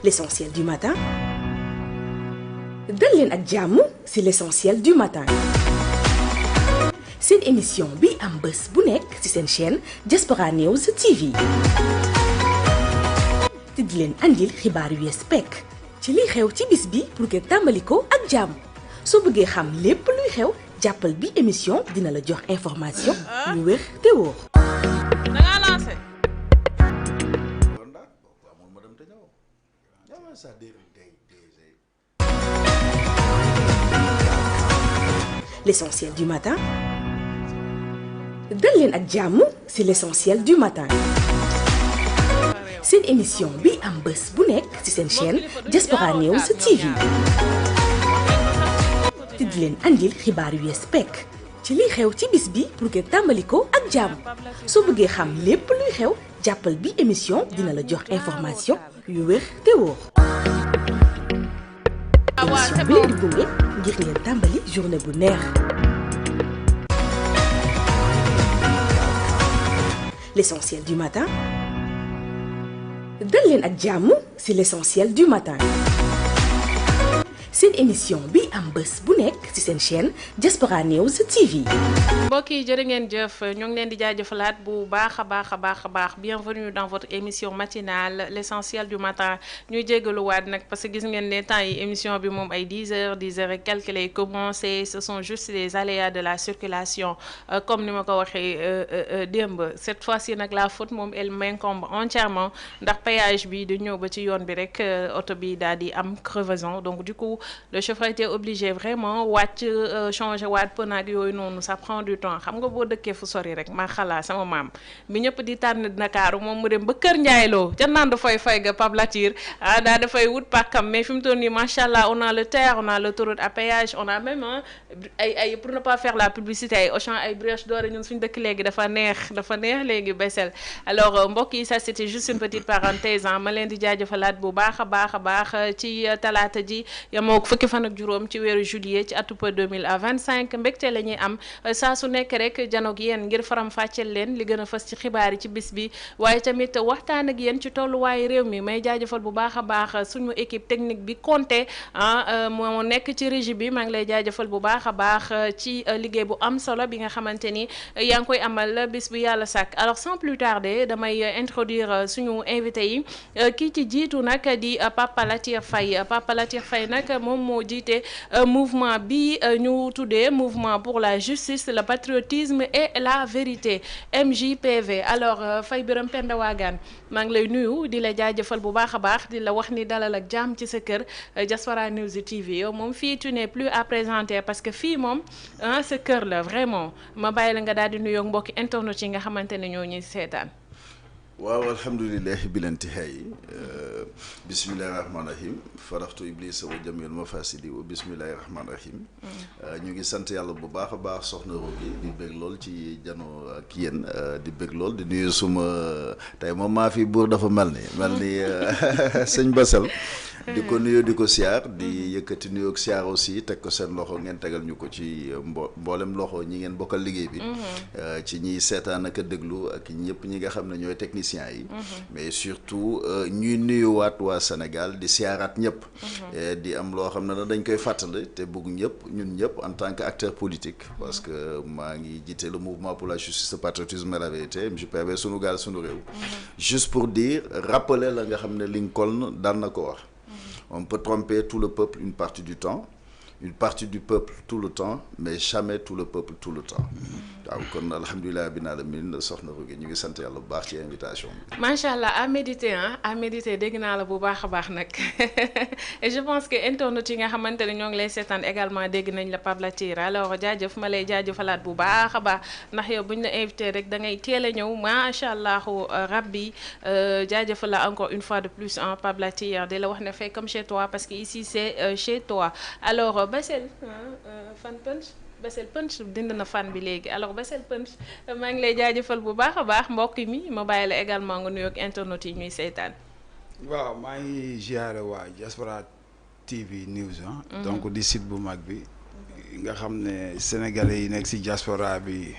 l'essentiel du matin dal leen ak jàmm ci l'essentiel du matin seen émission bi am bés bu nekk ci seen chaîne Diaspora News TV te di leen andil xibaar yu yees pekk ci liy xew ci bis bi pour que tàmbali ko ak jàmm soo bëggee xam lépp luy xew jàppal bi émission dina la jox information yu wér te wóor. L'essentiel du matin dal leen ak jàmm ci l'essentiel du matin seen émission bi am bés bu nekk ci seen chaîne Diaspora News TV te di leen andil xibaar yu yees pekk ci liy xew ci bis bi pour que tàmbali ko ak jàmm soo bëggee xam lépp luy xew jàppal bi émission dina la jox information yu wér te wóor. émission bi leen di gunge ngir ngeen tàmbali journée bu neex. L'essentiel du matin dal leen ak jàmm ci l'essentiel du matin seen émission bi am bés bu nekk ci seen chaîne Diaspora News TV. mbokk yi jërë ngeen jëf ñu ngi leen di jaajëfalaat bu baax a baax bienvenue dans votre émission matinale l'essentiel du matin ñuy jégaluwaat nag parce que gis ngeen ne temps yi émission bi moom ay 10h et quelques lay commencé ce sont juste les aléas de la circulation comme ni ma ko waxee démb cette fois-ci nag la faute moom elle m'incombe entièrement ndax péage bi di ñëw ba ci yoon bi rek oto bi daal di am crevaison donc du coup le chauffeur était obligé vraiment wàcc changer waat pneu ak yooyu noonu ça prend du temps xam nga boo dëkkee fu sori rek maa xalaa sama maam bi ñëpp di tànn Ndakaaru moom mu dem ba Kër Njaayloo ca nand fay ga Pape Latir daa dafay wut pàkkam mais fi mu toll nii macha allah on a le TER on a l'autoroute à péage on a même ay pour ne pas faire la publicité ay Auchan ay Brioche Dorée ñun suñu dëkk léegi dafa neex léegi Bessel alors mbokk yi ça c'était juste une petite parenthèse ma leen di jaajëfalaat bu baax a baax ci talaata ji moo fukki fan ak juróom ci weeru juillet ci atub 2025 mbégte la ñuy am saa su nekk rek janoog yéen ngir faram fàcceel leen li gën a fës ci xibaar yi ci bis bi waaye tamit waxtaan ak yéen ci tolluwaayu réew mi may jaajëfal bu baax a baax suñu équipe technique bi Konté moo nekk ci régie bi maa ngi lay jaajëfal bu baax a baax ci liggéey bu am solo bi nga xamante ni yaa ngi koy amal bis bu yàlla sàkk alors sans plus tarder damay introduire suñu invité yi kii ci jiitu nag di Papa Latir Faye nag moom moo jiite mouvement bi ñu tuddee mouvement pour la justice le patriotisme et la vérité MJPV alors Faye Birame Penda Wagan maa ngi lay nuyu di la jaajëfal bu baax a baax di la wax ni dalal ak jàmm ci sa kër Diaspora News TV yow moom fii tu n'es plus à présenter parce que fii moom sa kër la vraiment ma bàyyi la nga daal di nuyoo mbokki internet yi nga xamante ne ñoo ñuy seetaan. waaw alhamdulillahi bilantihayi bismillahi rahmani rahim faraxtu iblisa wa jamil mafasidi wa bismillahi rahmani rahim ñu ngi sant yàlla bu baax a baax soxna Rogi di bëgg lool ci jano ak yéen di bëgg lool di nuyu suma tey moom maa fi buur dafa mel ni sëñ Basel di ko nuyoo di ko siyaar di yëkkati nuyoo ak siyaar aussi teg ko seen loxo ngeen tegal ñu ko ci mboolem loxo ñi ngeen bokkal liggéey bi ci ñiy seetaan ak a déglu ak ñëpp ñi nga xam ne ñooy techniciens yi mais surtout ñuy nuyuwaat waa Sénégal di siyaaraat ñëpp di am loo xam ne dañ koy fàttali te bëgg ñun ñëpp en tant que acteur politique parce que maa ngi jiite le mouvement pour la justice le patriotisme et la vérité MJPV sunu gaal sunu réew juste pour dire rappeler la nga xam ne Lincoln daan na ko wax on peut tromper tout le peuple une partie du temps une partie du peuple tout le temps mais jamais tout le peuple tout le temps waaw kon alhamdulilah bin alamin soxna Rougui ñu ngi sant yàlla bu baax ci invitation bi. macha allah à méditer dégg naa la bu baax a baax nag et je pense que internautes yi nga xamante ne ñoo ngi lay seetaan également dégg nañ la Pape Latir alors jaajëf ma lay jaajëfalaat bu baax a baax ndax yow buñ la invité rek da ngay teel a ñëw macha allah rabbi jaajëfal la encore une fois de plus Pape Latir di la wax ne fais comme chez toi parce que ici c'est chez toi alors Bassel fan punch Bassel punch dind na fan bi léegi alors Bassel punch maa ngi lay jaajëfal bu baax a baax mbokk mi ma bàyyi la également nga nuyoog internet yi ñuy seetaan. waaw maa ngi ziare waa Diaspora TV News donc di site bu mag bi nga xam ne sénégalais yi nekk ci diaspora bi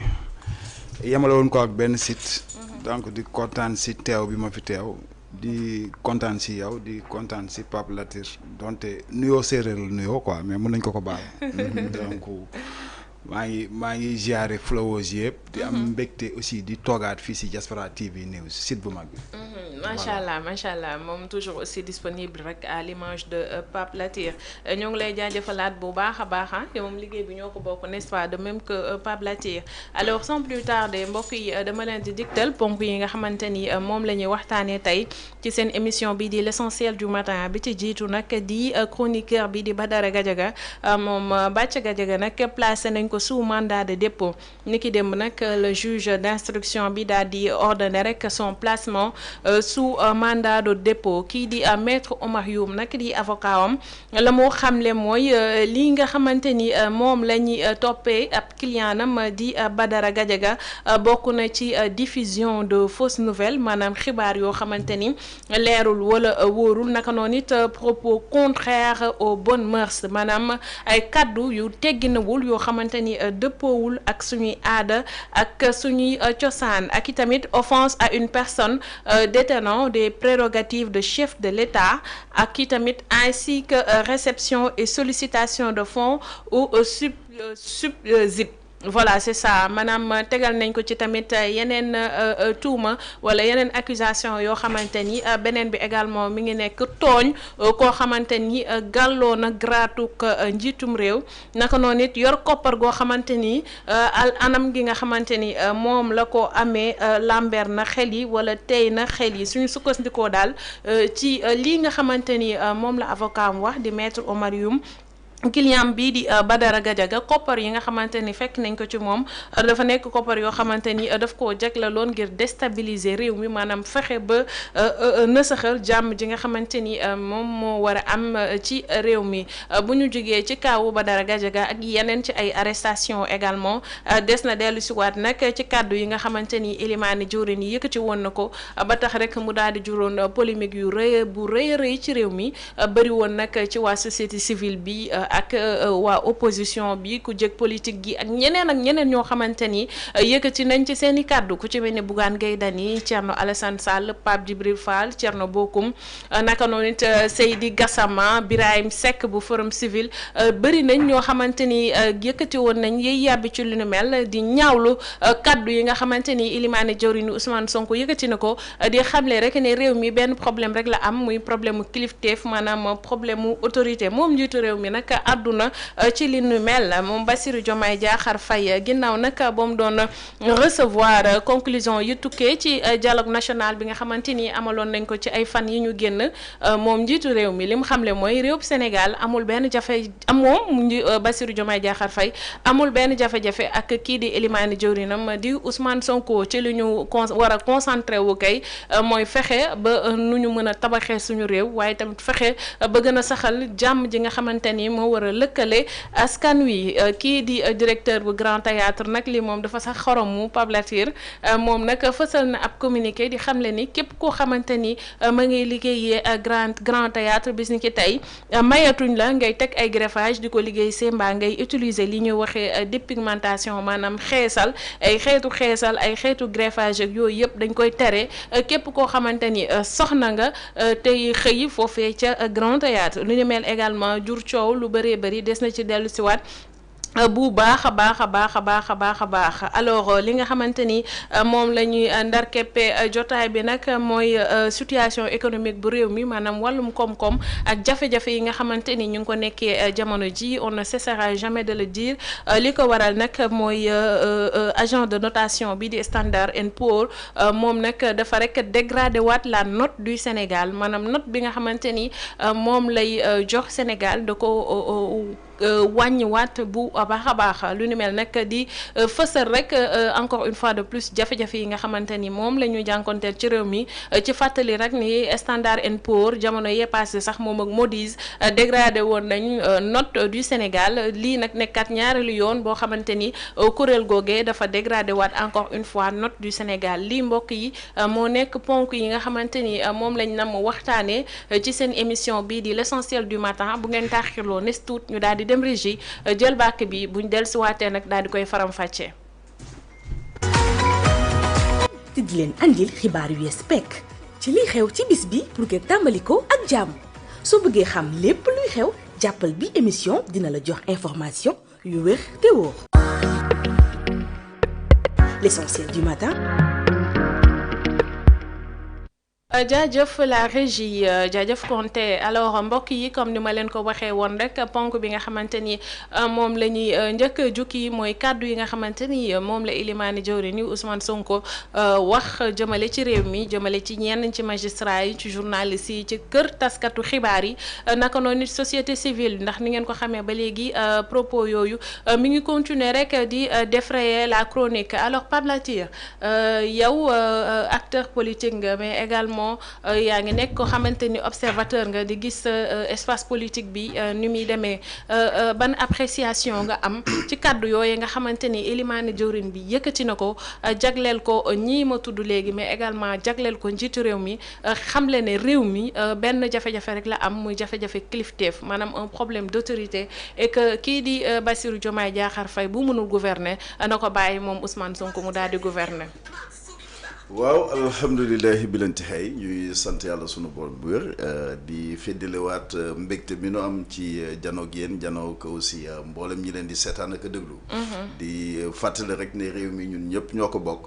yemale woon ko ak benn site. donc di kontaan ci teew bi ma fi teew di kontaan si yow di kontaan si Pape Latir donte nuyoo séeréer la nuyoo quoi mais mën nañ ko baal donc maa ngi ziare followers yëpp di am mbégte aussi di toogaat fii si Diaspora TV News site bu mag bi. macha allah moom toujours aussi disponible rek à l'image de Pape Latir ñoo ngi lay jaajëfalaat bu baax a baax te moom liggéey bi ñoo ko bokk n'est-ce pas de même que Pape Latir alors sans plus tarder mbokk yi dama leen di digtal ponk yi nga xamante ni moom la ñuy waxtaanee tey ci seen émission bi di l'essentiel du matin bi ci jiitu nag di chroniqueur bi di Badara Gadiaga moom Bàcc Gadiaga nag placé nañ ko sous mandat de dépôt niki démb nag le juge d'instruction bi daal di ordonné rek son placement sous mandat de dépôt kii di maître Omar Youm nag di avocat am la moo xamle mooy lii nga xamante ni moom la ñuy toppee ab clientam di Badara Gadiaga bokk na ci diffusion de fausses nouvelles maanaam xibaar yoo xamante ni leerul wala wóorul naka noonu it propos contraires aux bonnes mœurs maanaam ay kaddu yu tegginawul yoo xamante ni dëppoowul ak suñuy aada ak suñuy cosaan ak itamit offense à une personne détenant des prérogatives de chef de l'État ak itamit ainsi que réception et sollicitation de fonds ou subside. Voilà c'est ça maanaam tegal nañ ko ci tamit yeneen tuuma wala yeneen accusation yoo xamante ni beneen bi également mi ngi nekk tooñ koo xamante ni gàlloo na graatuk njiitum réew naka noonu it yor koppar goo xamante ni anam gi nga xamante ni moom la ko amee lamber na xel yi wala tey na xel yi suñu sukkandikoo daal ci lii nga xamante ni moom la avocat am wax di maître Omar Youm client bii di Badara Gadiaga koppar yi nga xamante ni fekk nañ ko ci moom dafa nekk koppar yoo xamante ni daf koo jaglaloon ngir déstabiliser réew mi maanaam fexe ba nësaxal jàmm ji nga xamante ni moom moo war a am ci réew mi bu ñu jógee ci kaawu Badara Gadiaga ak yeneen ci ay arrestation également des na dellu si waat nag ci kàddu yi nga xamante ni Elimane Diourine yi yëkkati woon na ko ba tax rek mu daal di juróon polémique yu rëy ci réew mi bëri woon nag ci waa société civile bi ak waa opposition bi ku jëg politique gi ak ñeneen ñoo xamante ni yëkkati nañ ci seen i kàddu ku ci mel ne Bougane Gueye Dany Thierno Alassane Sall Pape Djibril Fall Thierno Bocoum naka noonu it Seydi Gassama Birahim Seck bu Forum Civil bëri nañ ñoo xamante ni yëkkati woon nañ yiy yàbbi ci lu nu mel di ñaawlu kàddu yi nga xamante ni Elimane Diourine Ousmane Sonko yëkkati na ko di xamle rek ne réew mi benn problème rek la am muy problème mu kilifteef maanaam problème mu autorité moom njiitu réew mi nag àdduna ci li nu mel moom Bassirou Diomaye Diakhar Faye ginnaaw nag ba mu doon recevoir conclusion yu tukkee ci dialogue national bi nga xamante ni amaloon nañ ko ci ay fan yi ñu génn moom njiitu réew mi li mu xamle mooy réew Sénégal amul benn moom Bassirou Diomaye Diakhar Faye amul benn jafe-jafe ak kii di Elimane Diorinam di Ousmane Sonko ci li ñu war a concentré wu kay mooy fexe ba nu ñu mën a tabaxee suñu réew waaye tamit fexe ba gën a saxal jàmm ji nga xamante ni moo war a lëkkale askan wi kii di directeur bu Grand Théâtre nag li moom dafa sax xoromu Pape Latir moom nag fësal na ab communiqué di xamle ni képp koo xamante ni ma ngay liggéeyee Grand Théâtre bis ni ki tey mayatuñ la ngay teg ay greffage di ko liggéey mbaa ngay utiliser li ñuy waxee dépigmentation maanaam xeesal ay xeetu greffage ak yooyu yëpp dañ koy tere képp koo xamante ni soxna nga tey xëy foofee ca Grand Théâtre lu ñu mel également jur coow lu bëree des na ci dellu si waat bu baax a baax alors li nga xamante ni moom la ñuy ndar keppe jotaay bi nag mooy situation économique bu réew mi maanaam wàllum koom-koom ak jafe-jafe yi nga xamante ni ñu ngi ko nekkee jamono ji on ne cessera jamais de le dire li ko waral nag mooy agent de notation bi di Standard & Poor's moom nag dafa rek dégradé waat la note du Sénégal maanaam note bi nga xamante ni moom lay jox Sénégal da ko wàññiwaat bu baax a baax lu ni mel nag di fësal rek encore une fois de plus jafe-jafe yi nga xamante ni moom la ñuy jànkonteel ci réew mi ci fàttali rek ni Standard & Poor's jamono yee passé sax moom ak Moody's dégradé woon nañ note du Sénégal lii nag nekkat ñaareelu yoon boo xamante ni kuréel googee dafa dégradé waat encore une fois note du Sénégal lii mbokk yi moo nekk ponk yi nga xamante ni moom lañ nam waxtaanee ci seen émission bii di l'essentiel du matin bu ngeen taaxirloo nes tuut ñu daal di dem régie jël bàkk bi buñ dellusiwaatee nag daal di koy faram-fàccee. te di leen andil xibaar yu yees pekk ci liy xew ci bis bi pour ngeen tàmbali ko ak jàmm soo bëggee xam lépp luy xew jàppal bi émission dina la jox information yu wér te wóor. L'essentiel du matin. jaajëf la régie jaajëf Konté alors mbokk yi comme ni ma leen ko waxee woon rek ponk bi nga xamante ni moom la ñuy njëkk jukki mooy kàddu yi nga xamante ni moom la ilimaani jawri ni Ousmane Sonko wax jëmale ci réew mi jëmale ci ñenn ci magistrat yi ci journalistes yi ci kër taskatu xibaar yi naka noonu nit société civile ndax ni ngeen ko xamee ba léegi propos yooyu mi ngi continuer rek di défrayer la chronique alors Pape Latir yow acteur politique nga mais également yaa ngi nekk ko xamante ni observateur nga di gis espace politique bi ni muy demee ban appréciation nga am ci kàddu yooyu nga xamante ni Elimane Diourine bi yëkkati na ko jagleel ko ñii ma tudd léegi mais également jagleel ko njiitu réew mi xamle ne réew mi benn jafe-jafe rek la am muy jafe-jafe kilifteef maanaam un problème d'autorité et que kii di Bassirou Diomaye Diakhar Faye bu mënul gouverner na ko bàyyi moom Ousmane Sonko mu daal di gouverner. waaw alhamdulilahi bilantihay ñuy sant yàlla sunu borom bu wér di feddalewaat mbégte bi nu am ci janoog yéen janoog aussi mboolem ñi leen di seetaan ak a déglu di fàttali rek ne réew mi ñun ñëpp ñoo ko bokk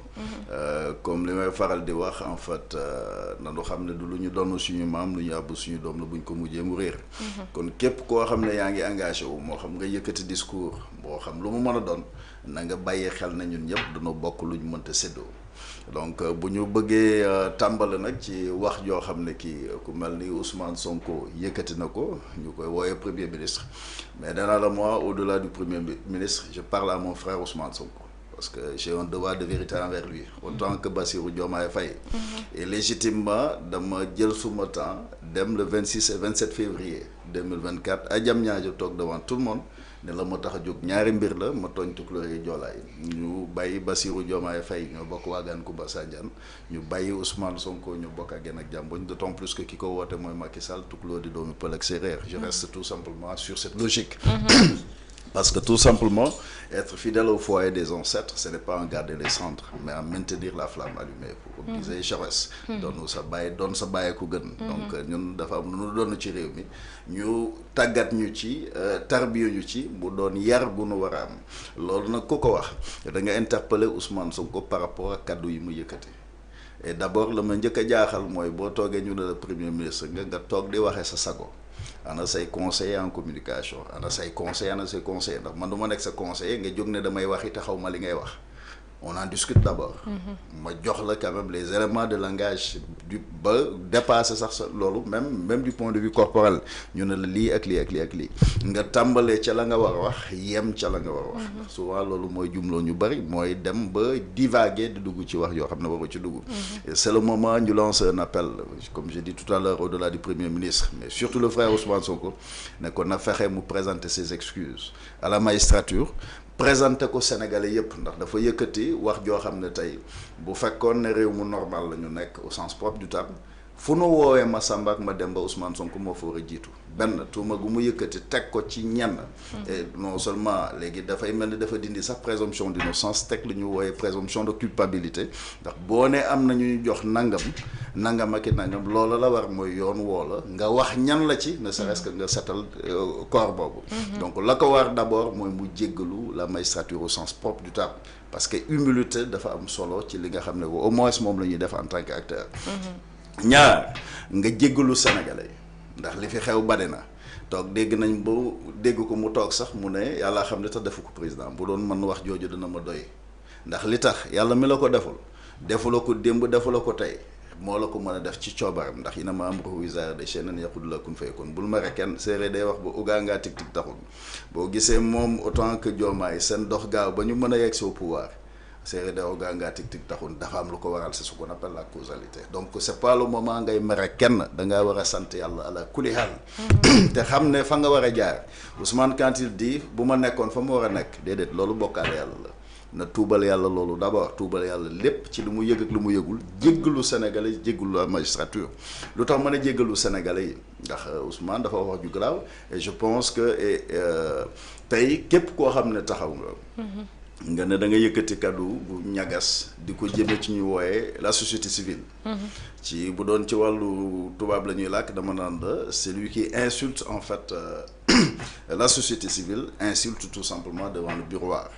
comme li may faral di wax en fait nanu xam ne du lu ñu donn suñu maam lu ñu àbb suñu doom la buñ ko mujjee mu réer kon képp koo xam ne yaa ngi engagé wu moo xam nga yëkkati discours moo xam lu mu mën a doon na nga bàyyi xel na ñun ñëpp dañoo bokk lu ñu mënta séddoo donc bu ñu bëggee tàmbali nag ci wax joo xam ne kii ku mel ni Ousmane Sonko yëkkati na ko ñu koy wooyee premier ministre mais danaa la moi au-delà du premier ministre je parle à mon frère Ousmane Sonko parce que j'ai un devoir de vérité envers lui autant que Bassirou Diomaye Faye et légitimement dama jël suma temps dem le 26 et 27 février 2024 à Diamniadio toog devant tout le monde ne la ma tax a jóg ñaari mbir la ma tooñ tukulóor yi joolaay ñu bàyyi Bassirou Diomaye Faye ñoo bokk waagaan Kumba Sandiane ñu bàyyi Ousmane Sonko ñu bokk ak genn ak jàmboñ d'autant plus que ki ko woote mooy Macky Sall tukulóor di doomi pël ak séeréer je reste tout simplement sur cette logique parce que tout simplement être fidèle au foyer des ancêtres ce n'est pas en garder les cendres mais en maintenir la flamme allumée comme disait Chavez doon sa bàyyi ku gën donc ñun dafa am lu ñu doon ci réew mi ñu tàggat ñu ci tarbiyu ñu ci bu doon yar gu nu war a am loolu nag ku ko wax da nga interpeller Ousmane Sonko par rapport ak kaddu yi mu yëkkati et d'abord la ma njëkk a jaaxal mooy boo toogee ñu ne la premier ministre nga toog di waxee sa sago ana say conseiller en communication ana say conseiller ndax man du ma nekk sa conseiller nga jóg ne damay waxi te xaw ma li ngay wax on en discute d'abord ma jox la quand même les éléments de langage du ba dépasser sax loolu même du point de vue corporel ñu ne la lii ak lii ak lii ak lii nga tàmbalee ca la nga war a wax yem ca la nga war a wax ndax souvent loolu mooy jumloo ñu bëri mooy dem ba divaguer di dugg ci wax yoo xam ne waru ci dugg et c'est le moment ñu lance un appel comme j'ai dit tout à l'heure au-delà du premier ministre mais surtout le frère Ousmane Sonko ne ko na fexe mu présenter ses excuses à la magistrature présenté ko Sénégalais yëpp ndax dafa yëkkati wax joo xam ne tey bu fekkoon ne réew mu normal la ñu nekk au sens propre du terme fu nu woowee Massamba ak Mademba Ousmane Sonko moo fa war a jiitu benn tuuma gu mu yëkkati teg ko ci ñenn et non seulement léegi dafay mel ni dafa dindi sax présomption d'innocence teg lu ñu wooyee présomption de culpabilité ndax boo ne am na ñu jox nangam ak i nangam loola la war mooy yoon woo la nga wax ñan la ci ne serait-ce que nga setal corps boobu donc la ko war d'abord mooy mu jéggalu la magistrature au sens propre du terme parce que humilité dafa am solo ci li nga xam ne au moins moom la ñuy def en tant qu'acteur ñaar nga jéggalu Sénégalais ndax li fi xew bari na toog dégg nañ ba dégg ko mu toog sax mu ne yàlla xam ne tax defu ko président bu doon mën wax jooju dana ma doy ndax li tax yàlla mi la ko defula ko démb defula ko tey moo la ko mën a def ci coobaram ndax ina ma am ruuxu wisaare de chainen yaqud la kun fayakun bul ma rek kenn séeréer day wax ba ugaa ngaa tig tig taxul boo gisee moom autant que Diomaye seen dox gaaw ba ñu mën a yegg si au pouvoir séeréer day ugaa ngaa tig tig taxul dafa am lu ko waral c'est ce qu'on appelle la causalité donc c'est pas le moment ngay mere kenn dangaa war a sant yàlla ala kulli haal te xam ne fa nga war a jaar Ousmane quand il dit bu ma nekkoon fa mu war a nekk déedéet loolu bokkaale yàlla la na tuubal yàlla loolu d'abord tuubal yàlla lépp ci lu mu yëg ak lu mu yëgul jéggalu Sénégalais jéggalu la magistrature lu tax mën a jéggalu Sénégalais yi ndax Ousmane dafa wax ju grave et je pense que tey képp koo xam ne taxaw nga nga ne da nga yëkkati kaddu bu ñagas di ko jëme ci ñu wooye la société civile. ci bu doon ci wàllu tubaab la ñuy làkk dama naan la c'est lui qui insulte en fait la société civile insulte tout simplement devant le bureauard.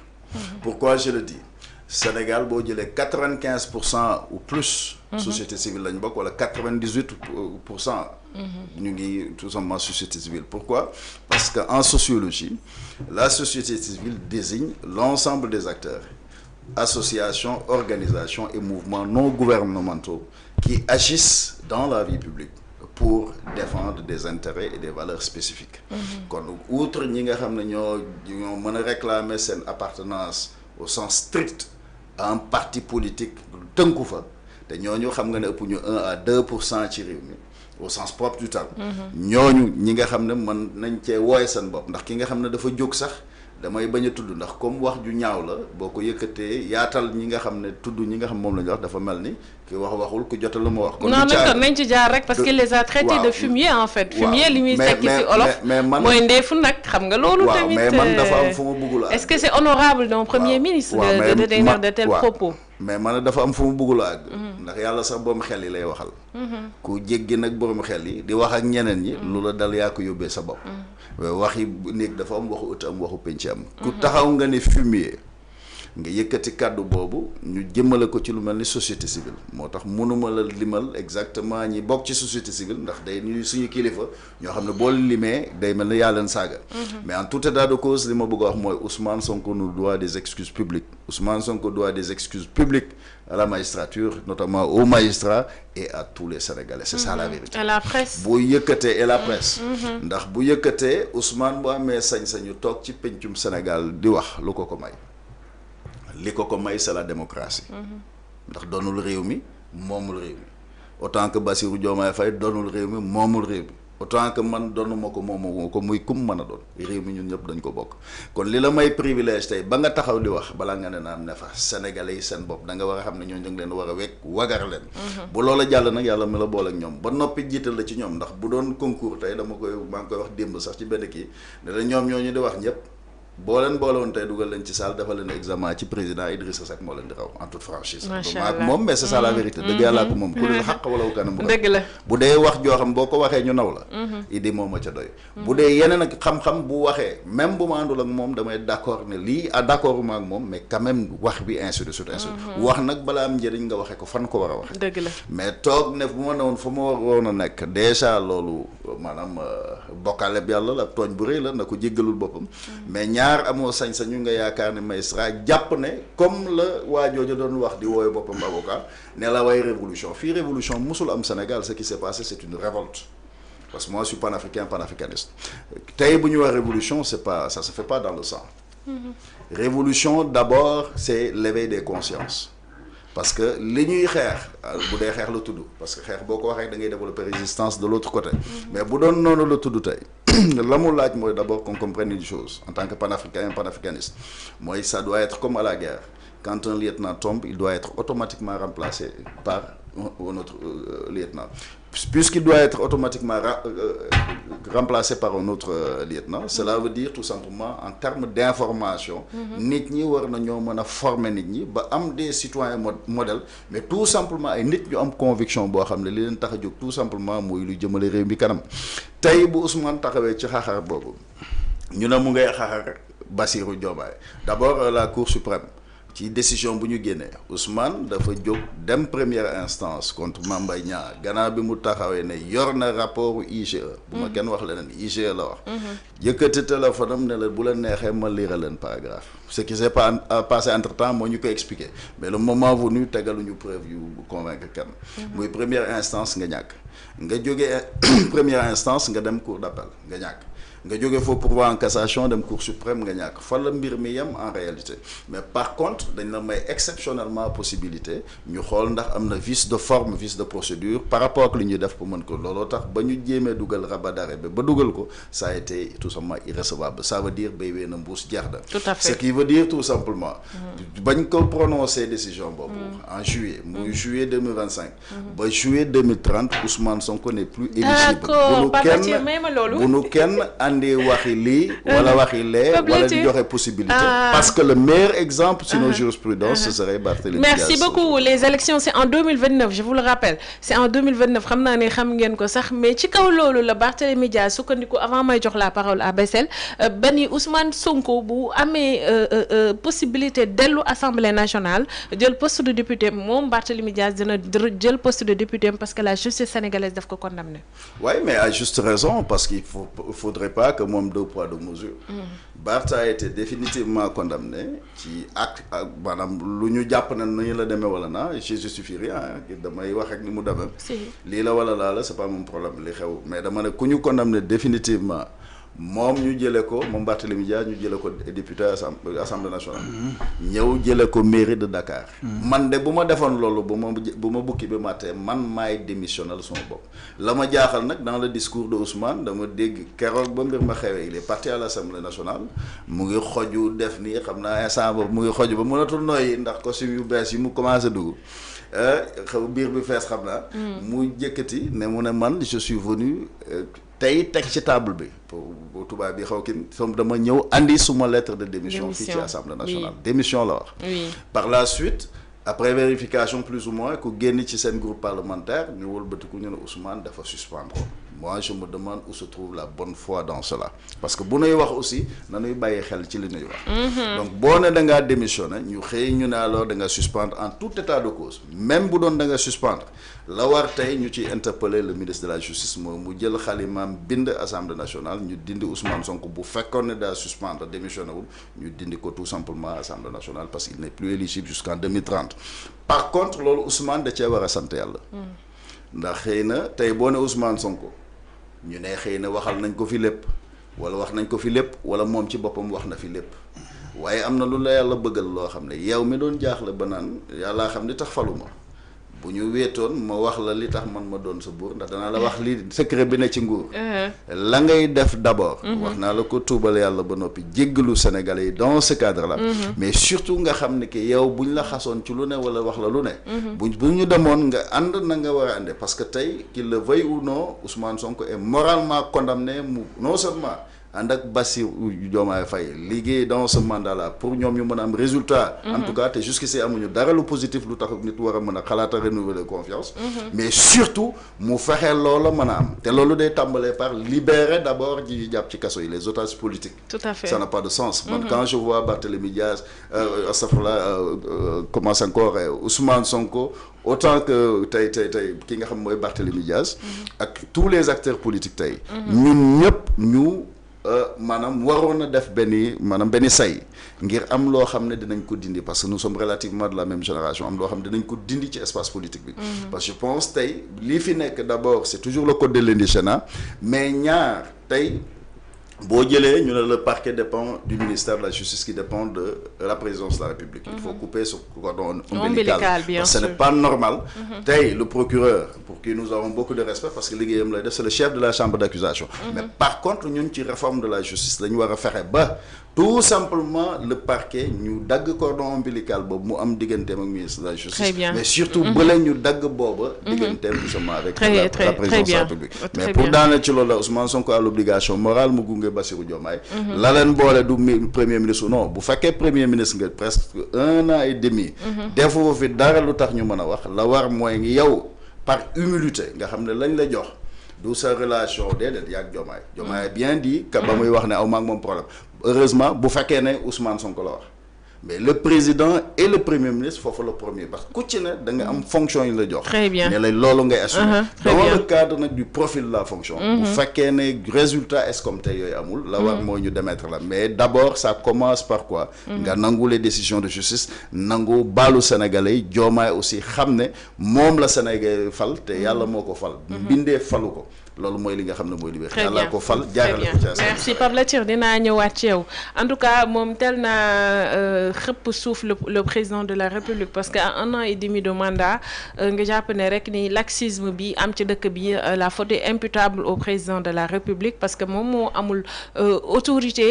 Pourquoi je le dis? Sénégal boo jëlee 95% ou plus. société civile lañ bokk wala 98%. ñu ngi tout simplement société civile. Pourquoi? Parce que en sociologie la société civile désigne l'ensemble des acteurs, associations, organisations et mouvements non gouvernementaux qui agissent dans la vie publique pour défendre des intérêts et des valeurs spécifiques. kon outre ñi nga xam ne ñoo mën a réclamer seen appartenance au sens strict à un parti politique tënku fa te ñooñu xam nga ne ëpp ñu 1 à 2% ci réew mi au sens propre du terme. ñooñu ñi nga xam ne mën nañ cee wooye seen bopp ndax ki nga xam ne dafa jóg sax damay bañ a tudd ndax comme wax ju ñaaw la boo ko yëkkatee yaatal ñi nga xam ne tudd ñi nga xam moom la ñu wax dafa mel ni ki waxul ku jotal la ma wax. kon non d'accord nañ ci jaar rek parce qu'il les a traités de fumier en fait. fumier li muy tekki ci olof. mais man mooy ndeefu nag xam nga loolu. tamit mais man dafa am fu ma bëggul a. est-ce que c'est honorable d'un premier ministre de tenir de tels propos. mais man dafa am fu mu bëggul a àgg. ndax yàlla sax borom xel yi lay waxal. ku jéggi nag borom xel yi di wax ak ñeneen ñi. lu la dal yaa ko yóbbee sa bopp. waxi néeg dafa am waxu ëtt am waxu penc am. ku taxaw nga ne fumier nga yëkkati kàddu boobu ñu jëmale ko ci lu mel ni société civile moo tax mënuma la limal exactement ñi bokk ci société civile ndax day ñuy suñu kilifa ñoo xam ne boo limee day mel ni yaa leen saaga. mais en tout état de cause li ma bëgg a wax mooy Ousmane Sonko nous doit des excuses publiques Ousmane Sonko doit des excuses publiques à la magistrature notamment aux magistrats et à tous les Sénégalais c'est ça la vérité. à la presse bu yëkkatee et la presse. ndax bu yëkkatee Ousmane bu amee sañ-sañu toog ci pencum Sénégal di wax lu ko may. li ko may c'est la démocratie. ndax doonul réew mi moomul réew mi autant que Bassirou Diomaye Faye doonul réew mi moomul réew mi autant que man doonuma ko moomu ko muy kum mën a doon réew mi ñun ñëpp dañ ko bokk. kon li la may privilège tey ba nga taxaw di wax balaa nga ne naan ne fa sénégalais yi seen bopp da nga war a xam ne ñooñu da nga leen war a wekk wagar leen. bu loola jàll nag yàlla mi la boole ak ñoom ba noppi jiital la ci ñoom ndax bu doon concours tey maa ngi koy wax démb sax ci benn kii ne la ñoom ñooñu di wax ñëpp. boo leen boole woon tey dugal leen ci salle dafa leen examen ci président Idrissa Seck moo leen di raw en toute franchise. macha allah moom mais c'est ça la vérité. dëgg yàlla ko moom ku leen xaq wala wu kanam. dëgg la bu dee wax joo xam boo ko waxee ñu naw la. Idi moom a ca doy. bu dee yeneen ak xam-xam bu waxee même bu ma àndul ak moom damay d'accord ne lii d'accord ma ak moom mais quand même wax bi ainsi de suite. wax nag balaa am njëriñ nga waxee ko fan ko war a wax. dëgg la mais toog ne bu ma ne woon fa ma waroon a nekk déjà loolu maanaam bokkaale bi yàlla la tooñ bu rëy la na ko jéggalul boppam mais ñaar amoo sañ-sañu nga yaakaar ne magistrat jàpp ne comme la waa jooju doon wax di woowe boppam avocat ne la way révolution fii révolution musul am Sénégal ce qui s'est passé c'est une révolte parce que moi je suis panafricaniste tey bu ñu wax révolution c'est pas ça se fait pas dans le sang. Révolution d'abord c'est l'éveil des consciences parce que li ñuy xeex bu dee xeex la tudd parce que xeex boo ko waxee da ngay développer résistance de l'autre côté mais bu doon noonu la tudd tey la mu laaj mooy d'abord qu'on comprenne une chose en tant que panafricaniste mooy ça doit être comme à la guerre quand un lieutenant tombe il doit être automatiquement remplacé par un autre lieutenant puisqu'il doit être automatiquement remplacé par un autre lieutenant cela veut dire tout simplement en termes d'information nit ñi war na ñoo mën a former nit ñi ba am des citoyens modèles mais tout simplement ay nit ñu am conviction boo xam ne li leen tax a jóg tout simplement mooy lu jëmale réew mi kanam tey bu Ousmane taxawee ci xaxar boobu ñu ne mu ngay xaxar Bassirou Diomaye d'abord la Cour suprême ci décision bu ñu génnee Ousmane dafa jóg dem première instance contre Mame Mbaye Niang gannaaw bi mu taxawee ne yor na rapport IGE bu ma kenn wax leneen IGE la wax yëkkati téléphone am ne la bu la neexee ma lire leen paragraphe ce qui s'est pas passé entre temps moo ñu ko expliquer mais le moment venu tegaluñu preuve yu convaincre kenn muy première instance nga ñàkk nga jógee première instance nga dem cour d'appel nga ñàkk nga jógee foofu pourvoi en cassation dem cour suprême nga ñàkk fa la mbir mi yem en réalité mais par contre dañ la may exceptionnellement possibilité ñu xool ndax am na vice de forme vice de procédure par rapport ak li ñuy def pour mën ko looloo tax ba ñu jéemee dugal rabat d'arrêt ba dugal ko ça a été tout simplement irrecevable ça veut dire béy wee na mbuus jeex na ce qui veut dire tout simplement bañ ko prononcer décision boobu en juillet muy juillet 2025 ba juillet 2030 Ousmane Sonko n'est plus éligible. d'accord Pape Latir may ma loolu bu nu kenn andi waxi lii wala waxi lee wala di joxe possibilité parce que le meilleur exemple si nos jurisprudences ce serait Barthélémy Dias. merci beaucoup. Les élections c'est en 2029 je vous le rappelle c'est en 2029 xam naa ne xam ngeen ko sax mais ci kaw loolu la Barthélémy Dias sukkandiku avant may jox la parole à Bessel bani Ousmane Sonko bu amee possibilité dellu Assemblée nationale jël poste de député moom Barthélémy Dias dina jël poste de député parce que la justice sénégalaise daf ko condamné. Oui mais à juste raison parce qu'il faudrait pas que moom deux poids deux mesures. Barth a été définitivement condamné ci acte maanaam lu ñu jàpp na nañu la demee wala na je justifie rien damay wax ak ni mu demee. lii la wala laa la c'est pas mon problème li xew mais dama ne ku ñu condamné définitivement moom ñu jëlee ko moom Barthélémy Dias ñu jëlee ko député assemblée nationale. ñëw jëlee ko mairie de Dakar. man de bu ma defoon loolu bu ma bukki bi mattee man maay démissionnel sama bopp. la ma jaaxal nag dans le discours de Ousmane dama dégg keroog ba mbir ma xewee il est parti à l'assemblée nationale mu ngi xoju def nii xam naa instant boobu mu ngi xoju ba mënatul noyyi ndax costume yu bees yi mu commencé dugg xaw biir bi fees xam naa. mu jëkkati ne mu ne man je suis venu. tey teg ci table bi pour tubaab bi xaw ki dama ñëw andi suma lettre de démission fii ci assemblée nationale démission la wax par la suite après vérification plus ou moins ku génn ci seen groupe parlementaire ñu wëlbatiku ñu ne Ousmane dafa suspendre ko moi je me demande où se trouve la bonne foi dans cela parce que bu nuy wax aussi nanuy bàyyi xel ci li nuy wax donc boo ne da ngaa démissionné ñu xëy ñu ne alors da nga suspendre en tout état de cause même bu doon da nga suspendre la war tey ñu ci interpeller le ministre de la justice mooy mu jël xalimaam bind assemblée nationale ñu dindi Ousmane Sonko bu fekkoon ne daa suspendre démissionné wul ñu dindi ko tout simplement assemblée nationale parce qu'il n'est plus éligible jusqu'en 2030 par contre loolu Ousmane da cee war a sant yàlla ndax xëy na tey boo ne Ousmane Sonko ñu ne xëy na waxal nañ ko fi lépp wala wax nañ ko fi lépp wala moom ci boppam wax na fi lépp waaye am na lu la yàlla bëggal loo xam ne yow mi doon jaaxle ba naan yàllaa xam li tax faluma bu ñu weetoon ma wax la li tax man ma doon sa buur ndax danaa la wax li secret bi ne ci nguur la ngay def d'abord wax naa la ko tuubal yàlla ba noppi jéggalu Sénégalais yi dans ce cadre là mais surtout nga xam ne que yow buñ la xasoon ci lu ne wala wax la lu ne bu ñu demoon nga ànd na nga war a ànde parce que tey qu'il le veuille ou non Ousmane Sonko est moralement condamné mu non seulement ànd ak Bassirou Diomaye Faye liggéey dans ce mandat là pour ñoom ñu mën a am résultat en tout cas te jusqu'ici amuñu dara lu positif lu tax nit war a mën a xalaat a renouveler confiance mais surtout mu fexe loola mën a am te loolu day tàmbalee par libérer d'abord ji jàpp ci kaso yi les otages politiques tout à fait ça n'a pas de sens man quand je vois Barthélémy Dias commence encore Ousmane Sonko autant que tey ki nga xam mooy Barthélémy Dias ak tous les acteurs politiques tey ñun ñëpp ñu maanaam waroon na def benn say ngir am loo xam ne dinañ ko dindi parce que nous sommes relativement de la même génération am loo xam ne dinañ ko dindi ci espace politique bi parce que je pense tey lii fi nekk d'abord c'est toujours le code de l'indigénat mais ñaar tey boo jëlee ñu ne le parquet dépend du ministère de la justice qui dépend de la présidence de la République il faut couper ce cordon ombilical parce que ce n'est pas normal tey le procureur pour qui nous avons beaucoup de respect parce que liggéeyam lay def c'est le chef de la chambre d'accusation mais par contre ñun ci réforme de la justice lañu war a fexe ba tout simplement le parquet ñu dagg cordon ombilical boobu mu am digganteem ak ministre de la justice mais surtout bële ñu dagg booba digganteem justement avec la présidence de la République mais pour daaneel ci loolu la Ousmane Sonko a l'obligation morale mu gunge Bassirou Diomaye la leen boole du premier ministre non bu fekkee premier ministre nga presque 1 an et demi defoo fi dara lu tax ñu mën a wax la war mooy ngi yow par humilité nga xam ne lañ la jox du sa relation déedéet yaag Diomaye bien dit que ba muy wax ne aw maag moom problème heureusement bu fekkee ne Ousmane Sonko la wax mais le président et le premier ministre foofu le premier parce que ku ci ne da nga am fonction yi la jox ne la loolu ngay assumer dans le cadre nag du profil de la fonction bu fekkee ne résultat escompté yooyu amul la war mooy ñu démettre la mais d'abord ça commence par quoi nga nangu les décisions de justice nangu baalu Sénégalais yi Diomaye aussi xam ne moom la Sénégal fal te yàlla moo ko fal bindee falu ko loolu mooy li nga xam ne mooy liberté yàlla ko fal jaarale ko ci merci Pape Latir dinaa ñëwaat ci yow en tout cas moom tel na xëpp suuf le président de la République parce que à 1 an et demi de mandat nga jàpp ne rek ni laxisme bi am ci dëkk bi la faute est imputable au président de la République parce que moom moo amul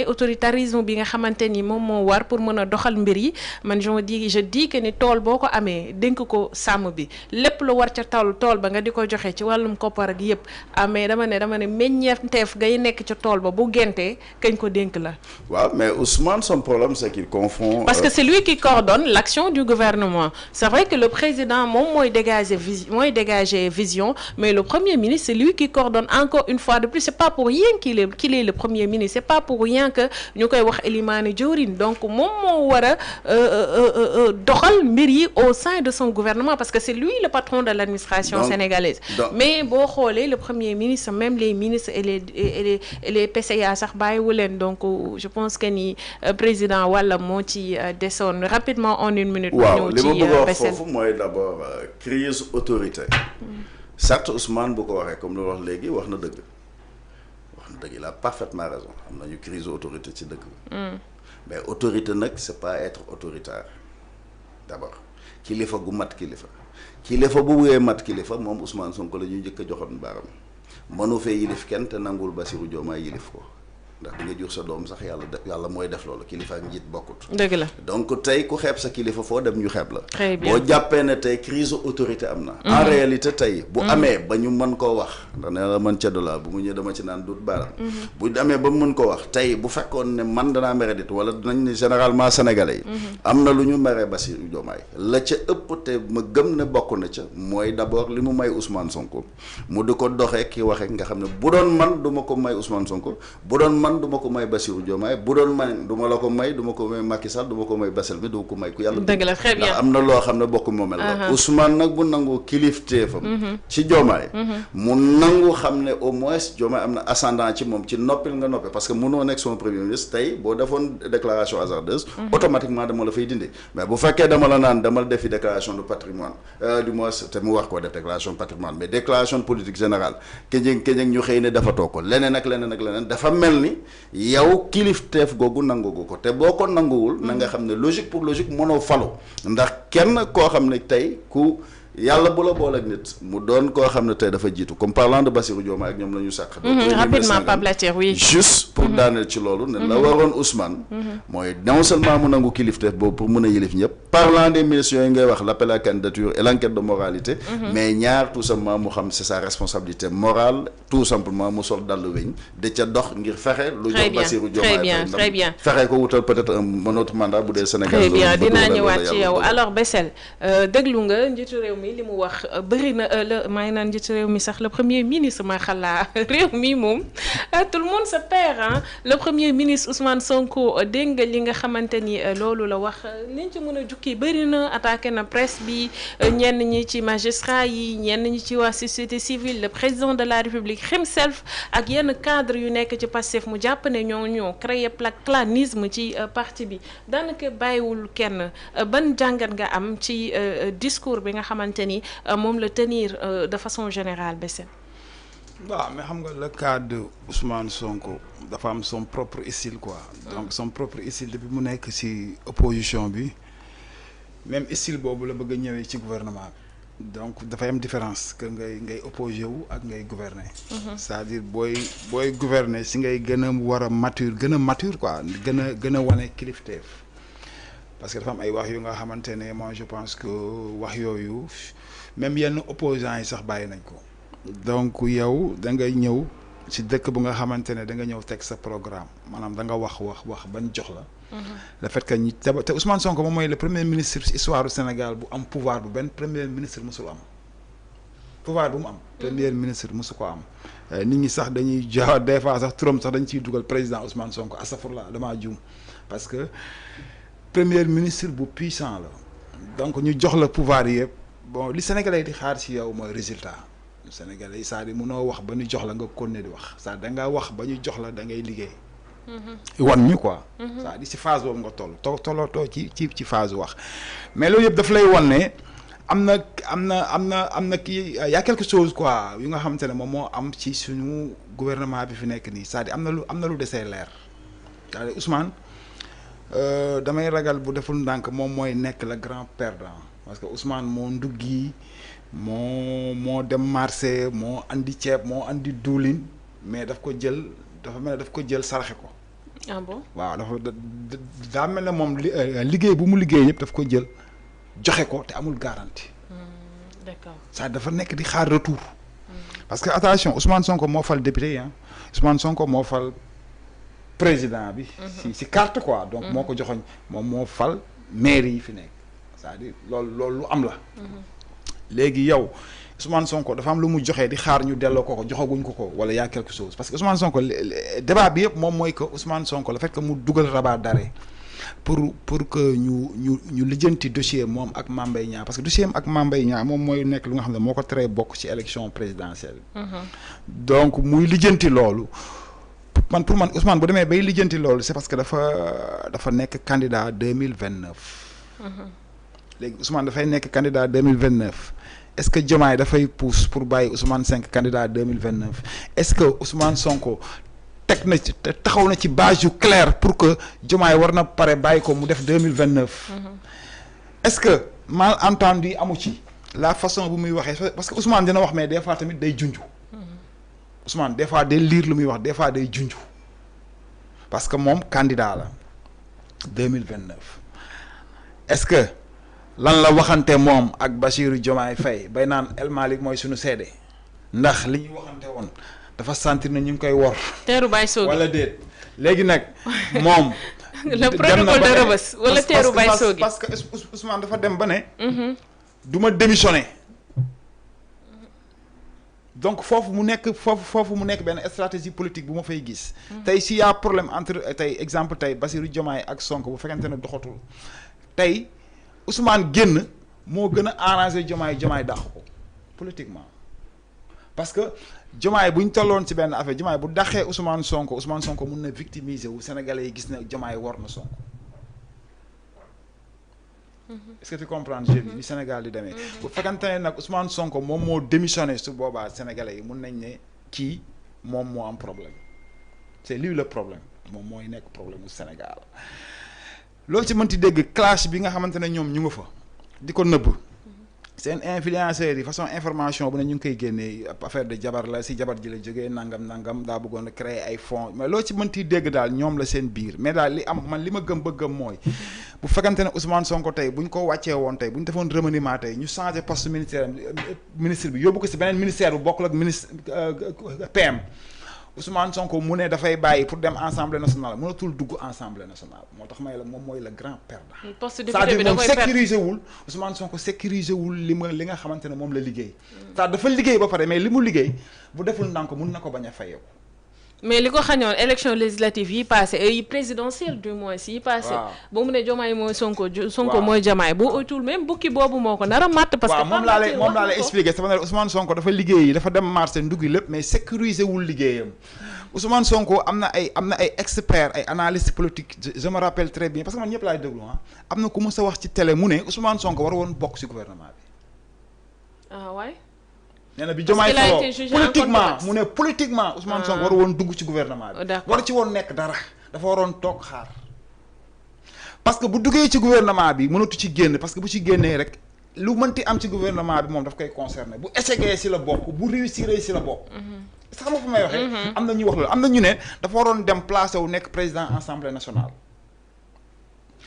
autoritarisme bi nga xamante ni moom moo war pour mën a doxal mbir yi man je dis que ni tool boo ko amee dénk ko sàmm bi lépp lu war ca tool ba nga di ko joxe ci wàllum koppar ak yëpp mais dama ne meññeef ngay nekk ca tool ba bu gentee kañ ko dénk la. waaw mais Ousmane son problème c'est qu'il confond. parce que c'est lui qui coordonne l'action du gouvernement c'est vrai que le président moom mooy dégager vision mais le premier ministre c'est lui qui coordonne encore une fois de plus c'est pas pour rien qu'il est le premier ministre c'est pas pour rien que ñu koy wax Elimane Diorine donc moom moo war a doxal mbir yi au sein de son gouvernement parce que c'est lui le patron de l'administration sénégalaise mais boo xoolee le premier ministre même les ministres et les PCA sax bàyyiwu leen donc je pense que ni président wala moo ci desoon rapidement en 1 minute. waaw li ma bëgg a wax foofu mooy d'abord crise autorité. certes Ousmane bu ko waxee comme lu wax léegi wax na dëgg il a parfaitement raison am nañu crise autorité ci dëkk bi. mais autorité nag c'est pas être autoritaire d'abord kilifa gu mat kilifa bu buggee mat kilifa moom Ousmane Sonko la ñuy njëkk a joxoon baaram mënu fee yilif kenn te nangul Bassirou Diomaye yilif ko ndax di nga jur sa doom sax yàlla mooy def loolu kilifa ak njiit bokkut. dëgg la donc tey ku xeeb sa kilifa foo dem ñu xeeb la. très bien boo jàppee ne tey crise autorité am na. en réalité tey bu amee ba ñu mën koo wax ndax nee na man ceddo laa bu mu ñëwee dama ci naan dut baaraam. bu amee ba mu mën koo wax tey bu fekkoon ne man danaa mere dit wala dinañ ne généralement sénégalais yi. am na lu ñu mere Bassirou Diomaye la ca ëpp te ma gëm ne bokk na ca mooy d'abord li mu may Ousmane Sonko mu di ko doxee ki waxee nga xam ne bu doon man du ma ko may Ousmane Sonko bu doon man du ma ko may Bassirou Diomaye bu doon man du ma la ko may du ma ko may Macky Sall du ma ko may Bassel mi du ma ko may ku yàlla. dëgg la très bien ndax am na loo xam ne bokk moomel la. Ousmane nag bu nangu kilifteefam. ci Diomaye. mu nangu xam ne au moins Diomaye am na ascendant ci moom ci noppil nga noppe parce que mënoo nekk son premier ministre tey boo defoon déclaration hasardeuse. automatiquement dama la fay dindi mais bu fekkee dama la naan dama defi déclaration de patrimoine du moins te mu wax koo def déclaration de patrimoine mais déclaration politique générale kejeeg ñu xëy ne dafa toog ko leneen ak leneen dafa mel ni yow kilifteef googu nangugu ko te boo ko nanguwul na nga xam ne logique pour logique mënoo falu ndax kenn koo xam ne tey ku yàlla bu la boole ak nit mu doon koo xam ne tey dafa jiitu comme parlant de Bassirou Diomaye ak ñoom la ñu sàq. rapidement Pape Latir oui. juste pour daaneel ci loolu. ne la waroon Ousmane. mooy non seulement mu nangu kilifteef boobu pour mën a yilif ñëpp. parlant des ministres yooyu ngay wax l'appel à candidature et l'enquête de moralité. mais ñaar tout simplement mu xam c'est sa responsabilité morale tout simplement mu sol dallu weñ de ca dox ngir fexe. lu jox Bassirou Diomaye très bien fexe ko wutal peut-être un autre mandat bu dee Sénégal. très bien dinaa ñëwaat ci yow alors Bessel déglu nga njiitu réew mi li mu wax bëri na maa ngi naan njiitu réew mi sax le premier ministre ma xalaa réew mi moom tout le monde se perd hein le premier ministre Ousmane Sonko dégg nga li nga xamante ni loolu la wax liñ ci mën a jukki bëri na attaqué na presse bi ñenn ñi ci magistrat yi ñenn ñi ci waa société civile le président de la République himself ak yenn cadre yu nekk ci Pastef mu jàpp ne ñoo créé clanisme ci parti bi daanaka bàyyiwul kenn ban jàngat nga am ci discours bi nga xamante ni moom la tenir de façon générale Bessel. waaw mais xam nga le cas de Ousmane Sonko dafa am son propre style quoi. donc son propre style depuis mu nekk ci opposition bi même style boobu la bëgg a ñëwee ci gouvernement bi donc dafay am différence que ngay opposé wu ak ngay gouverner. c'est-à-dire booy gouverner si ngay gën a war a mature quoi gën a wane kilifteef parce que dafa am ay wax yu nga xamante ne moi je pense que wax yooyu même yenn opposants yi sax bàyyi nañ ko donc yow da ngay ñëw ci dëkk bu nga xamante ne da nga ñëw teg sa programme maanaam da nga wax bañ jox la. le fait que ñi te Ousmane Sonko moom mooy le premier ministre ci histoire du Sénégal bu am pouvoir bu benn premier ministre musul am pouvoir bu mu am. premier ministre musu ko am. nit ñi sax dañuy jaaw des fois sax turam sax dañ ciy dugal président Ousmane Sonko astafurlah damaa juum parce que premier ministre bu puissant la donc ñu jox la pouvoir yëpp bon li Sénégalais di xaar ci yow mooy résultat. Sénégalais yi c'est-à-dire mënoo wax ba ñu jox la nga continuer di wax c'est-à-dire da nga wax ba ñu jox la da ngay liggéey. wan ñu quoi. c'est-à-dire ci phase boobu nga tolloo ci phase wax mais loolu yëpp daf lay wan ne am na kii y a quelque chose quoi yu nga xamante ne moom moo am ci suñu gouvernement bi fi nekk nii c'est-à-dire am na lu desee leer c'est-à-dire Ousmane damay ragal bu deful ndànk moom mooy nekk le grand perdant parce que Ousmane moo nduggi moo dem marché moo andi ceeb moo andi duulin mais daf ko jël dafa mel ne daf ko jël saraxe ko. ah bon waaw daa mel ne moom liggéey bu mu liggéey yëpp daf ko jël joxe ko te amul garantie. D'accord. ça dafa nekk di xaar retour. parce que attention Ousmane Sonko moo fal député ah Ousmane Sonko moo fal président bi. si carte quoi. donc moo ko joxoñ moom moo fal maire yi fi nekk c'est-à-dire loolu lu am la. léegi yow Ousmane Sonko dafa am lu mu joxee di xaar ñu delloo ko joxaguñ ko wala y a quelque chose parce que Ousmane Sonko débat bi yëpp moom mooy que Ousmane Sonko le fait que mu dugal rabat d'arrêt pour que ñu lijjanti dossier moom ak Mame Mbaye Niang parce que dossier ak Mame Mbaye Niang moom mooy nekk lu nga xam ne moo ko teree bokk ci élection présidentielle. donc muy lijjanti loolu pour man Ousmane bu demee bay lijjanti loolu c'est parce que dafa nekk candidat 2029. léegi Ousmane dafay nekk candidat 2029 est-ce que Diomaye dafay pousse pour bàyyi Ousmane 5 candidat 2029 est-ce que Ousmane Sonko teg na ci taxaw na ci base yu claire pour que Diomaye war na pare bàyyi ko mu def 2029. est-ce que malentendu amu ci la façon bu muy waxee parce que Ousmane dina wax mais des fois tamit day junju. Ousmane des fois day lire lu muy wax des fois day junju parce que moom candidat la 2029 est-ce que. lan la waxante moom ak Bassirou Diomaye Faye bay naan El Malick mooy suñu seede ndax li ñuy waxante woon dafa sentir na ñu ngi koy wor. teeru Baye Sogui wala déet léegi nag moom. le protocole de Rebeuss wala teeru Baye Sogui parce que Ousmane dafa dem ba ne. du ma démissionner. donc foofu mu nekk benn stratégie politique bu ma fay gis. tey s'il y a problème entre tey exemple tey Bassirou Diomaye ak Sonko bu fekkente ne doxatul tey. Ousmane génn moo gën a arrangé Diomaye dàq ko politiquement parce que Diomaye bu ñu tolloon ci benn affaire Diomaye bu dàqee Ousmane Sonko mun na victimiser wu Sénégalais yi gis ne Diomaye war na Sonko. est-ce que tu comprends jeu bi Sénégal di demee. bu fekkante ne nag Ousmane Sonko moom moo démissionné su boobaa Sénégalais yi mun nañ ne kii moom moo am problème c'est lui le problème moom mooy nekk problème mu Sénégal. loolu ci mënti dégg clash bi nga xamante ne ñoom ñu nga fa di ko nëbb seen influenceurs yi façon information bu ne ñu ngi koy génnee affaire de jabar la si jabar ji la jógee nangam daa bëggoon a créer ay fonds mais loolu ci mënti dégg daal ñoom la seen biir mais daal li am man li ma gëm ba gëm mooy bu fekkante ne Ousmane Sonko tey bu ñu ko wàccee woon tey bu ñu defoon remaniement tey ñu changé poste ministre bi yóbbu ko si beneen ministère bu bokkul ak ministre PM Ousmane Sonko mu ne dafay bàyyi pour dem Assemblée nationale mënatul dugg Assemblée nationale moo tax may la moom mooy le grand perdant. poste député bi da koy c'est-à-dire moom sécuriser wul Ousmane Sonko sécuriser wul li nga xamante ne moom la liggéey. c'est-à-dire dafa liggéey ba pare mais li mu liggéey bu deful ndànk mun na ko bañ a fayeeku. mais li ko xañoon élection législative yi passé yi présidentielle du moins yi passé ba mu ne Diomaye mooy Sonko mooy Diomaye bu oytul même bukki boobu moo ko nar a matt parce que moom laa lay expliquer sama ne Ousmane Sonko dafa liggéey dafa dem marché nduggi lépp mais sécuriser wul liggéeyam Ousmane Sonko am na ay experts ay analystes politiques je me rappelle très bien parce que man ñëpp laay déglu am na ku mës a wax ci télé mu ne Ousmane Sonko war woon bokk ci gouvernement bi waay nee na bi Diomaye faloo politiquement Ousmane Sonko war woon dugg ci gouvernement bi war ci woon nekk dara dafa waroon toog xaar parce que bu duggee ci gouvernement bi mënatu ci génn parce que bu ci génnee rek lu mënti am ci gouvernement bi moom daf koy concerner bu échecgee ci la bokk bu réussir ci la bokk sax xam nga fu may waxee am na ñuy wax loolu am na ñu ne dafa waroon dem placé wu nekk président assemblée nationale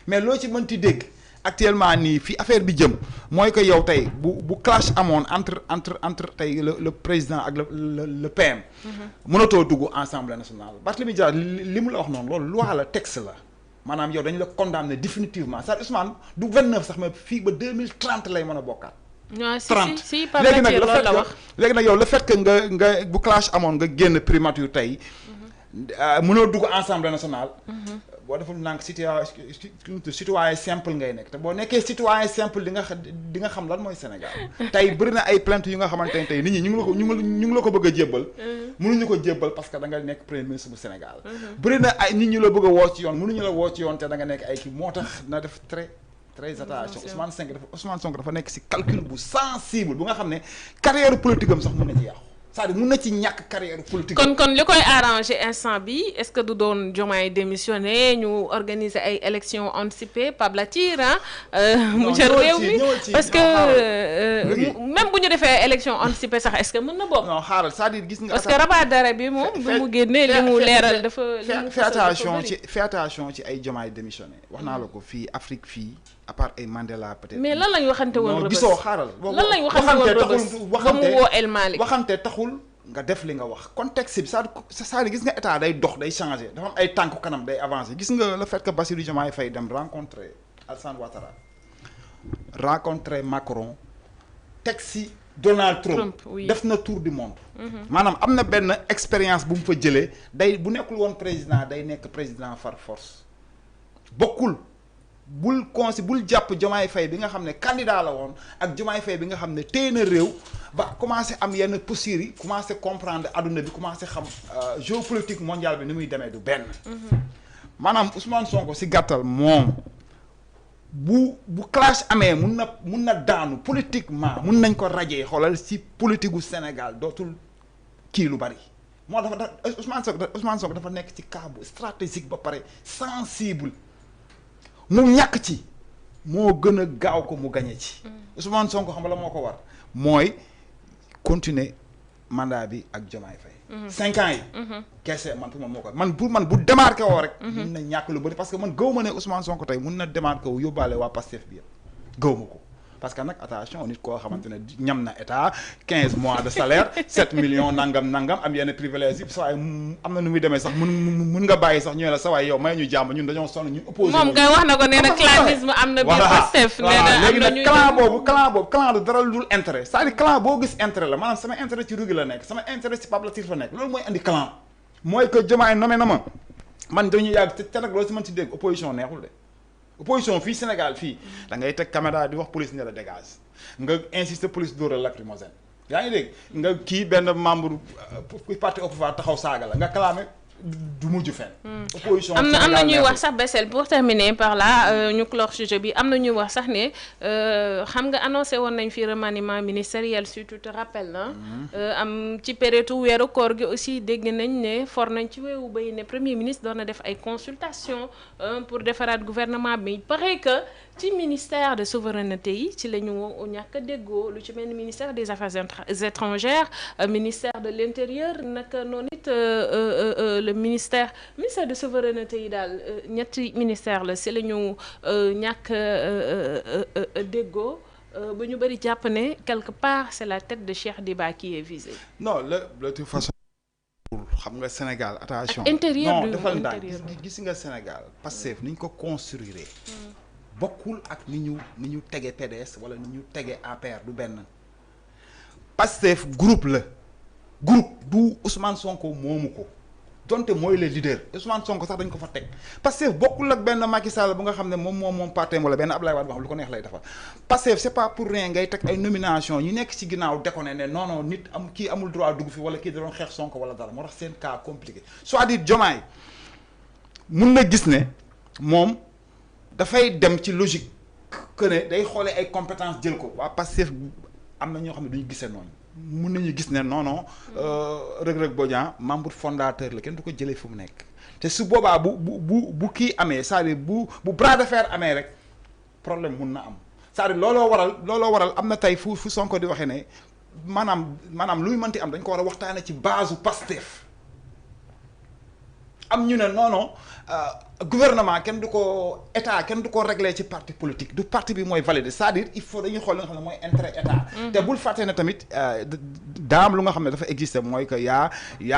mais loo ci mënti dégg actuellement nii fi affaire bi jëm mooy que yow tey bu clash amoon entre tey le président ak le PM. mënatoo dugg assemblée nationale Barthélémy Dias li mu la wax noonu loolu loi la texte la maanaam yow dañu la condamné définitivement c'est-à-dire Ousmane du 29 sax mais fii ba 2030 lay mën a bokkaat. 30 léegi nag yow le fait que nga bu clash amoon nga génn primature tey mënoo dugg assemblée nationale. boo deful nànk citoyen simple ngay nekk te boo nekkee citoyen simple di nga xam lan mooy Sénégal tey bëri na ay plainte yu nga xamante ne tey nit ñi ñu ngi la ko bëgg a jébbal mënuñu ko jébbal parce que da nga nekk premier ministre bu Sénégal bëri na ay nit ñu la bëgg a woo ci yoon mënuñu la woo ci yoon te da nga nekk ay kii moo tax na def très attention Ousmane Sonko dafa nekk si calcul bu sensible bu nga xam ne carrière politique am sax mën na ci yàqu c'est-à-dire mun na ci ñàkk carrière politique. kon li koy arranger instant bi est-ce que du doon Diomaye démissionné ñu organiser ay élections anticipées Pape Latir mu jël réew mi parce que même bu ñu defee élection anticipée sax est-ce que mën na bokk. non xaaral c'est-à-dire gis nga. parce que rabat d'arrêt bi moom bi mu génnee li mu leeral dafa. fais attention ci ay Diomaye démissionné wax naa la ko fii Afrique fii à part ay Mandela peut-être. mais lan lañ waxante woon Rebeuss gisoo xaaral. lan lañ waxante woon Rebeuss ba mu woo El Malick waxante taxul nga def li nga wax contexte bi c'est-à-dire gis nga état day dox day changer dafa am ay tànku kanam day avancer gis nga le fait que Bassirou Diomaye Faye dem rencontrer Alassane Ouattara rencontrer Macron teg si Donald Trump def na tour du monde. maanaam am na benn expérience bu mu fa jëlee day bu nekkul woon président day nekk président par force bokkul. bul jàpp Diomaye Faye bi nga xam ne candidat la woon ak Diomaye Faye bi nga xam ne téye na réew ba commencé am yenn postures yi commencé comprendre adduna bi commencé xam géopolitique mondiale bi ni muy demee du benn. maanaam Ousmane Sonko si gàttal moom bu clash amee mun na daanu politiquement mun nañ ko rajee xoolal si politique gu Sénégal dootul kii lu bari moo dafa Ousmane Sonko dafa nekk ci cas bu stratégique ba pare sensible. mu ñàkk ci moo gën a gaaw ko mu gañe ci Ousmane Sonko xam la moo ko war mooy continuer mandat bi ak Diomaye Faye 5 ans yi kese man pour man moo ko man man bu démarqué woo rek mun na ñàkk lu bëri parce que man gëw ma ne Ousmane Sonko tey mun na démarqué wu yóbbaale waa Pastef bi yëpp gëw ma ko parce que nag attention nit koo xamante ne ñam na état 15 mois de salaire 7 millions nangam am yenn privilèges yi sa waay am na nu muy demee sax mun nga bàyyi sax ñu ne la sa waay yow may ñu jàmm ñun dañoo sonn ñun opposé moom kay wax na ko nee na clanisme am na biir Pastef léegi nag clan du dara lu dul intérêt c'est-à-dire clan boo gis intérêt la maanaam sama intérêt ci Rougui la nekk sama intérêt ci Pape Latir fa nekk loolu mooy andi clan mooy que Diomaye nommé na ma man dañu yàgg te nag loolu si man ci dégg opposition neexul de opposition fii Sénégal fii da ngay teg caméra di wax police ne la dégage nga insister police dóor la lacrymogène yaa ngi dégg nga kii benn membre parti au pouvoir taxaw saaga la nga clamé du mujj fenn. opposition am na ñuy wax sax Bessel pour terminer par là ñu clore sujet bi am na ñuy wax sax ne xam nga annoncé woon nañ fi remaniement ministériel si tu te rappelles na am ci période weeru koor gi aussi dégg nañ ne for nañ ci weewu bay ne premier ministre doon na def ay consultation pour defaraat gouvernement bi il paraît que ci ministère de souveraineté yi ci la ñu ñàkk a déggoo lu ci mel ni ministère des affaires étrangères ministère de l'intérieur naka noonu it le ministère de souveraineté yi daal ñetti ministère la si la ñu ñàkk déggoo ba ñu bëri jàpp ne quelque part c'est la tête de Cheikh Diba qui est visée. non de toute façon xam nga Sénégal attention intérieur non defal ndànk gis nga Sénégal Pastef ni ñu ko construire bokkul ak ni ñu tege PDS wala ni ñu tege APR du benn Pastef groupe la groupe du Ousmane Sonko moomu ko donte mooy le leader Ousmane Sonko sax dañ ko fa teg Pastef bokkul ak benn Macky Sall bu nga xam ne moom partem wala benn Abdoulaye Wade boo xam lu ko neex lay defar Pastef c'est pas pour rien ngay teg ay nomination ñu nekk ci ginnaaw déconné ne non nit kii amul droit dugg fi wala kii da doon xeex Sonko wala dara moo tax seen cas compliqué soit-dire Diomaye mun na gis ne moom dafay dem ci logique que ne day xoolee ay compétences jël ko waa Pastef am na ñoo xam ne duñu gisee noonu mun nañu gis ne non Reug Bodian membre fondateur la kenn du ko jëlee fu mu nekk te su boobaa bu kii amee c'est-à-dire bu bras de fer amee rek problème mun na am c'est-à-dire looloo waral am na tey fu Sonko di waxee ne maanaam luy mënti am dañ ko war a waxtaane ci base Pastef am ñu ne non gouvernement kenn du ko état kenn du ko réglé ci parti politique du parti bi mooy validé c'est-à-dire il faut dañuy xool li nga xam ne mooy intérêt état. te bul fàtte ne tamit daam lu nga xam ne dafa existé mooy que yaa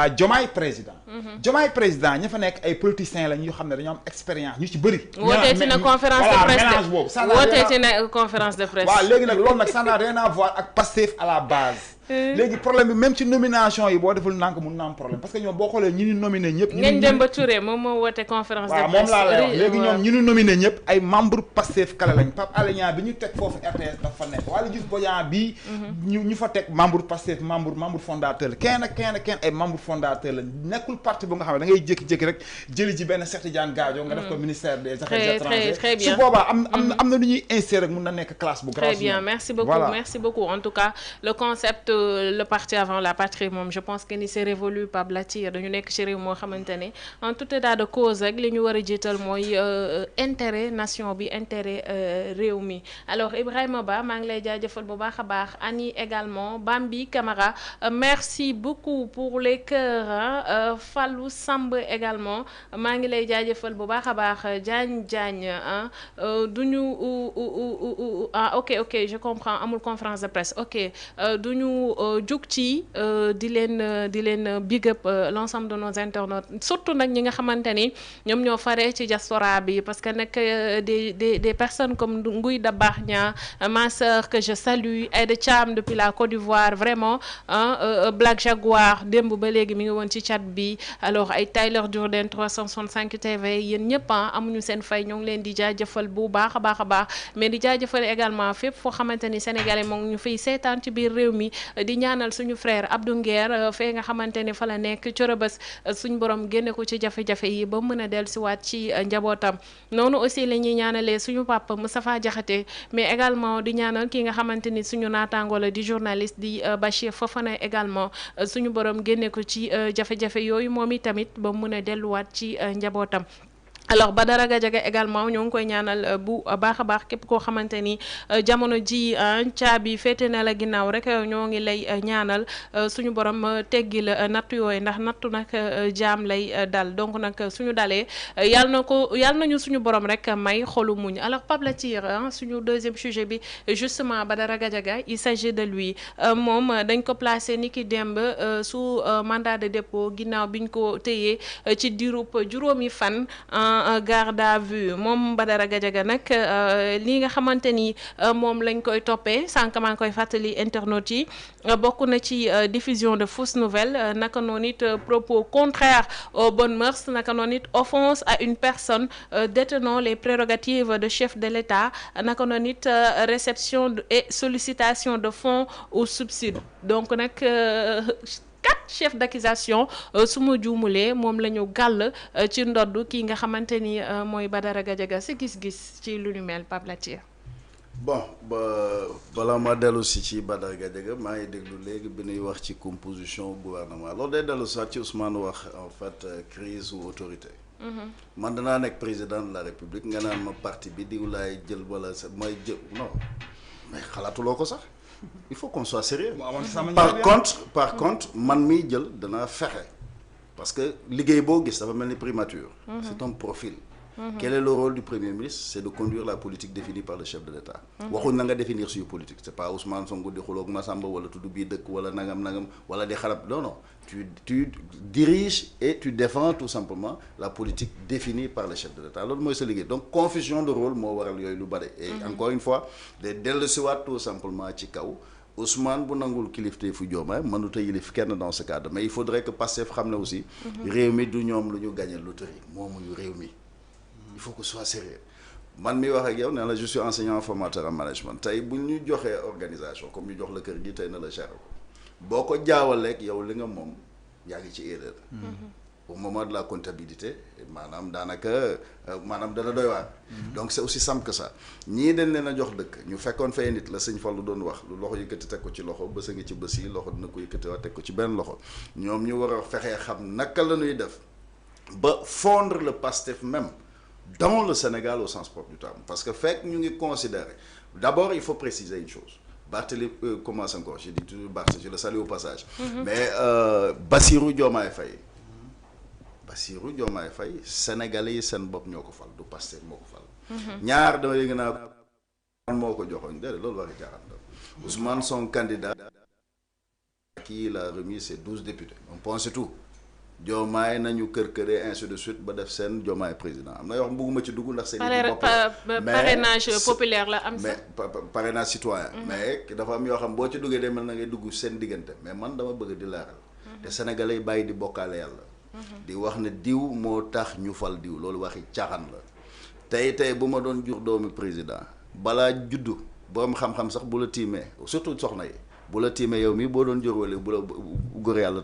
Diomaye président. Diomaye président ña fa nekk ay politiciens lañ yoo xam ne dañoo am expérience ñu ci bëri. wooteeti na conférence de presse mélange boobu. wooteeti na conférence de presse. waaw léegi nag loolu nag ça n'a rien à voir ak Pastef à la base. léegi problème bi même ci nomination yi boo deful nànk mun na am problème parce que ñoom boo xoolee ñi ni nominé ñëpp. Ngagne Demba Touré moom moo woote conférence de presse moom laa lay wax léegi ñoom ñu ñu nominé ñëpp ay membre Pastef kale lañ Pape Alé Niang bi ñu teg foofu RTS dafa nekk Waly Diouf Bodian bi ñu fa teg membre Pastef membre fondateur la kenn ay membre fondateur la nekkul parti bu nga xam ne da ngay jékki-jékki rek jëli ji benn Cheikh Tidiane Gadio nga def ko ministère des affaires étrangères très bien su boobaa am na lu ñuy insérer rek mun na nekk classe bu grave. Très bien, merci beaucoup, voilà. Merci beaucoup. En tout cas, le concept le parti avant la patrie moom je pense que ni c'est révolu par Blatir dañu nekk ci réew moo xamante ne en tout état de cause rek li ñu war a jiital mooy intérêt nation bi intérêt réew mi. Alors Ibrahima Ba maa ngi lay jaajëfal bu baax a baax Annie également Bambi Camara merci beaucoup pour les cœurs Fallou Samb également maa ngi lay jaajëfal bu baax a baax Diagne duñu ok je comprends amul conférence de presse ok duñu jug ci di leen big up l'ensemble de nos internautes surtout nag ñi nga xamante ni ñoom ñoo faree ci diaspora bi parce que nag des personnes comme Nguy Dabax Nia ma sœur que je salue Aïda Thiam depuis la Côte d'Ivoire vraiment Black Jaguar démb ba léegi mi ngi woon ci chat bi alors ay Tyler Durden 365 TV yéen ñëpp amuñu seen fay ñoo ngi leen di jaajëfal bu baax a baax mais di jaajëfal également fépp foo xamante ni sénégalais moom ñu fiy seetaan ci biir réew mi di ñaanal suñu frère Abdou Nguer fee nga xamante ni fa la nekk corobës suñu borom génne ko ci jafe-jafe yi ba mën a dellusiwaat ci njabootam noonu aussi la ñuy ñaanalee suñu papa Moustapha Diakhaté mais également di ñaanal ki nga xamante ni suñu naataango la di journaliste di Bachir Fofana également suñu borom génne ko ci jafe-jafe yooyu moom i tamit ba mën a delluwaat ci njabootam. alors Badara Gadiaga également ñoo ngi koy ñaanal bu baax a baax képp koo xamante ni jamono ji caabi féete na la ginnaaw rek ñoo ngi lay ñaanal suñu borom teggi la nattu yooyu ndax nattu nag jaam lay dal donc nag suñu dalee yàlla nañu suñu borom rek may xolu muñ alors Pape Latir suñu deuxième sujet bi justement Badara Gadiaga il s'agit de lui moom dañ ko placé ni ki démb sous mandat de dépôt ginnaaw biñ ko téyee ci diirub juróomi fan garde à vue moom Badara Gadiaga nag li nga xamante ni moom lañ koy toppee sànq maa ngi koy fàttali internautes yi bokk na ci diffusion de fausses nouvelles naka noonu it propos contraires aux bonnes mœurs naka noonu it offense à une personne détenant les prérogatives de chef de l'État naka noonu it réception et sollicitation de fonds ou subsides donc nag 4 chefs d'accusation su ma juumulee moom la ñu gàll ci ndodd kii nga xamante ni mooy Badara Gadiaga si gis-gis ci lu ñu mel Pape Latir. bon balaa ma dellu si ci Badara Gadiaga maa ngi déglu léegi bi ñuy wax ci composition gouvernement loolu day dellu sax ci Ousmane wax en fait crise ou autorité. man danaa nekk président de la République nga naan ma parti bi diw laay jël wala sa may jël non mais xalaatuloo ko sax. il faut qu'on soit sérieux par contre man miy jël danaa fexe parce que liggéey boo gis dafa mel ni primature c'est un profil quel est le rôle du premier ministre c'est de conduire la politique définie par le chef de l'État waxuñ na nga définir suñu politique c'est pas Ousmane Sonko di xuloog Massamba wala tudd bii dëkk wala nangam wala di xarab non tu diriges et tu défends tout simplement la politique définie par le chef de l'État loolu mooy sa liggéey donc confusion de rôle moo waral yooyu lu bari et encore une fois day dellusiwaat tout simplement ci kaw Ousmane bu nangul kilifteefu Diomaye mënut a yilif kenn dans ce cadre mais il faudrait que Pastef xam ne aussi réew mi du ñoom lu ñu gagné loterie moomuñu réew mi il faut que ce soit sérieux man mi wax ak yow ne la je suis enseignant formateur en management tey bu ñu joxee organisation comme ñu jox la kër gi tey na la gérer ko boo ko jaawaleeg yow li nga moom yaa ngi ci erreur au moment de la comptabilité maanaam daanaka maanaam dana doy waar donc c'est aussi simple que ça ñii dañ leen a jox dëkk ñu fekkoon fay nit la sëñ Fallu doon wax lu loxo yëkkati teg ko ci loxo bës a ngi ci bës yi loxo dina ko yëkkati waa teg ko ci benn loxo ñoom ñu war a fexee xam naka la ñuy def ba fondre le Pastef même dans le Sénégal au sens propre du terme parce que fekk ñu ngi considérer d'abord il faut préciser une chose Barthélémy commence encore je dis toujours Barthé je le salue au passage mais Bassirou Diomaye Faye Sénégalais yi seen bopp ñoo ko fal du Pastef moo ko fal ñaar dama yëg naa moo ko joxoon déedéet loolu waxi jaaxal la Ousmane son candidat qui il a remis ses 12 députés on pense tout Diomaye nañu kër-këree ainsi de suite ba def seen Diomaye président am na yoo xam bëgguma ci dugg ndax seen parrainage populaire la am mais parrainage citoyen mais dafa am yoo xam boo ci duggee day mel na ngay dugg seen diggante mais man dama bëgg di leeral te sénégalais yi bàyyi di bokkaale yàlla di wax ne diw moo tax ñu fal diw loolu waxi caaxaan la tey bu ma doon jur doomu président balaa juddu borom xam-xam sax bu la tiimee surtout soxna yi bu la tiimee yow mii boo doon jur waliw bu la góor yàlla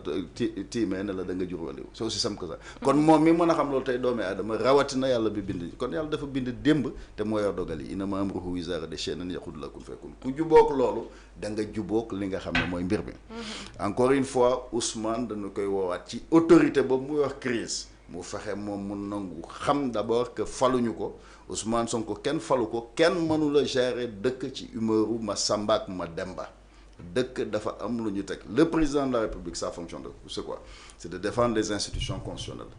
tiimee ne la da nga jur waliw c'est aussi simple que ça kon moom mi mën a xam loolu tey doomi aadama rawatina yàlla bi bind kon yàlla dafa bind démb te moo yor dogal yi innamaa amruhu izaa araada shay'an an yaquula lahu kun fayakun ku jubóog loolu da nga jubóog li nga xam ne mooy mbir mi encore une fois Ousmane dañu koy woowaat ci autorité boobu muy wax crise mu fexe moom mu nangu xam d'abord que faluñu ko Ousmane Sonko kenn falu ko kenn mënula gérer dëkk ci humeuru ma Samba ak ma Demba dëkk dafa am lu ñu teg le président de la République sa fonction de c'est quoi c'est de défendre les institutions constitutionnelles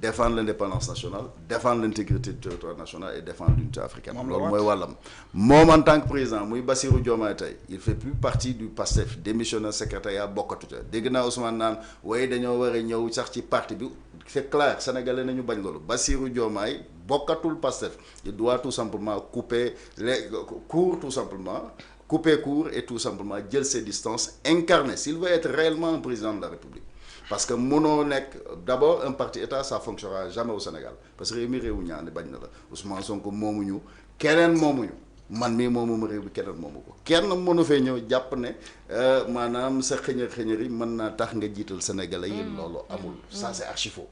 défendre l'indépendance nationale défendre l'intégrité du territoire national et défendre l'unité africaine loolu mooy wàllam moom en tant que président muy Bassirou Diomaye tey il fait plus partie du PASTEF démissionnaire secrétariat bokkatu ca dégg naa Ousmane naan waaye dañoo war a ñëw sax ci parti bi c'est clair sénégalais nañu bañ loolu Bassirou Diomaye bokkatul PASTEF il doit tout simplement couper court et tout simplement jël ses distances incarner s'il veut être réellement un président de la République parce que mënoo nekk d'abord un parti état ça fonctionnera jamais au Sénégal parce que réew mi réewu ñaane bañ na la Ousmane Sonko moomuñu keneen moomuñu man mii moomum réew bi keneen moomu ko kenn mënu fee ñëw jàpp ne maanaam sa xëñër yi mën naa tax nga jiital sénégalais yi loolu amul ça c'est archi faux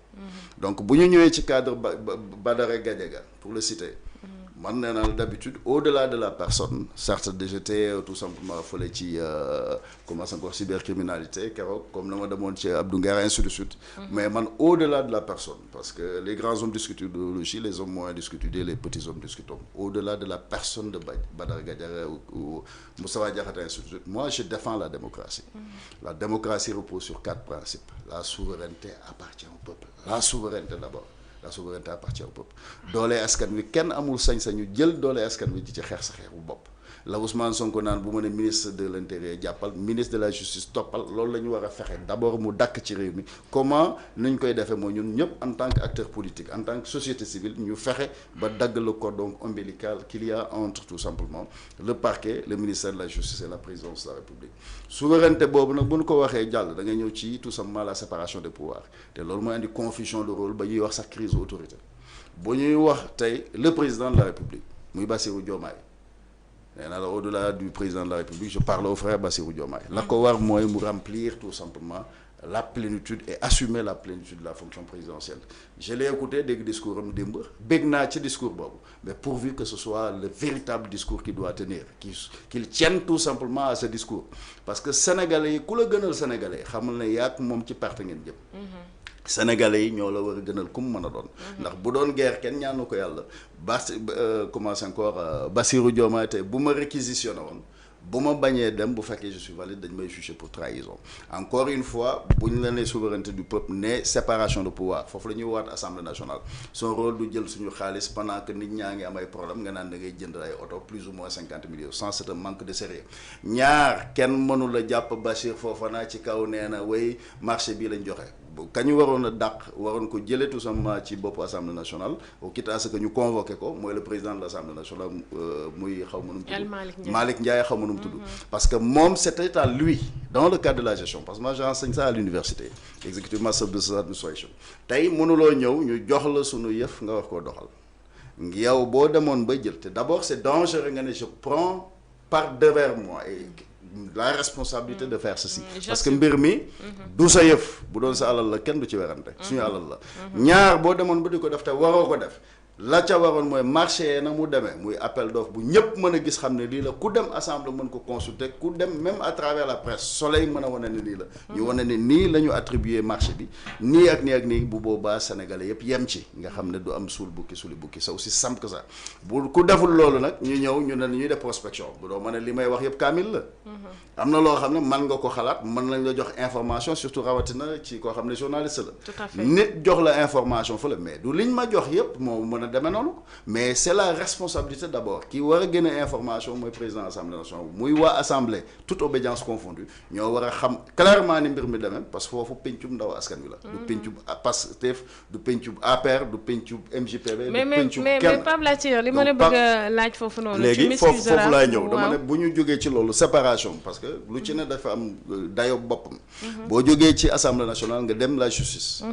donc bu ñu ñëwee ci cadre Badara Gadiaga pour le citer man nee naa d'habitude au-delà de la personne certes j'étais tout simplement fële ci comment ça encore cybercriminalité keroog comme na ma demoon ci Abdou Nguer ainsi de suite mais man au-delà de la personne parce que les grands hommes discutent d'idéologie les hommes moyens discutent d'idées les petits hommes discutent au-delà de la personne de Badara Gadiaga ou Moustapha Diakhaté ainsi de suite moi je défends la démocratie la démocratie repose sur 4 principes la souveraineté appartient au peuple la souveraineté d'abord la souveraineté appartient au peuple doolee askan wi kenn amul sañ-sañu jël doolee askan wi di ci xeex sa xeexu bopp la Ousmane Sonko naan bu ma ne ministre de l'intérieur jàppal ministre de la justice toppal loolu la ñu war a fexe d'abord mu dakk ci réew mi comment nuñ koy defee mooy ñun ñëpp en tant que acteur politique en tant que société civile ñu fexe ba dagg le cordon ombilical qu'il y a entre tout simplement le parquet le ministère de la justice et la présidence de la République souveraineté boobu nag bu ñu ko waxee jàll da ngay ñëw ci tout simplement la séparation des pouvoirs te loolu mooy andi confusion de rôle ba ñuy wax sax crise autorité bu ñuy wax tey le président de la République muy Bassirou Diomaye nee na la au-delà du président de la République je parle au frère Bassirou Diomaye la ko war mooy mu remplir tout simplement la plénitude et assumer la plénitude de la fonction présidentielle je l'ai écouté dégg discours am démb bégg naa ci discours boobu mais pourvu que ce soit le véritable discours qu'il doit tenir qu'il tienne tout simplement à ce discours parce que sénégalais yi ku la gënal sénégalais xamal ne yaak moom ci perte ngeen jëm sénégalais yi ñoo la war a gënal kum mën a doon ndax bu doon guerre kenn ñaanu ko yàlla commence encore Bassirou Diomaye tey bu ma réquisitionné woon bu ma bañee dem bu fekkee je suis valide dañ may juger pour trahison encore une fois bu ñu la nee souveraineté du peuple ne séparation de pouvoir foofu la ñuy waat assemblée nationale son rôle du jël suñu xaalis pendant que nit ñaa ngi am ay problème nga naan da ngay jënd ay oto plus ou moins 50 millions sans c'est un manque de sérieux ñaar kenn mënu la jàpp Bachir Fofana ci kaw nee na way marché bii lañ joxe kañu waroon a dàq waroon ko jëlee tout simplement ci bopp assemblée nationale au quitte à ce que ñu convoqué ko mooy le président de l'assemblée nationale muy xaw ma nu mu tudd Malick Ndiaye xaw ma nu mu tudd parce que moom c'était à lui dans le cadre de la gestion parce que moi j'enseigne ça à l'université executive master business administration tey mënuloo ñëw ñu jox la sunu yëf nga wax koo doxal yow boo demoon ba jël te d'abord c'est dangereux nga ne je prends par devers moi et la responsabilité de faire ceci parce que mbir mi du sa yëf bu doon sa alal la kenn du ci werante suñu alal la ñaar boo demoon ba di ko def te waroo ko def la ca waroon mooy marché na mu demee muy appel d'offre bu ñëpp mën a gis xam ne lii la ku dem assemblée mën ko consulter ku dem même à travers la presse soleil mën a wane ne lii la ñu wane ne nii la ñu attribuer marché bi nii ak nii bu boobaa sénégalais yëpp yem ci nga xam ne du am suul bukki suli bukki c'est aussi simple que ça bu ku deful loolu nag ñu ñëw ñu ne ñuy def prospection bu doo ma ne li may wax yëpp kaamil la am na loo xam ne mën nga ko xalaat mën nañ la jox information surtout rawatina ci koo xam ne journaliste la nit jox la information fa la mais du liñ ma jox yëpp moo mën a demee noonu mais c'est la responsabilité d'abord ki war a génne information mooy président assemblée nationale muy waa assemblée toute obédience confondue ñoo war a xam clairement ni mbir mi demee parce que foofu pencum ndaw askan wi la. du pencum Pastef du pencum APR du pencum MJPB. du pencum kenn mais Pape Latir li ma la bëgg a laaj foofu noonu. léegi foofu laay ñëw dama ne bu ñu jógee ci loolu séparation parce que lu ci ne dafa am dayo boppam. boo jógee ci assemblée nationale nga dem la justice.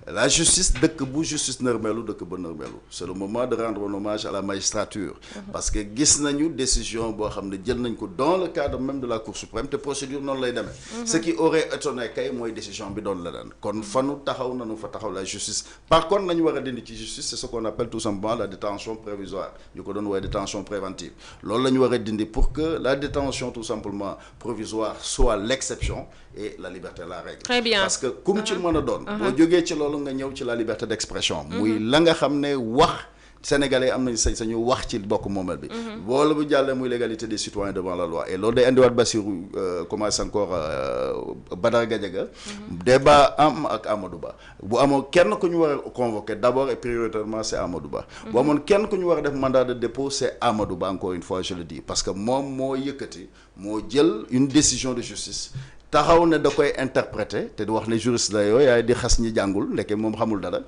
la justice dëkk bu justice nërmeelu dëkk ba nërmeelu c'est le moment de rendre un hommage à la magistrature. parce que gis nañu décision boo xam ne jël nañ ko dans le cadre même de la Cour suprême te procédure noonu lay demee. ce qui aurait étonné kay mooy décision bi doon la daan kon fanu taxaw nanu fa taxaw la justice par contre nañu war a dindi ci justice c'est ce qu'on appelle tout simplement la détention provisoire ñu ko doon woowee détention préventive loolu la ñu war a dindi pour que la détention tout simplement provisoire soit l'exception et la liberté la règle. Très bien. Parce que comme ci mën a doon boo jógee ci loolu nga ñëw ci la liberté d'expression muy la nga xam ne wax Sénégalais am nañu sañ-sañu wax ci bokk moomel bi boolu bu jàllee muy l'égalité des citoyens devant la loi et loolu day indiwaat Bassirou commence encore Badara Gadiaga débat am ak Amadou Ba bu amoon kenn ku ñu war a convoquer d'abord et prioritairement c'est Amadou Ba bu amoon kenn ku ñu war a def mandat de dépôt c'est Amadou Ba encore une fois je le dis parce que moom moo yëkkati moo jël une décision de justice taxaw ne da koy interpréter te di wax ne juriste la yooyu yaay di xas ñi jàngul ndeke moom xamul dara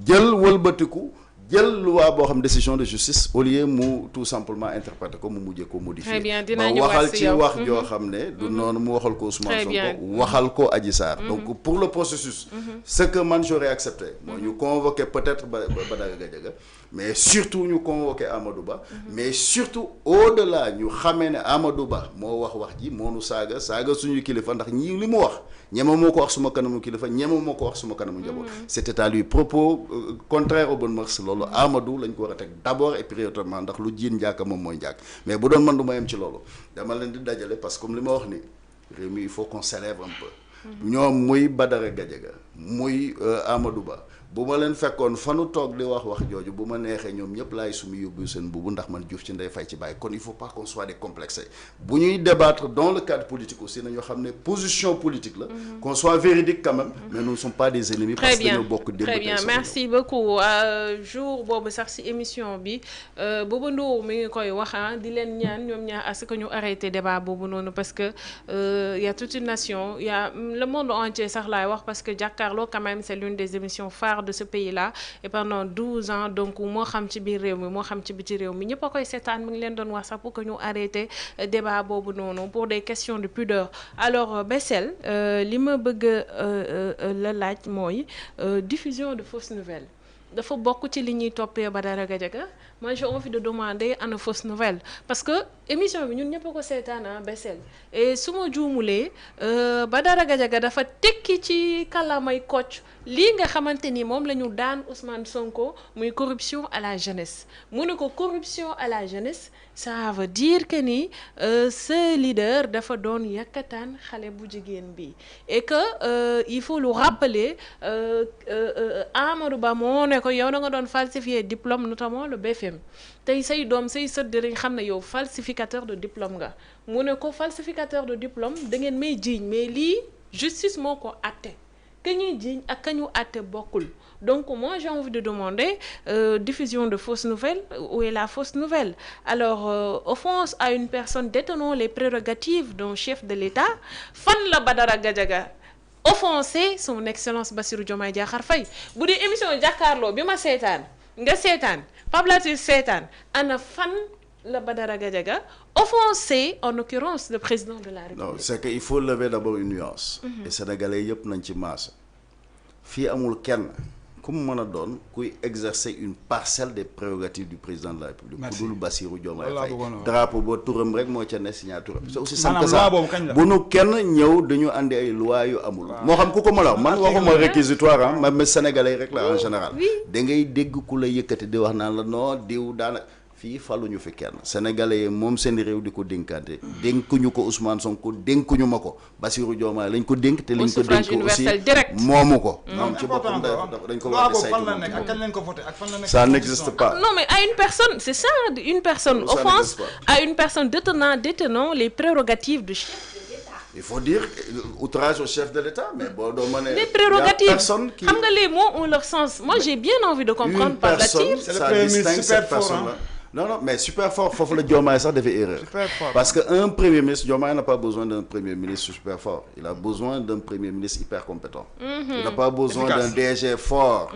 jël wëlbatiku jël loi boo xam décision de justice au lieu mu tout simplement interpréter ko mu mujjee ko modifier ba waxal ci wax joo xam ne du noonu mu waxal ko Ousmane Sonko waxal ko Adji Sarr donc pour le processus ce que man j'aurais accepté mooy ñu convoquer peut-être Badara Gadiaga mais surtout ñu convoquer Amadou Ba mais surtout au-delà ñu xamee ne Amadou Ba moo wax ji moo nu saaga suñu kilifa ndax ñii li mu wax ñema moo ko wax suma kanamu kilifa ñema moo ko wax suma kanamu njaboot c'était à lui propos contraire aux bonnes mœurs loolu Amadou lañ ko war a teg d'abord et prioritairement ndax lu jiin njàkk moom mooy njàkk mais bu doon man du ma yem ci loolu dama leen di dajale parce que comme li ma wax ni réew mi il faut qu'on s'élève un peu ñoom muy Badara Gadiaga muy Amadou Ba bu ma leen fekkoon fanu toog di wax jooju bu ma neexee ñoom ñëpp laay sumi yóbbu seen buubu ndax man Diouf ci ndey fay ci bàyyi kon il faut pas qu'on soit décomplexé bu ñuy débattre dans le cadre politique aussi nañoo xam ne position politique la qu'on soit véridique quand même mais nous ne sommes pas des ennemis parce que dañoo bokk démb très bien merci beaucoup jour boobu sax ci émission bi Bouba Ndour mi ngi koy wax di leen ñaan ñoom ñaar à ce que ñu arrêté débat boobu noonu parce que y a toute une nation y a le monde entier sax laay wax parce que Jàkkaarloo quand même c'est l'une des émissions phares de ce pays-là et pendant 12 ans donc moo xam ci biir réew mi moo xam ci biti réew mi ñëpp a koy seetaan mu ngi leen doon wax sax pour que ñu arrêter débat boobu noonu pour des questions de pudeur alors Bessel li ma bëgg la laaj mooy diffusion de fausses nouvelles dafa bokk ci li ñuy toppee Badara Gadiaga moi j'ai envie de demander ana fausse nouvelle parce que émission bi ñun ñëpp a ko seetaan Bessel et su ma juumulee Badara Gadiaga dafa tekki ci kàllaamay Kocc lii nga xamante ni moom la ñu daan Ousmane Sonko muy corruption à la jeunesse mu ne ko corruption à la jeunesse ça veut dire que ni ce leader dafa doon yàkkataan xale bu jigéen bi et que il faut le rappeler Amadou Ba moo ne ko yow da nga doon falsifier diplôme notamment le BFM tey say doom say sët dañ xam ne yow falsificateur de diplôme nga mu ne ko falsificateur de diplôme da ngeen may jiiñ mais lii justice moo ko àtte ka ñuy jiiñ ak ka ñu àtte bokkul donc moi j'ai envie de demander diffusion de fausses nouvelles où est la fausse nouvelle alors offense à une personne détenant les prérogatives d'un chef de l'État fan la Badara Gadiaga offenser son excellence Bassirou Diomaye Diakhar Faye bu dee émission Jàkkaarloo bi ma seetaan nga seetaan Pape Latir seetaan ana fan la Badara Gadiaga offenser en l'occurrence le président de la République. Non, c'est que il faut lever d'abord une nuance. Et Sénégalais yëpp nañ ci maasa fii amul kenn ku mu mën a doon kuy exercer une parcelle des prérogatives du président de la République. ku dul Bassirou Diomaye Faye drapeau ba turam rek moo ca ne signature c'est aussi simple que ça bu nu kenn ñëw dañu andi ay loi yu amul moo xam ku ko ma la man waxuma réquisitoire mais sénégalais rek la en général da ngay dégg ku la yëkkati di wax naan la non diw daana fii faluñu fi kenn sénégalais yi moom seen réew di ko dénkante dénkuñu ko Ousmane Sonko dénkuñu ma ko Bassirou Diomaye lañ ko dénk te liñ ko dénk aussi moomu ko moom ci boppam dañ ko war a saytu ça n'existe pas non mais à une personne c'est ça une personne offense à une personne détenant les prérogatives de chef de l'État il faut dire outrage au chef de l'État, mais bon, les prérogatives. Personne qui... Les mots ont leur sens. Moi, j'ai bien envie de comprendre par la tire. Ça distingue cette personne-là. Non, mais super fort, il faut que le Diomaye ça fait erreur. Parce qu'un premier ministre, Diomaye n'a pas besoin d'un premier ministre super fort. Il a besoin d'un premier ministre hyper compétent. Il n'a pas besoin d'un DG fort,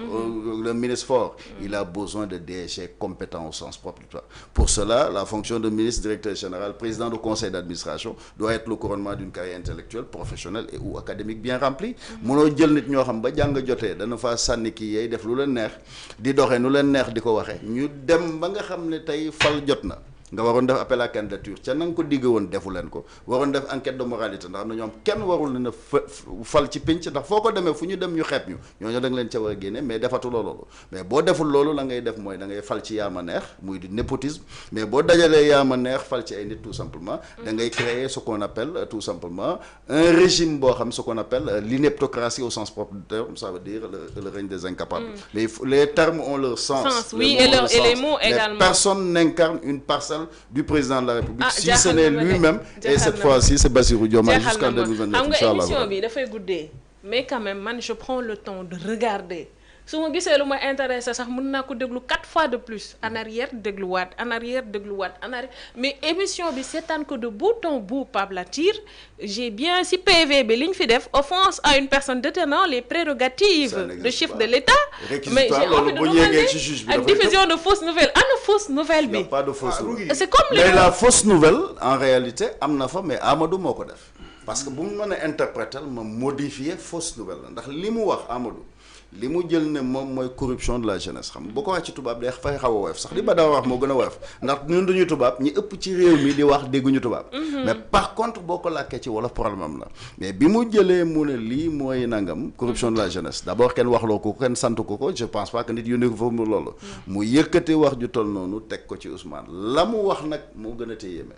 d'un ministre fort. Il a besoin de DG compétent au sens propre du terme. Pour cela, la fonction de ministre, directeur général, président du conseil d'administration doit être le couronnement d'une carrière intellectuelle, professionnelle et ou académique bien remplie. Mënoo jël nit ñoo xam ba jàng jotee dana fa sànni kii yey def lu leen neex di doxee nu leen neex di ko waxee ñu dem ba nga xam ne tey fal jot na nga waroon def appel à candidature ca na nga ko digg woon defu leen ko waroon def enquête de moralité ndax am na ñoom kenn warul leen a fal ci pinc ndax foo ko demee fu ñu dem ñu xeeb ñu ñooñu da nga leen ca war a génne mais defatuloo loolu mais boo deful loolu la ngay def mooy da ngay fal ci yaama neex muy di népotisme mais boo dajalee yaama neex fal ci ay nit tout simplement da ngay créer ce qu'on appelle tout simplement un régime boo xam ce qu'on appelle l'ineptocratie au sens propre du terme, ça veut dire le règne des incapables. Mais les termes ont leur sens. Oui, et les mots également. Personne n'incarne une parcelle du président de la République si ce n'est lui-même, et cette fois-ci c'est Bassirou Diomaye jusqu'en 2029 inchallah. Mais quand même man je prends le temps de regarder su ma gisee lu ma intéressé sax mën naa ko déglu 4 fois de plus en arrière dégluwaat en arrière dégluwaat en arrière mais émission bi seetaan ko de bout en bout Pape Latir j'ai bien si PV bi li ñu fi def offense à une personne détenant les prérogatives de chef de l'État mais j'ai envie de demander ak diffusion de fausses nouvelles ana fausse nouvelle bi. Il n'y a pas de fausse nouvelle. C'est comme mais la fausse nouvelle en réalité am na fa mais Amadou moo ko def parce que bu mu mën a interpréter ma modifier fausse nouvelle la ndax li mu wax Amadou li mu jël ne moom mooy corruption de la jeunesse xam boo ko wax ci tubaab day fay xaw a woyof sax li ba daa wax moo gën a woyof ndax ñun duñu tubaab ñi ëpp ci réew mi di wax dégguñu tubaab mais par contre boo ko làkkee ci wolof problème am la mais bi mu jëlee mu ne lii mooy nangam corruption de la jeunesse d'abord kenn waxloo ko kenn sant ko je pense pas que nit yónnee ko fa mu loolu mu yëkkati wax ju toll noonu teg ko ci Ousmane la mu wax nag moo gën a te yéeme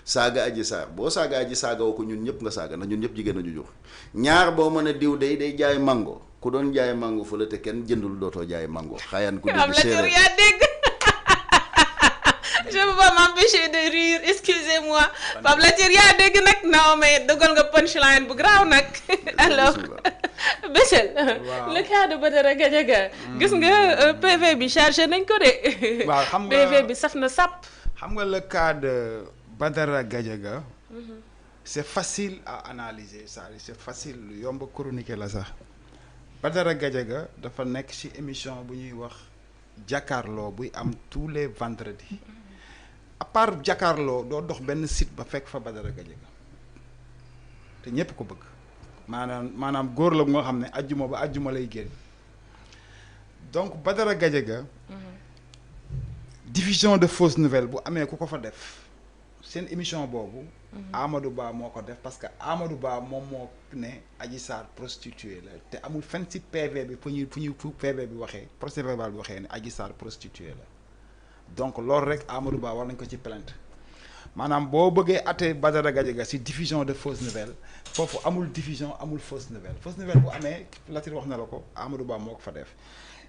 saaga Adji Sarr boo saaga Adji saaga woo ko ñun ñëpp nga saaga ndax ñun ñëpp jigéen nañu jox ñaar boo mën a diw day jaay mango ku doon jaay mango fu la te kenn jëndul dootoo jaay mango xayaan ku dégg séeréer yaa dégg je peux pas m'empêcher de rire excusez-moi Pape Latir yaa dégg nag non mais dogal nga punchline bu graaw nag alors Bessel le cas de Badara Gadiaga gis nga PV bi chargé nañ ko de waaw xam nga PV bi saf na sàpp xam nga le cas de Badara Gadiaga c'est facile à analyser ça c'est facile lu yomb chroniquer la sax Badara Gadiaga dafa nekk ci émission bu ñuy wax jàkkaarloo buy am tous les vendredis à part jàkkaarloo doo dox benn site ba fekk fa Badara Gadiaga te ñépp ko bëgg maanaam góor la moo xam ne ajjuma ba ajjuma lay génn donc Badara Gadiaga diffusion de fausses nouvelles bu amee ku ko fa def seen émission boobu Amadou Ba moo ko def parce que Amadou Ba moom moo ne Adji Sarr prostituée la te amul fenn ci PV bi fu PV bi waxee procès verbal bi waxee ne Adji Sarr prostituée la donc loolu rek Amadou Ba war nañ ko ci plainte maanaam boo bëggee atte Badara Gadiaga ci diffusion de fausses nouvelles foofu amul diffusion amul fausse nouvelle bu amee Latir wax na la ko Amadou Ba moo ko fa def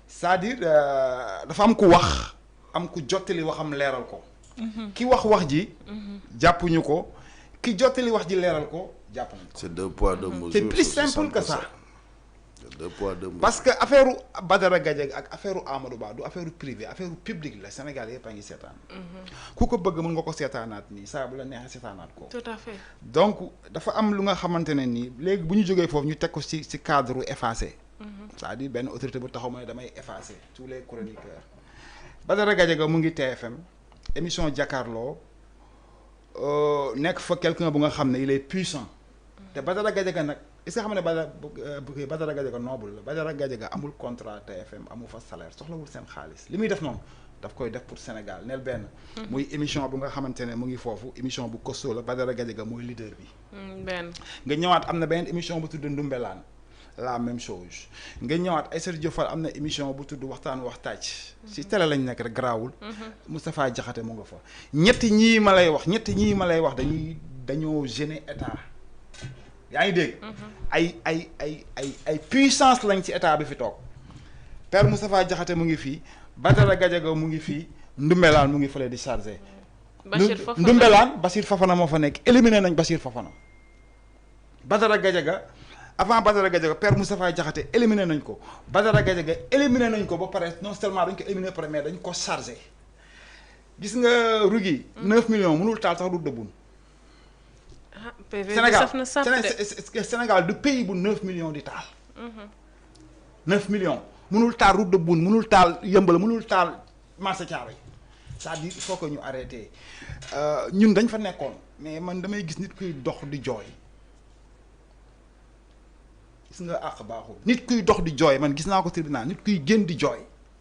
c'est-à-dire dafa am ku wax am ku jottali waxam leeral ko ki wax ji jàppuñu ko ki jottali wax ji leeral ko jàpp nañ ko. C'est deux poids deux mesures. C'est plus simple que ça. Deux poids deux mesures. Parce que affaire Badara Gadiaga ak affaire Amadou Ba du affaire privée affaire publique la Sénégal yëpp a ngi seetaan. ku ko bëgg mën nga ko seetaanaat nii saa bu la neexee seetaanaat ko. Tout à fait. Donc dafa am lu nga xamante ne nii léegi bu ñu jógee foofu ñu teg ko ci cadre effacé. C'est-à-dire benn autorité bu taxaw ma ne damay effacer tous les chroniqueurs. Badara Gadiaga mu ngi TFM émission jàkkaarloo nekk fa quelqu'un bu nga xam ne il est puissant te Badara Gadiaga nag est-ce que xam ne Badara Gadiaga noble la Badara Gadiaga amul contrat TFM amul fa salaire soxlawul seen xaalis li muy def noonu daf koy def pour Sénégal neel benn muy émission bu nga xamante ne mu ngi foofu émission bu costaud la Badara Gadiaga mooy leader bi benn nga ñëwaat am na benn émission bu tudd Ndumbelaan la même chose nga ñëwaat Aïssatou Diop Fall am na émission bu tudd waxtaan waxtaaj ci télé lañ nekk rek garaawul Moustapha Diakhaté mu nga fa ñetti ñii ma lay wax dañoo gêner état yaa ngi dégg ay puissance lañ ci état bi fi toog Père Moustapha Diakhaté mu ngi fii Badara Gadiaga mu ngi fii Ndumbelaan mu ngi fële di chargé Ndumbelaan Bassir Fafana moo fa nekk éliminé nañ Bassir Fafana Badara Gadiaga avant Badara Gadiaga père Moustapha Diakhaté éliminé nañ ko Badara Gadiaga éliminé nañ ko ba pare non seulement dañ ko éliminé pare mais dañ ko chargé gis nga Rougui 9 millions mënul taal sax du dëbbun Sénégal du pays bu 9 millions di taal 9 millions mënul taal route de Boune mënul taal Yëmbal mënul taal marché Thiaroye c'est-à-dire il faut que ñu arrêté ñun dañ fa nekkoon mais man damay gis nit kuy dox di jooy gis nga àq baaxul nit kuy dox di jooy man gis naa ko tribunal nit kuy génn di jooy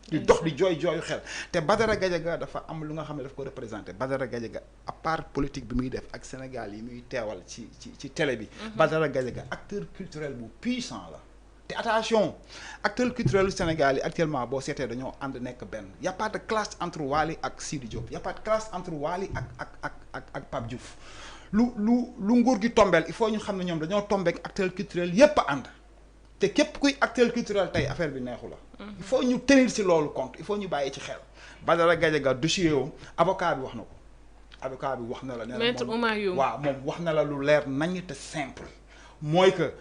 di dox di jooyu xel te Badara Gadiaga dafa am lu nga xam ne daf ko représenté Badara Gadiaga à part politique bi muy def ak Sénégal yi muy teewal ci télé bi Badara Gadiaga acteur culturel bu puissant la te attention acteur culturel Sénégal yi actuellement boo seetee dañoo ànd nekk benn y a pas de clash entre Wally ak Sidi Diop y a pas de clash entre Wally ak Pape Diouf lu nguur gi tombeel il faut ñu xam ne ñoom dañoo tombeek acteur culturel yépp a ànd te képp kuy acteur culturel tey affaire bi neexu la il faut ñu tenir ci loolu compte il faut ñu bàyyi ci xel Badara Gadiaga dossier yoom avocat bi wax na ko avocat bi wax na la ne Maître Oumar Youm waaw moom wax na la lu leer nañ te simple mooy que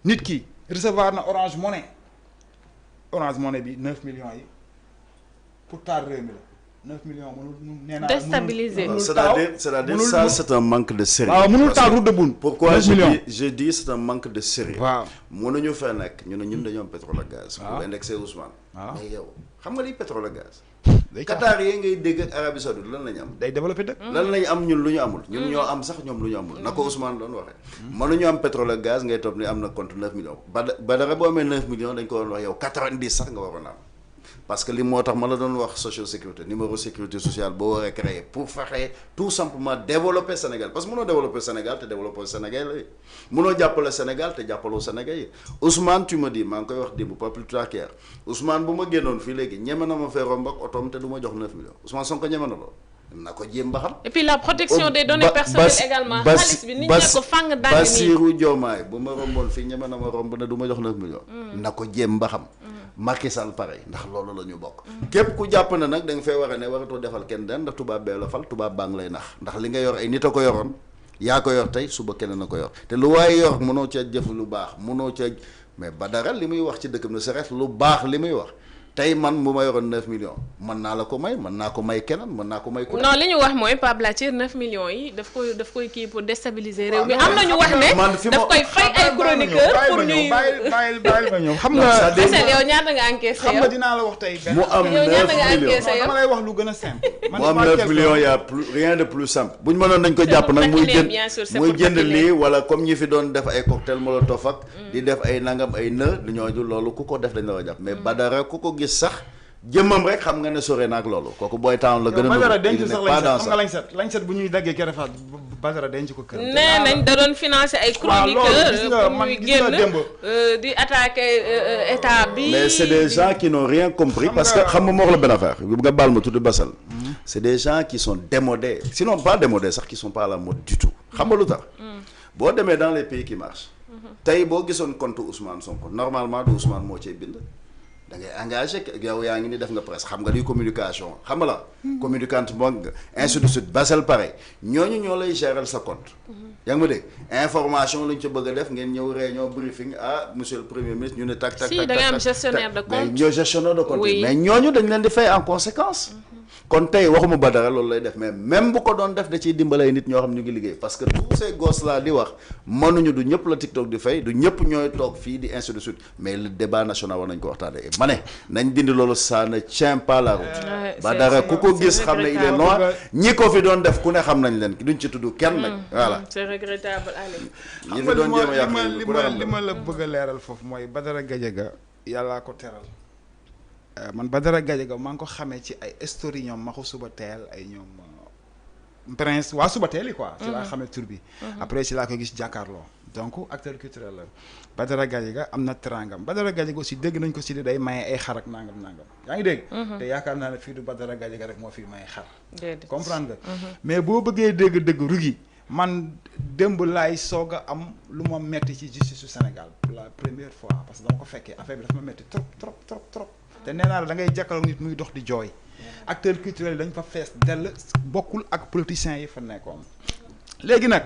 nit ki recevoir na Orange Money bi 9 millions yi pour taal réew mi la 9 millions mënul nee naa déstabiliser c'est-à-dire ça c'est un manque de sérieux. waaw mënul taal route de Boune. pourquoi je dis c'est un manque de sérieux. waaw mënuñu fee nekk ñu ne ñun dañoo am pétrole ak gaz. waaw pour indexer Ousmane. waaw mais yow xam nga liy pétrole ak gaz. day Qatar yi ngay dégg ak Arabie Saoudite lan lañu am. day développé dëkk. lan lañu am ñun lu ñu amul. ñun ñoo am sax ñoom lu ñu amul. na ko Ousmane doon waxee. mënuñu am pétrole ak gaz ngay topp ni am na compte 9 millions. Badara boo amee 9 millions dañ ko waroon wax yow 90 sax nga waroon am. parce que li moo tax ma la doon wax social sécurité numéro sécurité sociale boo waree créer pour fexe tout simplement développer Sénégal parce que mënoo développer Sénégal te développer Sénégal yi mënoo jàppale Sénégal te jàppaloo Sénégal yi Ousmane tu me dis maa ngi koy wax démb pas plus tard qu'hier Ousmane bu ma génnoon fii léegi ñeme na ma fee romb ak otoom te du ma jox 9 millions Ousmane Sonko ñeme na loolu na ko jéem ba xam. et puis la protection des données personnelles également. xaalis bi nit ñi ko fang daan nii Bassirou Diomaye bu ma romboon fii ñeme na ma romb ne du ma jox 9 millions. na ko jéem ba xam. Macky Sall pare ndax loolu la ñu bokk. képp ku jàpp na nag da nga fee war a ne waratoo defal kenn den ndax tubaab bee la fal tubaab baa ngi lay nax ndax li nga yor ay nit a ko yoroon yaa ko yor tey suba keneen a ko yor te lu waaye yor mënoo ca jëf lu baax mënoo ca mais Badara li muy wax ci dëkk bi ne c'est lu baax li muy wax. tey man bu ma yoroon 9 millions mën naa la ko may mën naa ko may keneen mën naa ko may. ku non li ñu wax mooy Pape Latir 9 millions yi daf koy kii pour déstabiliser réew mi am na ñu wax ne daf koy fay ay chroniqueur pour ñuy bàyyil ma ñëw xam nga. Assel yow ñaata nga encaissé yow xam nga dinaa la wax tey. mu am 9 millions dama lay wax lu gën a simple. mu am 9 millions y a plus rien de plus simple. bu ñu mënoon nañ ko jàpp nag muy jënd lii wala comme ñi fi doon def ay cocktail molotov ak di def ay nangam ay në lu ñooñu loolu ku ko def dañ la war a jàpp mais Badara ku ko gis sax jëmmam rek xam nga ne sore naag loolu kooku booy temps la gën a Badara denc sax lañset bu ñuy daggee kerefaat Badara denc ko kër nee nañ da doon financer ay chroniqueurs pour muy génn di attaquer état bi mais c'est des gens qui n'ont rien compris parce que xam nga moo wax la benn affaire nga baal ma tudd Basal c'est des gens qui sont démodés sinon pas démodés sax qui sont pas à la mode du tout xam nga lu tax boo demee dans les pays qui marchent tey boo gisoon compte Ousmane Sonko normalement du Ousmane moo cay bind da ngay engagé yow yaa ngi ni def nga presse xam nga di communication xam nga la communicante moo nga ainsi de suite Basel pareil ñooñu ñoo lay gérer sa compte yaa ngi ma dégg information lañ ca bëgg a def ngeen ñëw réunion briefing monsieur le premier ministre ñu ne tak si da ngay am gestionnaire de compte mais ñoo gestionnaire de compte mais ñooñu dañ leen di fay en conséquence kon tey waxuma Badara loolu lay def mais même bu ko doon def da ciy dimbalay nit ñoo xam ñu ngi liggéey parce que tous ces gosses là di wax mënuñu du ñëpp la TikTok di fay du ñëpp ñooy toog fii di ainsi de suite mais le débat national war nañ ko waxtaanee ma ne nañ dindi loolu ça ne tient pas la route Badara ku ko gis xam ne il est noir ñi ko fi doon def ku ne xam nañ leen duñ ci tudd kenn nag voilà c'est regrettable allez ñi fi doon jéem a yàq li ma la bëgg a leeral foofu mooy Badara Gadiaga yàllaa ko teral man Badara Gadiaga maa ngi ko xamee ci ay story ñoom maxu suba teel ay ñoom prince waa suba teel yi quoi ci laa xamee tur bi après ci laa ko gis jàkkaarloo donc acteur culturel la Badara Gadiaga am na terangam Badara Gadiaga aussi dégg nañ ko si day maye ay xar ak nangam yaa ngi dégg te yaakaar naa ne fii du Badara Gadiaga rek moo fii maye xar comprendre nga mais boo bëggee dégg Rougui man démb laay soog a am lu ma metti ci justice su Sénégal pour la première fois parce que dama ko fekkee affaire bi dafa ma metti trop te nee naa la da ngay jàkkaarloo nit muy dox di jooy acteur culturel yi dañ fa fees dell bokkul ak politiciens yi fa nekkoon léegi nag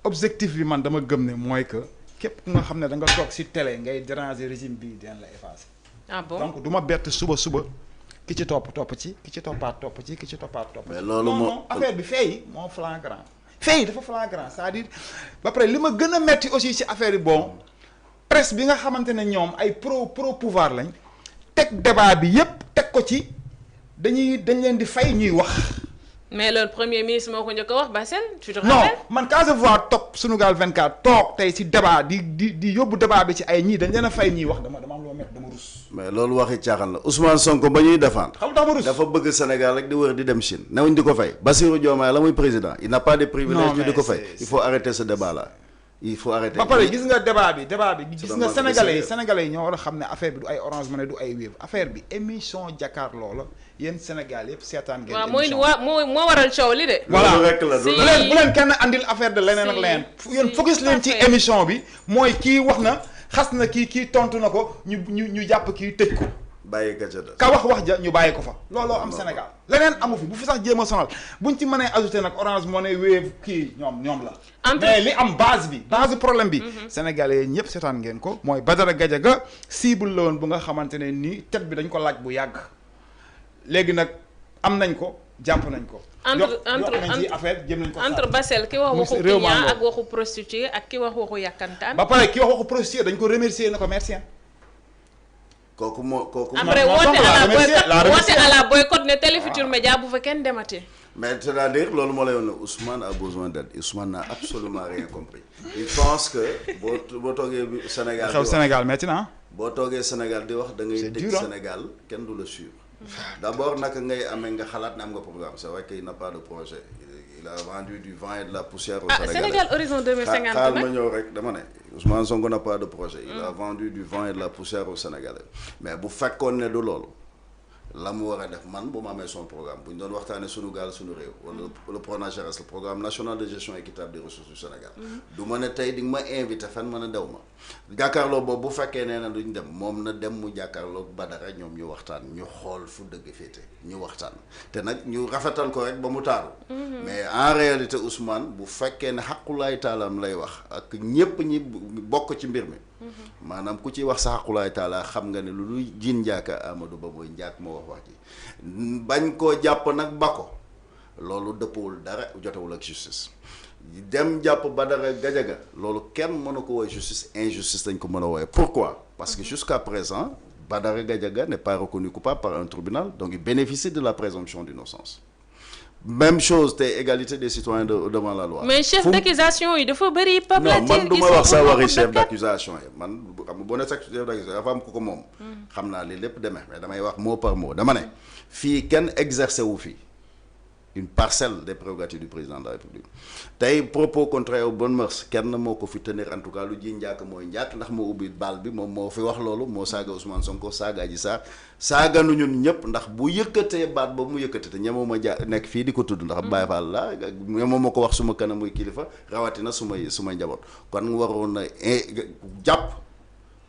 objectif bi man dama gëm ne mooy que képp ku nga xam ne da nga toog si télé ngay déranger régime bii dina la effacer. ah bon donc du ma bett suba ki ci topp ci ki ci toppaat topp ci ki ci toppaat topp. mais loolu non affaire bi fee moo flagrant. fee dafa flagrant c'est-à-dire ba pare li ma gën a metti aussi si affaire yi bon presse bi nga xamante ne ñoom ay pro pouvoir lañ teg débat bi yépp teg ko ci dañ leen di fay ñuy wax. mais le premier ministre moo ko njëkk a wax Bassel tu te non rappelles man quand je vois Top Sunugal 24 toog tey si débat di yóbbu débat bi ci ay ñii dañ leen a fay ñuy wax dama am loo métti dama rus. mais loolu waxi caaxaan la Ousmane Sonko ba ñuy défendre. xam nga dama rus dafa bëgg Sénégal rek di wër di dem Chine newuñ di ko fay Bassirou Diomaye la muy président il n'a pas de privilège ñu di ko fay il faut arrêter ce débat là il faut arrêter. ba pare gis nga débat bi gis nga sénégalais yi ñoo war a xam ne affaire bi du ay Orange Money du ay Wave affaire bi émission jàkkaarloo la yéen Sénégal yëpp seetaan ngeen. waaw moo waral coow li de. voilà rek la si bu leen kenn andil affaire de leneen ak leneen. yéen focus leen ci émission bi mooy kii wax na xas na kii tontu na ko ñu jàpp kii tëj ko. bàyyi gàcce da ka wax ja ñu bàyyi ko fa. looloo am Sénégal leneen amu fi bu fi sax jéem a sonal buñ ci mënee ajouté nag Orange Money Wave kii ñoom la. mais li am base problème bi. Sénégalais ñëpp seetaan ngeen ko. mooy Badara Gadiaga cible la woon bu nga xamante ne nii tête bi dañ ko laaj bu yàgg. léegi nag am nañ ko jàpp nañ ko. entre Bassel ki wax waxu client ak waxu prostituée ak ki wax waxu yàkkantaan. ba pare ki wax waxu prostituée dañ ko remercier na ko merci. kooku après woote à la boycott ne Télé Futurs Médias bu fa kenn dematee. mais c'est-à-dire loolu moo lay woon ne Ousmane a besoin d'aide Ousmane n'a absolument rien compris. il pense que boo toogee Sénégal. xew Sénégal métti na. boo toogee Sénégal di wax da ngay tëj Sénégal kenn du la suivre. d'abord naka ngay amee nga xalaat ne am nga programme c'est vrai qu'il n'a pas de projet il a vendu du vent et de la poussière au Sénégal. Sénégal horizon 2050 xaal ma ñëw rek dama ne Ousmane Sonko n'a pas de projet il a vendu du vent et de la poussière au Sénégalais mais bu fekkoon ne du loolu la mu war a def man bu ma amee son programme bu ñu doon waxtaanee sunu gaal sunu réew wala le PRONAGERS le programme national de gestion équitable des ressources du Sénégal du ma ne tey di nga ma invité fan mën a dew ma jàkkaarloo boobu bu fekkee nee na duñ dem moom na dem mu jàkkaarloo Badara ñoom ñu waxtaan ñu xool fu dëgg féete ñu waxtaan te nag ñu rafetal ko rek ba mu taaru mais en réalité Ousmane bu fekkee ne xaqulaay taalam lay wax ak ñépp ñi bokk ci mbir mi maanaam ku ci wax sa xaqulaay taala xam nga ne lu luy jiin njaaka Amadou Ba mooy njaak moo wax ji bañ koo jàpp nag ba ko loolu dëppawul dara jotewul ak justice dem jàpp Badara Gadiaga loolu kenn mënu ko woowee justice injustice dañ ko mën a woowee pourquoi parce que jusqu'à présent Badara Gadiaga n'est pas reconnu coupable par un tribunal donc il bénéficie de la présomption d'innocence même chose te égalité des citoyens devant la loi. mais chef d'accusation yi dafa bëri. non man du ma wax sa waxi chef d'accusation yi man xam nga boo nee chef d'accusation dafa am ku ko moom. xam naa li lépp demee mais damay wax mot par mot dama ne fii kenn exercer wu fii une parcelle des prérogatives du président de la République tey propos contraire aux bonnes mœurs kenn moo ko fi tenir en tout cas lu ji njàkk mooy njàkk ndax moo ubbi baal bi moom moo fi wax loolu moo saaga Ousmane Sonko saaga Adji Sarr saaga nu ñun ñëpp ndax bu yëkkatee baat ba mu yëkkate te ñemoo ma nekk fii di ko tudd ndax Baye Fall la ñemoo ma ko wax suma kanam muy kilifa rawatina sumay njaboot kon waroon na jàpp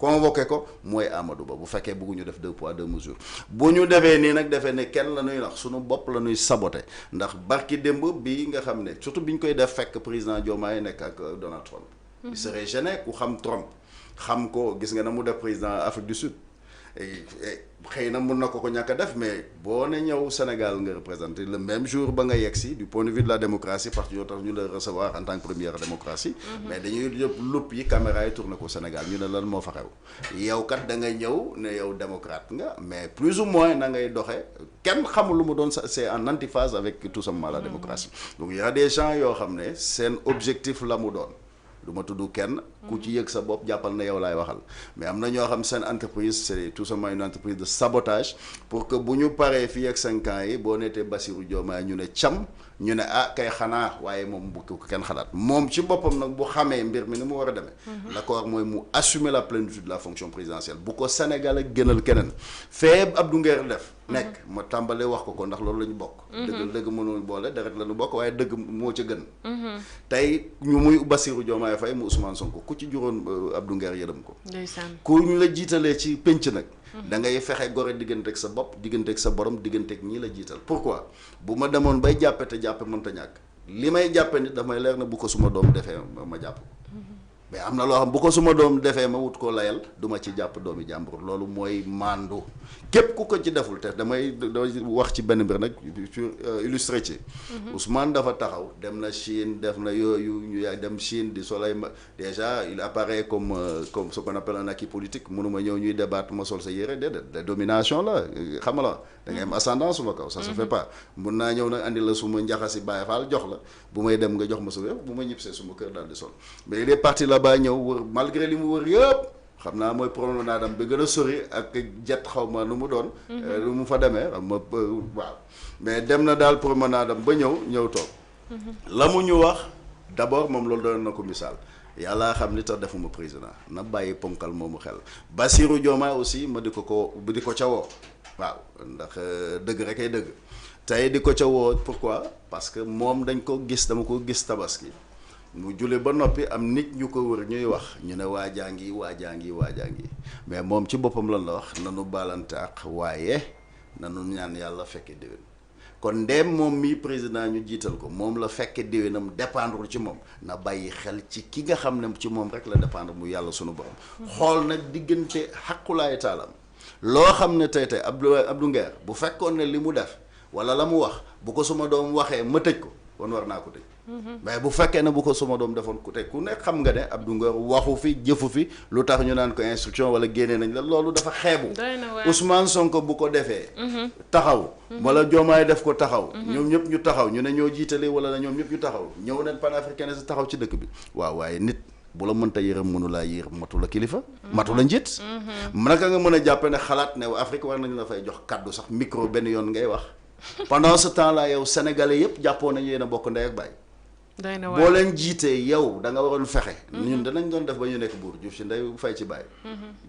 convoqué ko mooy Amadou Ba bu fekkee bëgguñu def 2 poids 2 mesures bu ñu defee nii nag defee ne kenn la ñuy nax suñu bopp la ñuy saboté ndax barki démb bi nga xam ne surtout bi ñu koy def fekk président Diomaye nekk ak Donald Trump. il serait gêné ku xam Trump xam ko gis nga na mu def président Afrique du Sud xëy na mun na ko ñàkk a def mais boo ne ñëw Sénégal nga représenté le même jour ba nga yegsi du point de vue de la démocratie parce que ñoo tax ñu la recevoir en tant que première démocratie mais dañuy yëpp lupp yi caméra yi tourné ko Sénégal ñu ne lan moo fa xew yow kat da nga ñëw ne yow démocrate nga mais plus ou moins na ngay doxee kenn xamul lu mu doon c'est en antiphase avec tout simplement la démocratie donc il y a des gens yoo xam ne seen objectif la mu doon du ma tudd kenn ku ci yëg sa bopp jàppal na yow laay waxal mais am na ñoo xam seen entreprise c'est tout simplement une entreprise de sabotage pour que bu ñu paree fii ak 5 ans yi boo neetee Bassirou Diomaye ñu ne cam ñu ne kay xanaa waaye moom bu ko kenn xalaat moom ci boppam nag bu xamee mbir mi ni mu war a demee la ko war mooy mu assumer la plénitude de la fonction présidentielle bu ko Sénégal ak gënal keneen fee Abdou Nguer def nekk ma tàmbalee wax ko ndax loolu la ñu bokk dëgg mënul boole deret la ñu bokk waaye dëgg moo ca gën tey ñu muy Bassirou Diomaye Faye mu Ousmane Sonko ku ci juróon Abdou Nguer yërëm ko ku ñu la jiitalee ci pénc nag da ngay fexe gore digganteeg sa bopp digganteeg sa borom digganteeg ñii la jiital pourquoi bu ma demoon bay jàppe te jàppe mënta ñàkk li may jàppe nit damay leer na bu ko suma doom defee ma jàpp ko mais am na loo xam bu ko suma doom defee ma wut koo layal du ma ci jàpp doomi jàmbur loolu mooy maandu képp ku ko ci deful te damay wax ci benn mbir nag illustré ci Ousmane dafa taxaw dem na Chine def na yooyu ñu yaa dem Chine di solay ma déjà il apparaît comme ce qu'on appelle un acquis politique mënuma ñëw ñuy débattre ma sol sa yére déedéet de domination la xam nga la da ngay am ascendance suma kaw ça se fait pas mun naa ñëw nag andi la suma njaxasi Baye Fall jox la bu may dem nga jox ma sa wér bu ma ñibbisee suma kër daal di sol mais il est parti là-bas ñëw wër malgré li mu wër yëpp xam naa mooy promenade am bi gën a sori ak jet xaw ma nu mu doon lu mu fa demee xam ma waaw mais dem na daal promenade am ba ñëw toog la mu ñu wax d'abord moom loolu doon na ko misaal yàlla xam li tax defuma président na bàyyi ponkal moomu xel Bassirou Diomaye aussi ma di ko ca woo waaw ndax dëgg rek ay dëgg tey di ko ca woo pourquoi parce que moom dama ko gis tabaski mu jule ba noppi am nit ñu ko wër ñuy wax ñu ne waajaa ngi mais moom ci boppam lan la wax nanu baalante ak waaye nanu ñaan yàlla fekke déwén kon ndeem moom mii président ñu jiital ko moom la fekke déwénam dépendre ci moom na bàyyi xel ci ki nga xam ne ci moom rek la dépendre mu yàlla sunu borom xool nag diggante xaqulaay taalam loo xam ne tey Abdou Nguer bu fekkoon ne li mu def wala la mu wax bu ko suma doom waxee ma tëj ko kon war naa ko tëj mais bu fekkee ne bu ko suma doom defoon ku tey ku ne xam nga ne Abdou Nguer waxu fi jëfu fi lu tax ñu naan ko instruction wala génnee nañ la loolu dafa xeebu Ousmane Sonko bu ko defee taxaw wala Diomaye def ko taxaw ñoom ñëpp ñu taxaw ñu ne ñoo jiitale wala ñoom ñëpp ñu taxaw ñëw nañ panafricain taxaw ci dëkk bi waaw waaye nit bu la mënta yërëm mënu laa yërëm matu la kilifa matu la njiit naka nga mën a jàppe ne xalaat ne Afrique war nañu la fay jox kaddu sax micro benn yoon ngay wax pendant ce temps là yow sénégalais yëpp jàppoo nañu yéen a bokk ndey ak baay boo leen jiitee yow da nga waroon fexe ñun danañ doon def ba ñu nekk buur Diouf ci ndey fay ci baay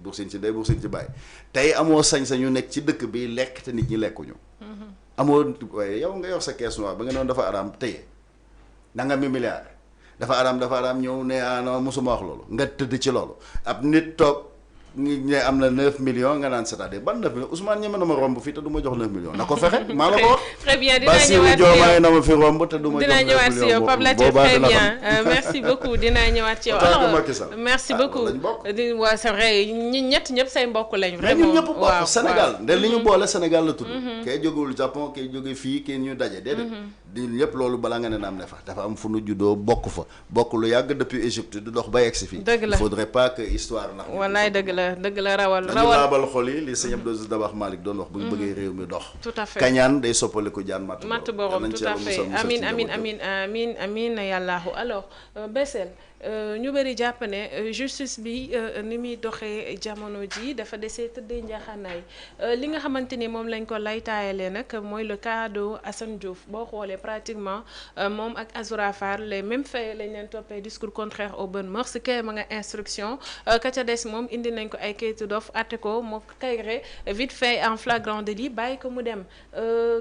buur sin ci ndey buur sin ci baay tey amoo sañ-sañ ñu nekk ci dëkk bi lekk te nit ñi lekkuñu amoo waaye yow nga yor sa caisse noire ba nga noonu dafa araam téye nanga mi milliard dafa araam ñëw ne non mosuma wax loolu nga tëdd ci loolu ab nit toog ne am na 9 millions nga naan c'est-à-dire ban 9 millions Ousmane ñeme na ma romb fii te du ma jox 9 millions na ko fexe maa la ko wax. très bien Bassirou Diomaye na ma fi romb te du ma jox 9 millions dinaa ñëwaat ci yow Pape Latif très bien merci beaucoup dinaa ñëwaat ci yow. alors merci beaucoup waaw c'est vrai ñett ñëpp say mbokk lañ. vraiment ñun ñëpp bokk Sénégal nde li ñu boole Sénégal la tudd. kay jógewul Japon kay jóge fii kay ñu daje déedéet. di ñëpp loolu balaa nga ne naam ne fa dafa am fu nu juddoo bokk fa bokk lu yàgg depuis Égypte du dox ba yegg si fii. dëgg la il faudrait pas que histoire ndax. wallaay dëgg la rawal dañu laabal xol yi li sëñ Abdou Dabakh Malick doon wax bu ñu bëggee réew mi dox. tout à fait kañaan day soppali ko jaan matt borom tout à fait amin yàllaahu alors Bessel ñu bëri jàpp ne justice bi ni muy doxee jamono ji dafa desee tëddee njaaxaanaay li nga xamante ni moom lañ ko laytaayalee nag mooy le cas de Assane Diouf boo xoolee pratiquement moom ak Azoura Fall les mêmes faits lañ leen toppee discours contraire aux bonnes mœurs kay ma nga instruction ka ca des moom indi nañ ko ay kayitu dof atte ko moo kayre vite fait en flagrant délit bàyyi ko mu dem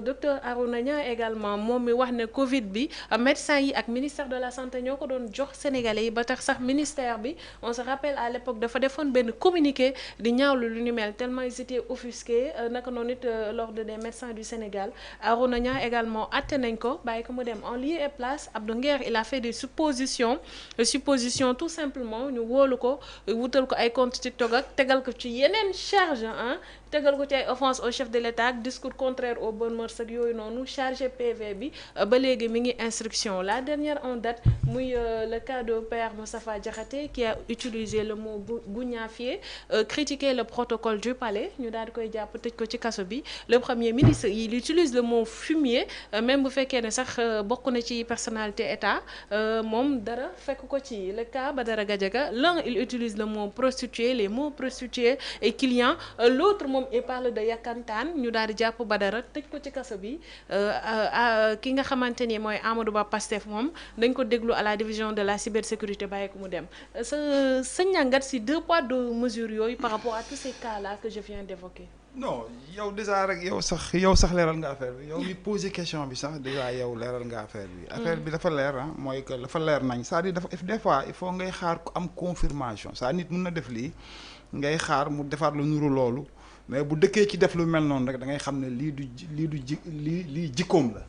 docteur Arouna Niang également moom mi wax ne Covid bi médecins yi ak ministère de la santé ñoo ko doon jox sénégalais yi ba tax sax ministère bi on se rappelle à l'époque dafa defoon benn communiqué di ñaawlu lu ni mel tellement ils étaient offusqués naka noonu it l'ordre des médecins du Sénégal Arouna Niang également atte nañ ko bàyyi ko mu dem en lieu et place Abdou Nguer il a fait des suppositions tout simplement ñu wóolu ko wutal ko ay compte TikTok ak tegal ko ci yeneen charge tegal ko ci ay offense au chef de l'État ak discours contraire aux bonnes mœurs ak yooyu noonu chargé PV bi ba léegi mi ngi instruction la dernière en date muy le cas de Père Moustapha Diakhaté qui a utilisé le mot gougnafier critiqué le protocole du palais ñu daal di koy jàpp tëj ko ci kaso bi le premier ministre il utilise le mot fumier même bu fekkee ne sax bokk na ci personnalité état moom dara fekk ko ci le cas Badara Gadiaga l'un il utilise le mot prostituée les mots prostituée et client l'autre moom il parle de yakkantaan ñu daal di jàpp Badara tëj ko ci kaso bi ki nga xamante ni mooy Amadou Ba Pastef moom dañ ko déglu à la division de la cybersécurité bàyyi ko mu dem sa ñàngat si 2 poids 2 mesures yooyu par rapport à tous ces cas là que je viens d'évoquer. non yow déjà rek yow sax leeral nga affaire bi yow mi posé question bi sax déjà yow leeral nga affaire bi. affaire bi dafa leer mooy que dafa leer nañ c'est-à-dire dafa des fois il faut ngay xaar ku am confirmation saa nit mën na def lii ngay xaar mu defaat lu nuru loolu mais bu dëkkee ci def lu mel noonu rek da ngay xam ne lii jikkoom la.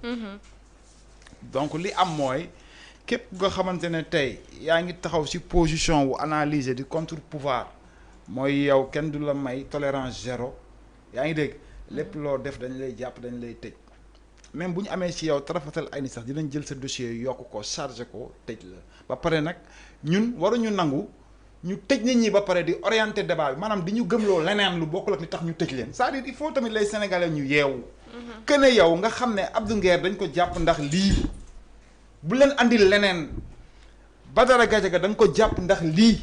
donc li am mooy képp nga xamante ne tey yaa ngi taxaw ci position wu analyser di contre pouvoir mooy yow kenn du la may tolérance zéro yaa ngi dégg lépp loo def dañ lay jàpp dañ lay tëj même bu ñu amee ci yow tarafatal ay ni sax dinañ jël sa dossier yokk ko chargé ko tëj la ba pare nag ñun waruñu nangu ñu tëj nit ñi ba pare di orienter débat bi maanaam di ñu gëmloo leneen lu bokkul ak li tax ñu tëj leen c'est-à-dire il faut tamit les Sénégalais ñu yeewu que ne yow nga xam ne Abdou Nguer dañ ko jàpp ndax lii bu leen andil leneen Badara Gadiaga da nga ko jàpp ndax lii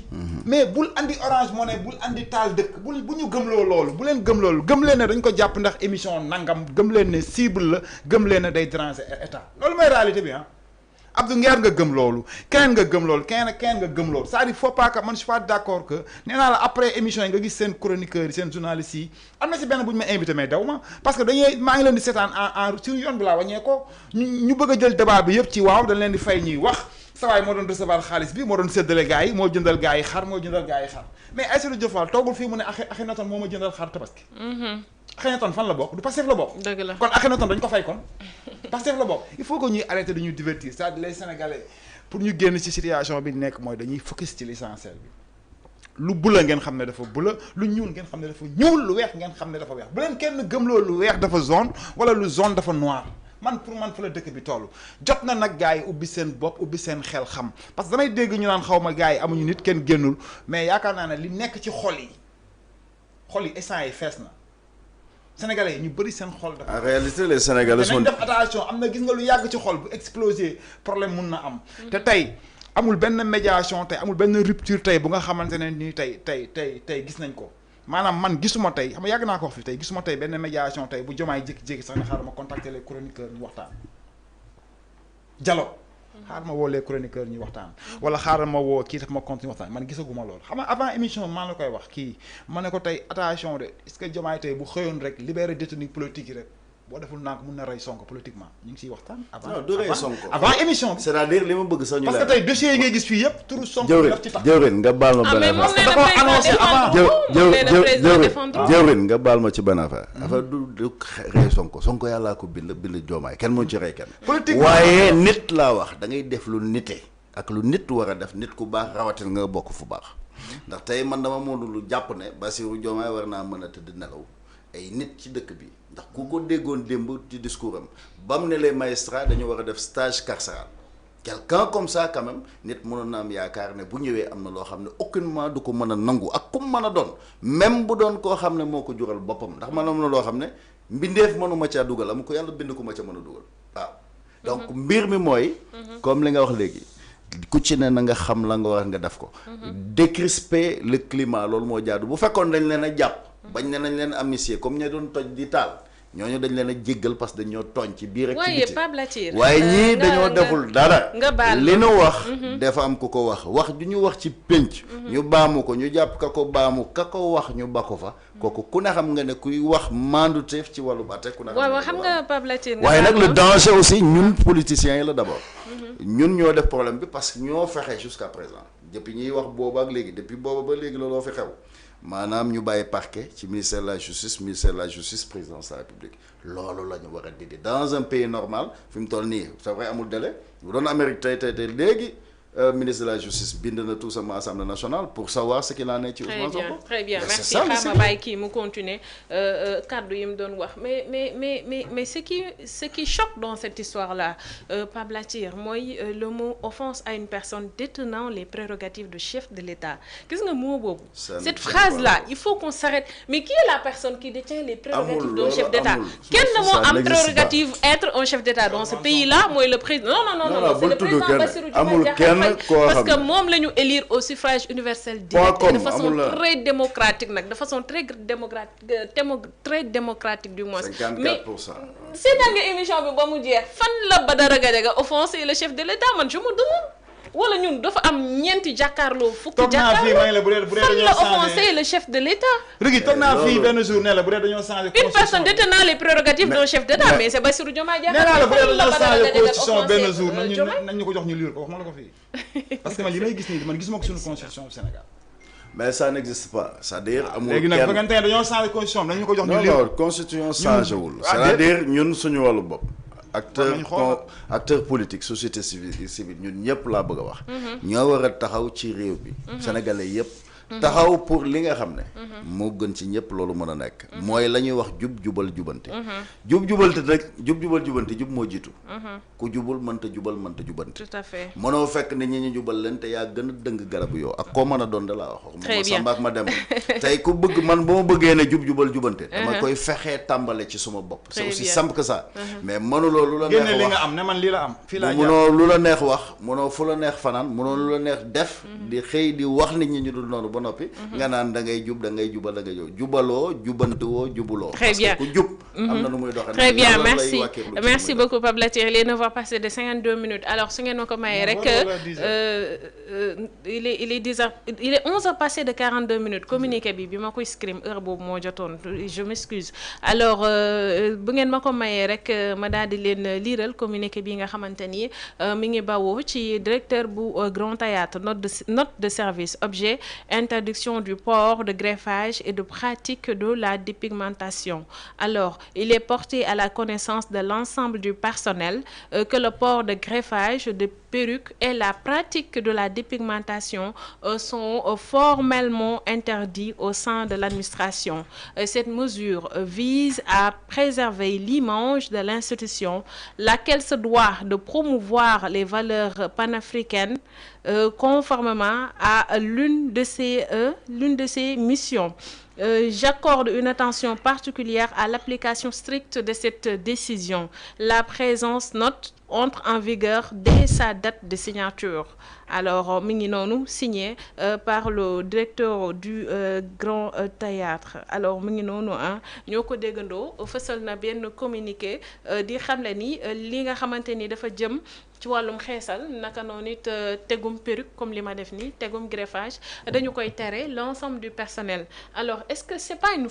mais bul andi Orange Money bul andi taal dëkk bu ñu gëmloo loolu bu leen gëm loolu gëm leen ne dañ ko jàpp ndax émission nangam gëm leen ne cible la gëm leen ne day déranger état loolu mooy réalité bi Abdou Nguer nga gëm loolu keneen nga gëm loolu keneen nga gëm loolu c'est-à-dire faut pas que man je suis pas d'accord que nee naa la après émission yi nga gis seen chroniqueurs yi seen journalistes yi am na si benn bu ñu ma invité mais daw ma parce que dañuy maa ngi leen di seetaan en sur yoon bi laa wàññee ko ñu bëgg a jël débat bi yëpp ci waaw dañ leen di fay ñuy wax sawaay moo doon recevoir xaalis bi moo doon séddale gars yi moo jëndal gars yi xar moo jëndal gars yi xar mais Aïssatou Diop Fall toogul fii mu ne Akhenaton moo ma jëndal xar tabaski Akhenaton fan la bokk du Pastef la bokk dëgg la kon Akhenaton dañ ko fay kon Pastef la bokk il faut que ñuy arrêter de ñu divertir c'est-à-dire les Sénégalais pour ñu génn ci situation bi nekk mooy dañuy focus ci l'essentiel bi lu bula ngeen xam ne dafa bula lu ñuul ngeen xam ne dafa ñuul lu weex ngeen xam ne dafa weex bu leen kenn gëmloo lu weex dafa jaune wala lu jaune dafa noir man pour man fa la dëkk bi toll jot na nag gars yi ubbi seen bopp ubbi seen xel xam parce que damay dégg ñu naan xaw ma gars yi amuñu nit kenn génnul mais yaakaar naa ne li nekk ci xol yi instant yi fees na Sénégalais yi ñu bëri seen xol dafa. en réalité les Sénégalais sont def attention am na gis nga lu yàgg ci xol bu exploser problème mun na am. te tey amul benn médiation tey amul benn rupture tey bu nga xamante ne nii tey gis nañ ko maanaam man gisuma tey xam nga yàgg naa ko wax fi tey gisuma tey benn médiation tey bu jomaay jékki-jékki sax ne xaaral ma contacter les chroniqueurs ñu waxtaan. dialogue xaaral ma woo les chroniqueurs ñu waxtaan wala xaaral ma woo kii daf ma compte ñu waxtaan man gisaguma loolu xam nga avant émission maa la koy wax kii ma ne ko tey attention de est-ce que jomaay tey bu xëyoon rek libéré détenu politique yi rek boo deful naa ko mun na rey Sonko politiquement ñu ngi siy waxtaan. non du rey Sonko avant émission bi. c'est-à-dire li ma bëgg sax ñu parce que tey dossiers yi ngay gis fii yëpp turu Sonko daf ci tax. jëwrin nga baal ma benn affaire da ko annoncé avant. jëwrin nga baal ma ci benn affaire. affaire du rey Sonko yàllaa ko bind Diomaye kenn moo ci rey kenn. politiquement waaye nit laa wax da ngay def lu nite ak lu nit war a def nit ku baax rawatina nga bokk fu baax ndax tey man dama mënul lu jàpp ne Bassirou Diomaye war naa mën a tëdd nelaw ay nit ci dëkk bi ndax ku ko déggoon démb ci discours am ba mu ne les magistrats dañu war a def stage carcéral quelqu'un comme ça quand même nit mënoon na am yaakaar ne bu ñëwee am na loo xam ne aucunement du ko mën a nangu ak kum mën a doon même bu doon koo xam ne moo ko jural boppam ndax man am na loo xam ne mbindeef mënuma caa dugal am ko yàlla bind ko ma ca mën a dugal waaw donc mbir mi mooy comme li nga wax léegi ku ci ne na nga xam la nga war nga def ko décrisper le climat loolu moo jaadu bu fekkoon dañ leen a jàpp bañ ne nañ leen amnistier comme ña doon toj di taal ñooñu dañ leen a jéggal parce que dañoo tooñ ci biir ak ci biti waaye ñii dañoo deful dara li nu wax dafa am ku ko wax ju ñu wax ci pénc ñu baamu ko ñu jàpp ka ko baamu ka ko wax ñu ba ko fa kooku ku ne xam nga ne kuy wax manduteef ci wàllu bate ku ne xam nga Pape Latir waaye nag le danger aussi ñun politiciens yi la d'abord ñun ñoo def problème bi parce que ñoo fexe jusqu'à présent depuis ñuy wax booba ak léegi depuis booba ba léegi looloo fi xew maanaam ñu bàyyi parquet ci ministère de la justice présidence de la République loolu la ñu war a dindi dans un pays normal fi mu toll nii c'est vrai amul délai bu doon Amérique tey léegi ministre de la justice bind na tout simplement Assemblée nationale pour savoir ce qu'il en est ci Ousmane Sonko. très bien merci xaama bàyyi kii mu continuer kaddu yi mu doon wax mais ce qui choque dans cette histoire là Pape Latir mooy le mot offense à une personne détenant les prérogatives de chef de l'État gis nga mot boobu cette phrase là il faut qu'on s'arrête mais qui est la personne qui détient les prérogatives d'un chef d'État kenn moo am prérogative être un chef d'État dans ce pays là mooy le président non c'est le président Bassirou Diomaye Diakhar parce que moom la ñu élire au suffrage universel direct de façon très démocratique nag de façon très démocratique du moins 54%. mais seetaan nga émission bi ba mu jeex fan la Badara Gadiaga offensé le chef de l'État man je me demande wala ñun dafa am ñeenti jàkkaarloo fukki jàkkaarloo fan la offensé le chef de l'État léegi toog naa fii benn jour ne la bu dee dañoo changé une personne détenant les prérogatives d'un chef d'État mais c'est Bassirou Diomaye Diakhar nee naa la bu dee dañoo changé constitution benn jour nañ ñu ko jox ñu lire ko wax ma la ko fii parce que man li may gis nii man gisuma ko suñu constitution du Sénégal mais ça n'existe pas c'est-à-dire amul léegi nag bu ngeen dañoo changé constitution nañ ñu ko jox ñu lire non constitution changé wul c'est-à-dire ñun suñu wàllu bopp acteur politique société civile ñun ñëpp laa bëgg a wax. ñoo war a taxaw ci réew bi. sénégalais yëpp. taxaw pour li nga xam ne. moo gën ci ñëpp loolu mën a nekk. mooy la ñuy wax jubal jubante. jubal jubante jub moo jiitu. ku jubul mënta jubante. tout à fait mënoo fekk nit ñi ñu jubal leen te yaa gën a dëng garabu yow ak koo mën a doon da laa wax. très bien ma ma dem tey ku bëgg man bu ma bëggee ne jubal jubante. dama koy fexee tàmbale ci suma bopp. c'est aussi simple que ça. mais mënuloo lu la neex wax génne li nga am ne man lii la am. fii laa mënoo lu la neex wax mënoo fu la neex fanaan mënoo lu la neex def. di xëy di wax nit ñi ñu dul noonu ba noppi. nga naan da ngay jubal da ngay jubaloo jubantewoo jubuloo. très bien parce que ku jub. am na nu muy doxee. très bien merci beaucoup Pape Latir il est 9h passé de 52 minutes alors su ngeen ma ko mayee rek il est 11h passé de 42 minutes communiqué bi ma koy scrim heure boobu moo jotoon je m'excuse alors bu ngeen ma ko mayee rek ma daal di leen liiral communiqué bi nga xamante ni mi ngi bawoo ci directeur bu Grand Théâtre note de service objet interdiction du port de greffage et de pratique de la dépigmentation. Alors, il est porté à la connaissance de l'ensemble du personnel que le port de greffage, de perruque et la pratique de la dépigmentation sont formellement interdits au sein de l'administration. Cette mesure vise à préserver l'image de l'institution, laquelle se doit de promouvoir les valeurs panafricaines conformément à l'une de ses missions. J'accorde une attention particulière à l'application stricte de cette décision. La présente note entre en vigueur dès sa date de signature. Alors mi ngi noonu signé par le directeur du Grand Théâtre alors mi ngi noonu ñoo ko déggandoo fësal na benn communiqué di xamle ni li nga xamante ni dafa jëm ci wàllum xeesal naka noonu it tegum perruque comme li ma def nii tegum greffage dañu koy tere l'ensemble du personnel. Alors est-ce que c'est pas une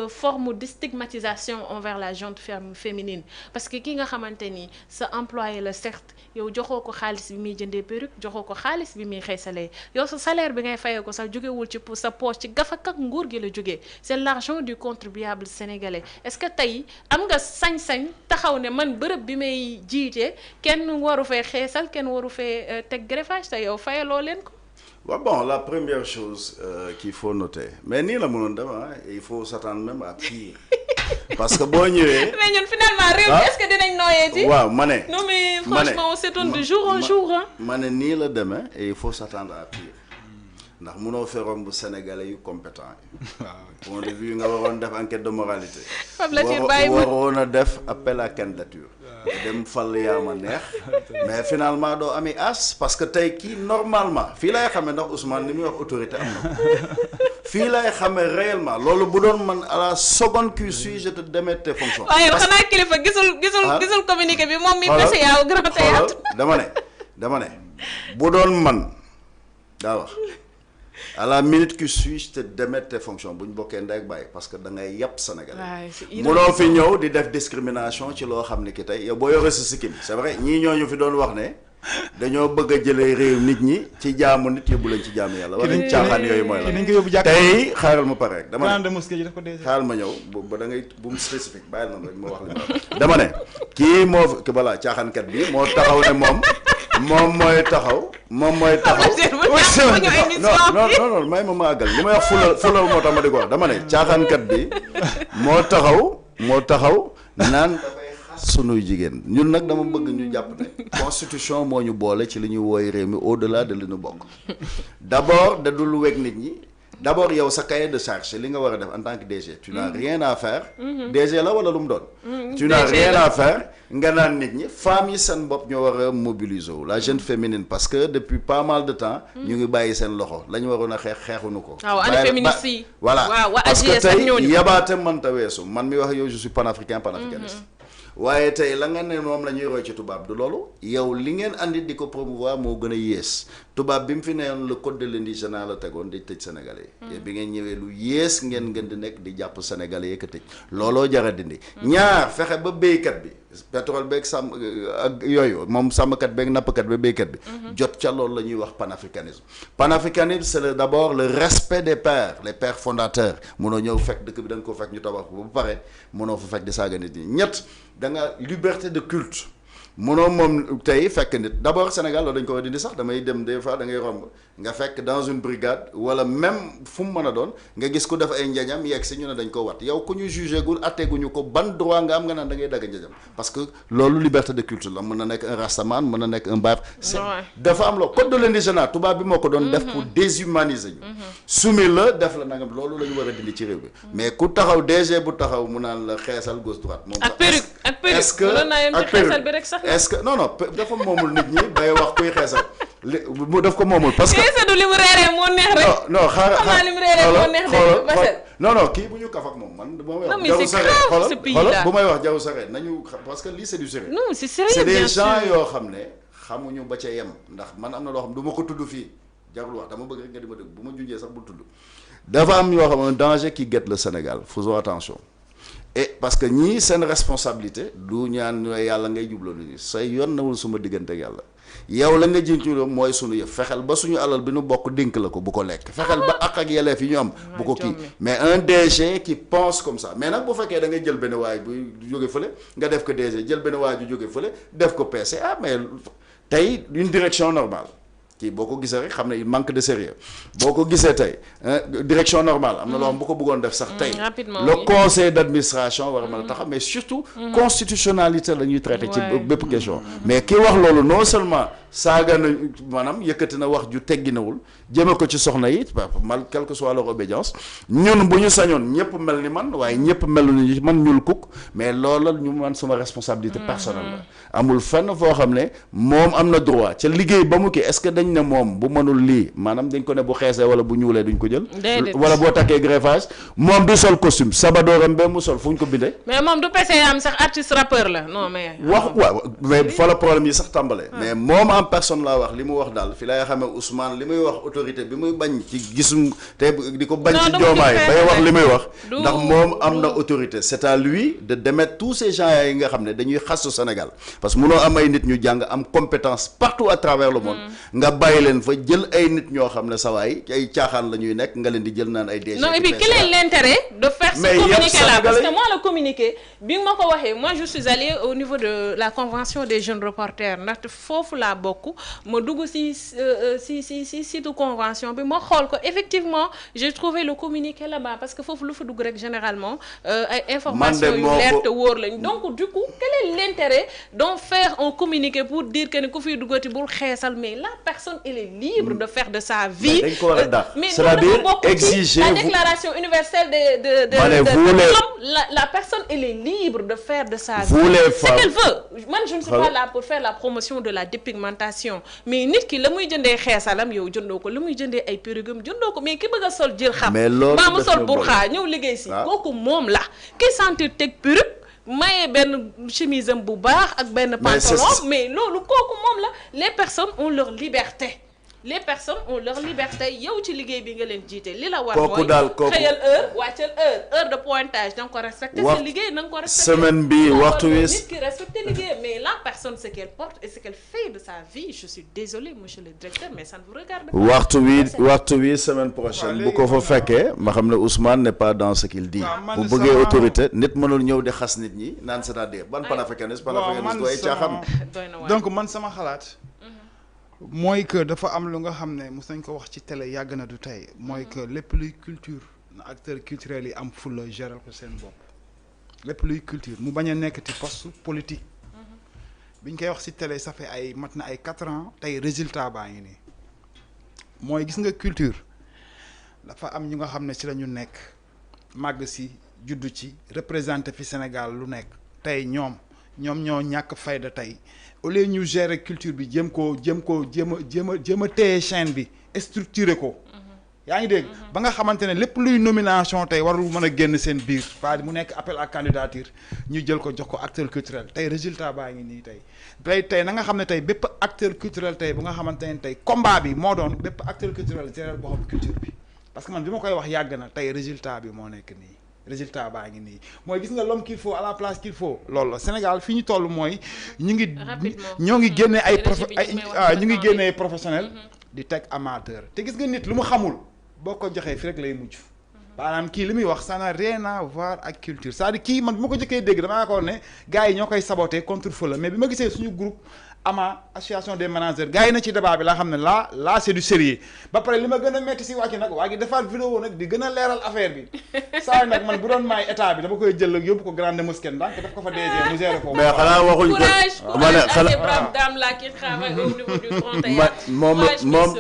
forme de stigmatisation envers la gente féminine parce que ki nga xamante ni sa employé la certes yow joxoo ko xaalis bi muy jëndee perruque joxoo ko xaalis bi muy xeesalee yow sa salaire bi ngay fayee ko sax jógewul ci sa poche ci gafak ak nguur gi la jógee c'est l'argent du contribuable sénégalais est-ce que tey am nga sañ-sañ taxaw ne man bërëb bi may jiite kenn waru fee xeesal kenn waru fee teg greffage te yow fayaloo leen ko. waaw bon la première chose qu'il faut noter mais nii la mënoon dem il faut s'attendre même à pire parce que boo ñëwee. mais ñun finalement réew mi est-ce que dinañ nooyeeti. waaw ma ne. non mais franchement on s'étonne de jour en jour ma ne nii la demee et il faut s'attendre à pire ndax mënoo fee romb sénégalais yu compétent yi. point de vue nga waroon def enquête de moralité. waroon a def appel à candidature. dem fal yaa ma neex mais finalement doo ami as parce que tey kii normalement fii lay xamee ndax Ousmane li muy wax autorité am na fii lay xamee réellement loolu bu doon man à la seconde qui suit je te démets tes fonctions. waaye xanaa kilifa gisul communiqué bi moom mi PCA au Grand Théâtre. dama ne bu doon man daa wax à la minute qui suit je te démets tes fonctions bu ñu bokkee ndey ak bàyyi parce que da ngay yàpp Sénégalais. munoo fi ñëw di def discrimination ci loo xam ne ki tey yow boo yoree sa sikkim c'est vrai ñii ñooñu fi doon wax ne dañoo bëgg a jëlee réew nit ñi ci jaamu nit yóbbu leen ci jaamu yàlla. wala caaxaan yooyu mooy la tey xaaral ma pare rek. dama ne xaaral ma ñëw ba da ngay bu mu spécifique bàyyil na rek ma wax li dama ne kii moo fi voilà caaxaankat bi moo taxaw ne moom mooy taxaw. non may ma àggal li may wax fulal moo tax ma di ko wax dama ne caaxaankat bi moo taxaw naan dafay xas sunuy jigéen ñun nag dama bëgg ñu jàpp ne constitution moo ñu boole ci li ñuy wooy réew mi au-delà de li ñu bokk d'abord da dul weg nit ñi d'abord yow sa cahier de charge li nga war a def en tant que DG tu n'as rien à faire DG la wala lu mu doon tu n'as rien à faire nga naan nit ñi femmes yi seen bopp ñoo war a mobiliser wu la jeune féminine parce que depuis pas mal de temps ñu ngi bàyyi seen loxo la ñu waroon a xeexuñu ko voilà parce que tey yabaate mënta weesu man mi wax yow je suis panafricaniste waaye tey la nga ne moom la ñuy roy ci tubaab du loolu yow li ngeen andi di ko promouvoir moo gën a yées tubaab bi mu fi newoon le code de l'indigénat la tegoon di tëj sénégalais yi bi ngeen ñëwee lu yées ngeen di nekk di jàpp sénégalais yi ka tëj looloo jara dindi ñaar fexe ba béykat bi pétrole beeg sàmm ak yooyu moom sàmmkat beeg nappkat bi béykat bi jot ca loolu la ñuy wax panafricanisme c'est d'abord le respect des pères les pères fondateurs mënoo ñëw fekk dëkk bi da nga ko fekk ñu tabax ko ba pare mënoo fa fekk di saaga nit ñi ñett da nga liberté de culte mënoo moom tey fekk nit d'abord Sénégal loolu dañ ko war dindi sax damay dem des fois da ngay romb nga fekk dans une brigade wala même fu mu mën a doon nga gis ku def ay njañam yegg si ñu ne dañ ko wat yow ku ñu jugé gul atteguñu ko ban droit nga am nga naan da ngay dagg njañam parce que loolu liberté de culte la mën na nekk un rastaman mën na nekk un baaf dafa am loo code de l'indigénat tubaab bi moo ko doon def pour déshumaniser ñu soumis la def la nangam loolu la ñu war a dindi ci réew bi mais ku taxaw DG bu taxaw mu naan la xeesal gauche droite moom est-ce que est-ce que non dafa moomul nit ñi bay wax kuy xeesal mu daf ko moomul parce que xeesal du li mu reeree moo neex rek non xaaral li mu reeree moo neex de non kii bu ñu kaf ak moom man bu may wax bu may wax jaw saxee nañu parce que lii c'est du sérieux non c'est sérieux c'est des gens yoo xam ne xamuñu ba ca yem ndax man am na loo xam du ma ko tudd fii jarul wax dama bëgg rek nga di ma dégg bu ma junjee sax bul tudd dafa am yoo xam un danger qui guette le Sénégal faisons attention et parce que ñii seen responsabilité du ñaan yàlla ngay jubloo ni say yoon nawul suma diggante ak yàlla yow la nga jiitu mooy sunu yëf fexeel ba suñu alal bi nu bokk dénk la ko bu ko lekk fexeel ba ak yelleef yi ñu am bu ko kii mais un DG qui pense comme ça mais nag bu fekkee da ngay jël benn waay bu jóge fële nga def ko DG jël benn waay bu jóge fële def ko PCA mais tey une direction normale kii boo ko gisee rek xam ne il manque de sérieux boo ko gisee tey direction normale am na loo xam bu ko bëggoon def sax tey le conseil d'administration war a mën a taxaw mais surtout constitutionnalité la ñuy traité ci bépp question mais ki wax loolu non seulement saaga na maanaam yëkkati na wax ju tegginawul jëme ko ci soxna yi mal quelle que soit leur obédience ñun bu ñu sañoon ñëpp mel ni man waaye ñëpp melu ni man ñuul kukk mais loola ñu man sama responsabilité personnelle la amul fenn foo xam ne moom am na droit ca liggéey ba mu kii est-ce que dañ ne moom bu mënul lii maanaam dañ ko ne bu xeesee wala bu ñuulee duñ ko jël wala boo takkee greffage moom du sol costume sabadooram ba mu sol fu ñu ko bindee mais moom du pese am sax artiste rappeur la non mais waaw mais fa la problème yi sax tàmbalee mais moom en personne laa wax li mu wax daal fi lay xamee Ousmane li muy wax autorité bi muy bañ ci gisum te di ko bañ ci joomaay bay wax li muy wax ndax moom am na autorité c'est à lui de démettre tous ces gens yi nga xam ne dañuy xas au Sénégal parce que munoo am ay nit ñu jàng am compétence partout à travers le monde nga bàyyi leen fa jël ay nit ñoo xam ne sawaay ay caaxaan la ñuy nekk nga leen di jël naan ay DG non et puis quel est l'intérêt de faire ce communiqué là parce que moi le communiqué bi ma ko waxee moi je suis allée au niveau de la convention des jeunes reporters ndaxte foofu laa bokk ma dugg si site convention bi ma xool ko effectivement j'ai trouvé le communiqué là-bas parce que foofu lu fa dugg rek généralement ay information yu leer te wóor lañ donc du coup quel est l'intérêt d'en faire un communiqué pour dire que ne ku fiy duggati bul xeesal mais la personne elle est libre de faire de sa vie mais c'est-à-dire exiger la déclaration universelle de l'homme la personne elle est libre de faire de sa vie ce qu'elle veut man je ne suis pas là pour faire la promotion de la dépigmentation mais nit ki la muy jëndee xeesalam yow jëndoo ko la muy jëndee ay pérugam jëndoo ko mais ki bëgg a sol jël xam mbaa mu sol burxa ñëw liggéey si kooku moom la ki sentir teg perruque maye benn chemise am bu baax ak benn pantalon mais loolu kooku moom la les personnes ont leur liberté yow ci liggéey bi nga leen jiite li la war mooy xëyal heure wàccal heure de pointage da nga ko respecté sa liggéey na nga ko respecté semaine bi waxtu wi nit ki respecté liggéey mais la personne ce qu'elle porte et ce qu'elle fait de sa vie je suis désolé monsieur le directeur mais ça ne vous regarde pas waxtu wi semaine prochaine bu ko fa fekkee ma xam ne Ousmane n'est pas dans ce qu'il dit bu bëggee autorité nit mënul ñëw di xas nit ñi naan c'est-à-dire ban panafricanisme do ay caaxaan donc man sama xalaat mooy que dafa am lu nga xam ne mos nañ ko wax ci télé yàgg na du tey mooy que lépp luy culture na acteurs culturels yi am fulla gérer ko seen bopp lépp luy culture mu bañ a nekk ci poste politique biñ koy wax ci télé ça fait ay mat na ay 4 ans tey résultat baa ngi nii mooy gis nga culture dafa am ñu nga xam ne ci la ñu nekk màgg ci juddu ci représenté fi Sénégal lu nekk tey ñoom ñoo ñàkk fayda tey au lieu ñu gérer culture bi jéem a téye chaîne bi structuré ko yaa ngi dégg ba nga xamante ne lépp luy nomination tey warul mën a génn seen biir pas mu nekk appel à candidature ñu jël ko jox ko acteur culturel tey résultat baa ngi nii tey na nga xam ne tey bépp acteur culturel tey bu nga xamante ne tey combat bi moo doon bépp acteur culturel gérer boo xam culture bi parce que man bi ma koy wax yàgg na tey résultat bi moo nekk nii résultat baa ngi nii mooy gis nga l'homme qu'il faut à la place qu'il faut loolu la Sénégal fi ñu toll mooy ñu ngi ñoo ngi génne ñu ngi génne professionnel di teg amateur te gis nga nit lu mu xamul boo ko joxee fi rek lay mujj maanaam kii li muy wax ça n'a rien à voir ak culture c'est-à-dire kii man bi ma ko jëkkee dégg damaa yaakaar ne gars yi ñoo koy saboté contre feu la mais bi ma gisee suñu groupe ama association des managers gars yi na ci débat bi laa xam ne là c'est du sérieux ba pare li ma gën a metti si wàcc nag waa ngi defaat vidéo nag di gën a leeral affaire bi saa nag man bu doon maay état bi dama koy jël yóbbu ko grande mosquée donc daf ko fa DG mu géré ko mais xanaa waxuñ ko ma ne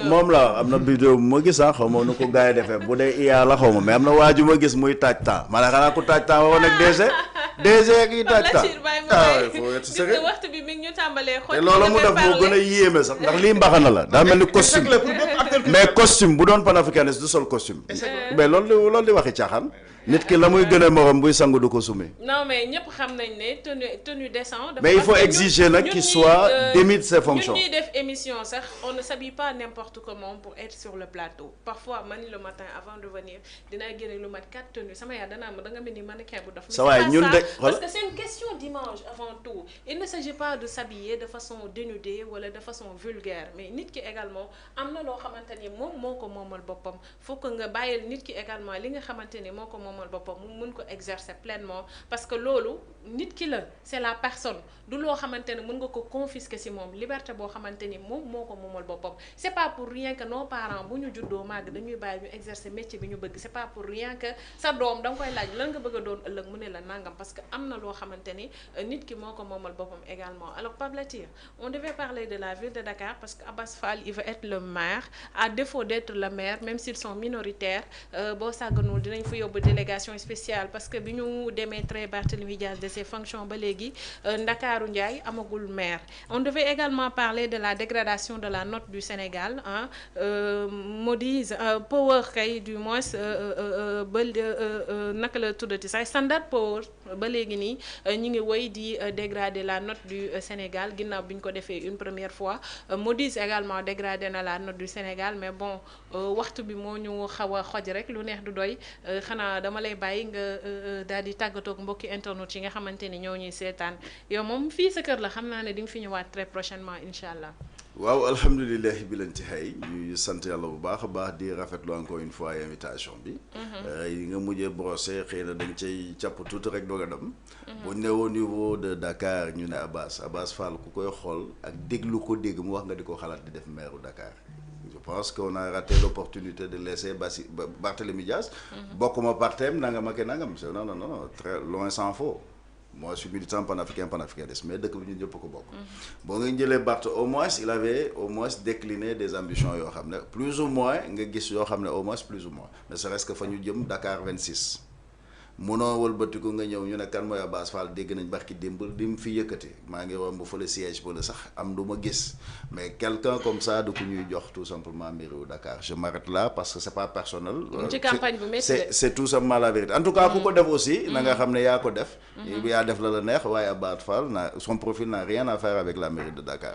moom la am na vidéo bu ma gis xaw ma nu ko gars yi defee bu dee IA la xaw ma mais am na waaju ma gis muy taaj temps ma ne xanaa ku taaj temps waxoon ak DG kii taaj temps waxtu bi mi ngi ñu tàmbalee te loolu mu def moo gën a yéeme sax ndax lii mbaxana la daa mel ni costume mais costume bu doon panafricaniste du sol costume mais loolu di waxi caaxaan nit ki la muy gën a morom buy sangu du ko summi. non mais ñëpp xam nañ ne tenue décent. mais il faut exiger nag qu'il soit démis de ses fonctions. ñun ñuy def émission sax on ne s'habille pas n'importe comment pour être sur le plateau parfois man le matin avant de venir dinaa génne lu mat 4 tenues sama yaay danaa ma da nga mel ni mannequin bu def. sa waay ñun de parce que c'est une question d'image avant tout il ne s'agit pas de s'habiller de façon dénudée wala de façon vulgaire mais nit ki également am na loo xamante ni moom moo ko moomal boppam faut que nga bàyyil nit ki également li nga xamante ni moo ko moomal boppam mu mën ko exercer pleinement parce que loolu nit ki la c'est la personne du loo xamante ne mën nga ko confisquer ci moom liberté boo xamante ni moom moo ko moomal boppam c'est pas pour rien que nos parents bu ñu juddoo màgg dañuy bàyyi ñu exercer métier bi ñu bëgg c'est pas pour rien que sa doom da nga koy laaj lan nga bëgg a doon ëllëg mu ne la nangam parce que am na loo xamante ni nit ki moo ko moomal boppam également alors Pape Latir on devait parler de la ville de Dakar parce que Abass Fall il veut être le maire à défaut d'être le maire même s'ils sont minoritaires boo sàgganul dinañ fa yóbbu délégation spéciale parce que bi ñu démettre Barthélémy Dias de ses fonctions ba léegi Ndakaaru Ndiaye amagul maire on devait également parler de la dégradation de la note du Sénégal Moody's Power kay du moins ba naka la tuddati sax Standard Power ba léegi nii ñu ngi woy di dégrader la note du Sénégal ginnaaw bi ñu ko defee une première fois Moody's également dégradé na la note du Sénégal mais bon waxtu bi moo ñu xaw a xoj rek lu neex du doy xanaa dama lay bàyyi nga daal di tàggatoog mbokki internet yi nga xamante ni ñoo ñuy seetaan yow moom fii sa kër la xam naa ne di nga fi ñëwaat très prochainement incha allah. waaw alhamdulilah bil intihaay ñuy sant yàlla bu baax a baax di rafetlu encore une fois invitation bi. yi nga mujjee brosser xëy na dañ cay càpp tuuti rek doog a dem. bu ñu ne au niveau de Dakar ñu ne Abass Fall ku koy xool ak déglu ko dégg mu wax nga di ko xalaat di def maire Dakar. Je pense qu'on a raté l'opportunité de laisser Barthélémy Dias. bokkuma partem nangam ak nangam non très loin s'en faut. Moi je suis militant panafricaniste mais dëkk bi ñu ñëpp ko bokk. boo nga jëlee Barth au moins il avait au moins décliné des ambitions yoo xam ne plus ou moins nga gis yoo xam ne au moins plus ou moins ne serait-ce que fa ñu jëm Dakar 26. munoo wëlbatiku nga ñëw ñu ne kan mooy Abass Fall dégg nañ barki démb di mu fi yëkkati maa ngi romb fa le siège ba la sax am du ma gis mais quelqu'un comme ça du ko ñuy jox tout simplement mairie Dakar je m'arrête là parce que c'est pas personnel. ci campagne bu métti c'est tout simplement la vérité en tout cas ku ko def aussi na nga xam ne yaa ko def. yaa def la neex waaye Abass Fall son profil n'a rien à faire avec la mairie de Dakar.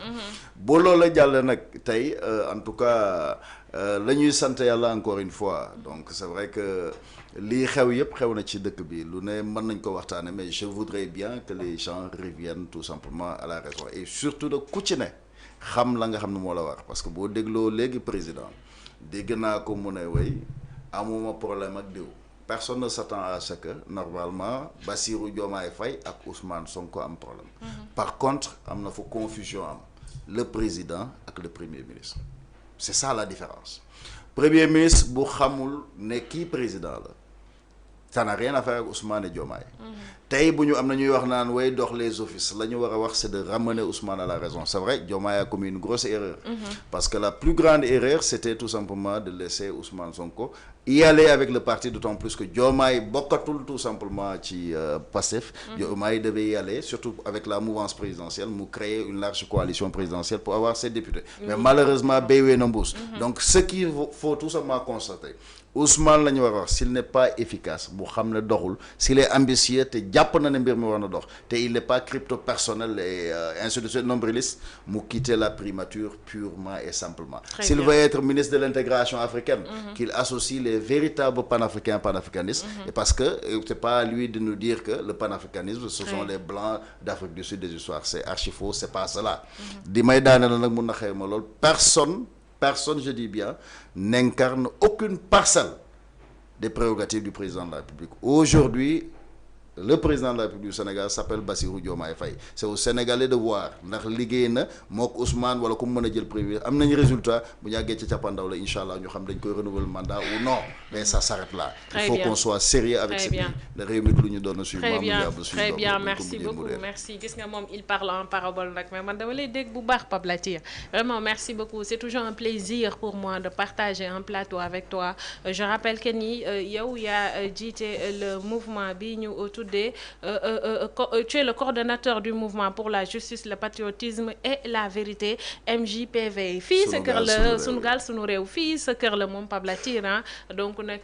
boo loolu la jàll nag tey en tout cas la ñuy sant yàlla encore une fois donc c'est vrai que. lii xew yëpp xew na ci dëkk bi lu ne mën nañ ko waxtaane mais je voudrais bien que les gens reviennent tout simplement à la raison et surtout de ku ci ne xam la nga xam ne moo la war parce que boo dégloo léegi président dégg naa ko mu ne way amuma problème ak diw personne ne s'attend à ce que normalement Bassirou Diomaye Faye ak Ousmane Sonko am problème par contre am na fa confusion am le président ak le premier ministre c'est ça la différence premier ministre bu xamul ne kii président la ça n'a rien à faire avec Ousmane et Diomaye tey bu ñu am na ñuy wax naan way dox les offices la ñu war a wax c'est de ramener Ousmane à la raison c'est vrai Diomaye a commis une grosse erreur parce que la plus grande erreur c'était tout simplement de laisser Ousmane Sonko y aller avec le parti d'autant plus que Diomaye bokkatul tout simplement ci Pastef Diomaye devait y aller surtout avec la mouvance présidentielle mu créer une large coalition présidentielle pour avoir ses députés mais malheureusement béywee na mbuus donc ce qu'il faut tout simplement constater Ousmane la ñu war a wax s'il n'est pas efficace bu xam ne doxul s'il est ambitieux te jàpp na ne mbir mi war na dox te il n'est pas crypto personnel et ainsi de suite nombriliste mu quitter la primature purement et simplement s'il veut être ministre de l'intégration africaine qu'il associe est véritable panafricaniste. Et parce que c'est pas à lui de nous dire que le panafricanisme ce sont les blancs d'Afrique du Sud des histoires, c'est archi faux, c'est pas cela. di may daaneel nag mun na xëy ma lool personne je dis bien n'incarne aucune parcelle des prérogatives du président de la République. Aujourd'hui, le président de la République du Sénégal s'appelle Bassirou Diomaye Faye. C'est aux Sénégalais de voir ndax liggéey na mook Ousmane wala ku mu mën a jël premier am nañ résultat bu ñu àggee ci cappaandaw la incha allah ñu xam dañ koy renouveler mandat ou non, mais ça s'arrête là. Il faut qu'on soit sérieux avec ce pays. Le réew mi lu ñu doon suñu maam yàbb suñu très bien, merci beaucoup, merci. Gis nga moom il parle en parabole nag, mais man dama lay dégg bu baax Pape Latir. Vraiment merci beaucoup, c'est toujours un plaisir pour moi de partager un plateau avec toi. Je rappelle que ni yow yaa jiite le mouvement bi ñu tuddee tu es le coordonnateur du mouvement pour la justice, le patriotisme et la vérité, MJPV. Fii sa kër la sunu gaal sunu réew, fii sa kër la moom Pape Latir. Donc nag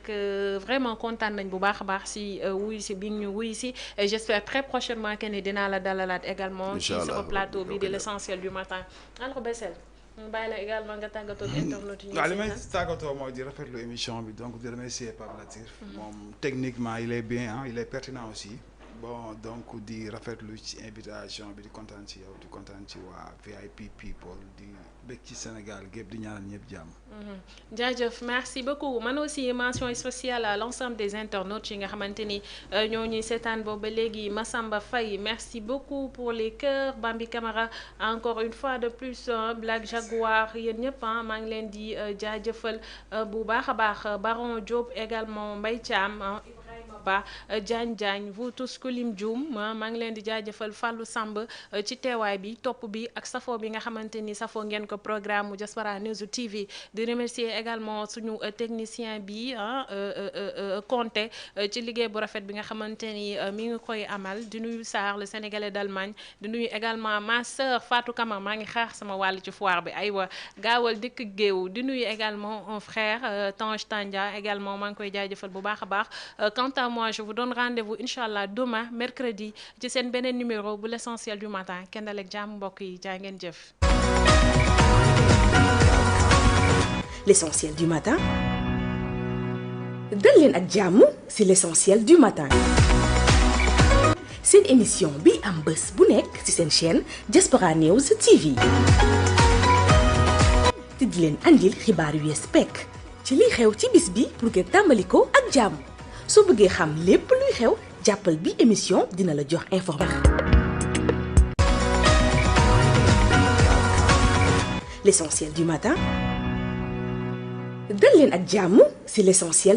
vraiment kontaan nañ bu baax a baax si wuy si bi ñu wuy si. J'espère très prochainement que ni dinaa la dalalaat également ci sama plateau bi de l'essentiel du matin. Alors Bessel ñu bàyyi la également nga tàggatoo ak internautes yi. waaw li may tàggatoo mooy di rafetlu émission bi, donc di remercier Pape Latir. moom techniquement il est bien, il est pertinent aussi. Bon donc di rafetlu ci invitation bi, di kontaan ci yow, di kontaan ci waa VIP people, di bëgg ci Sénégal gépp, di ñaanal ñëpp jàmm. jaajëf merci beaucoup. Man aussi mention spéciale à l'ensemble des internautes yi nga xamante ni ñoo ñuy seetaan boobu ba léegi. Massamba Faye merci beaucoup pour les cœurs. Bambi Camara encore une fois de plus, Black Jaguar yéen ñëpp maa ngi leen di jaajëfal bu baax a baax. Baron Diop également, Mbaye Thiam, Ba Diagne vous tous kulim Dioum maa ngi leen di jaajëfal Fallou Samb ci teewaay bi topp bi ak safo bi nga xamante ni safo ngeen ko programme mu Diaspora News TV. Di remercier également suñu technicien bi Conté ci liggéey bu rafet bi nga xamante ni mi ngi koy amal. Di nuyu Sarr le Sénégalais d'Allemagne. Di nuyu également ma sœur Fatou Kama, maa ngi xaar sama wàll ci foire bi aywa gaawal dikk géew. Di nuyu également un frère Tange Tandia également maa ngi koy jaajëfal bu baax a baax. Quant à moi je vous donne rendez-vous inchallah demain mercredi ci seen beneen numéro bu l'essentiel du matin. Kenn dal ak jàmm mbokk yi, jaa ngeen jëf. L'essentiel du matin. dal leen ak jàmm ci l'essentiel du matin. seen émission bi am bés bu nekk ci seen chaîne Diaspora News TV. te di leen andil xibaar yu yees pekk ci liy xew ci bis bi pour que tàmbali ko ak jàmm. soo bëggee xam lépp luy xew jàppal bi émission dina la jox information. L'essentiel du matin. dal leen ak jàmm ci l'essentiel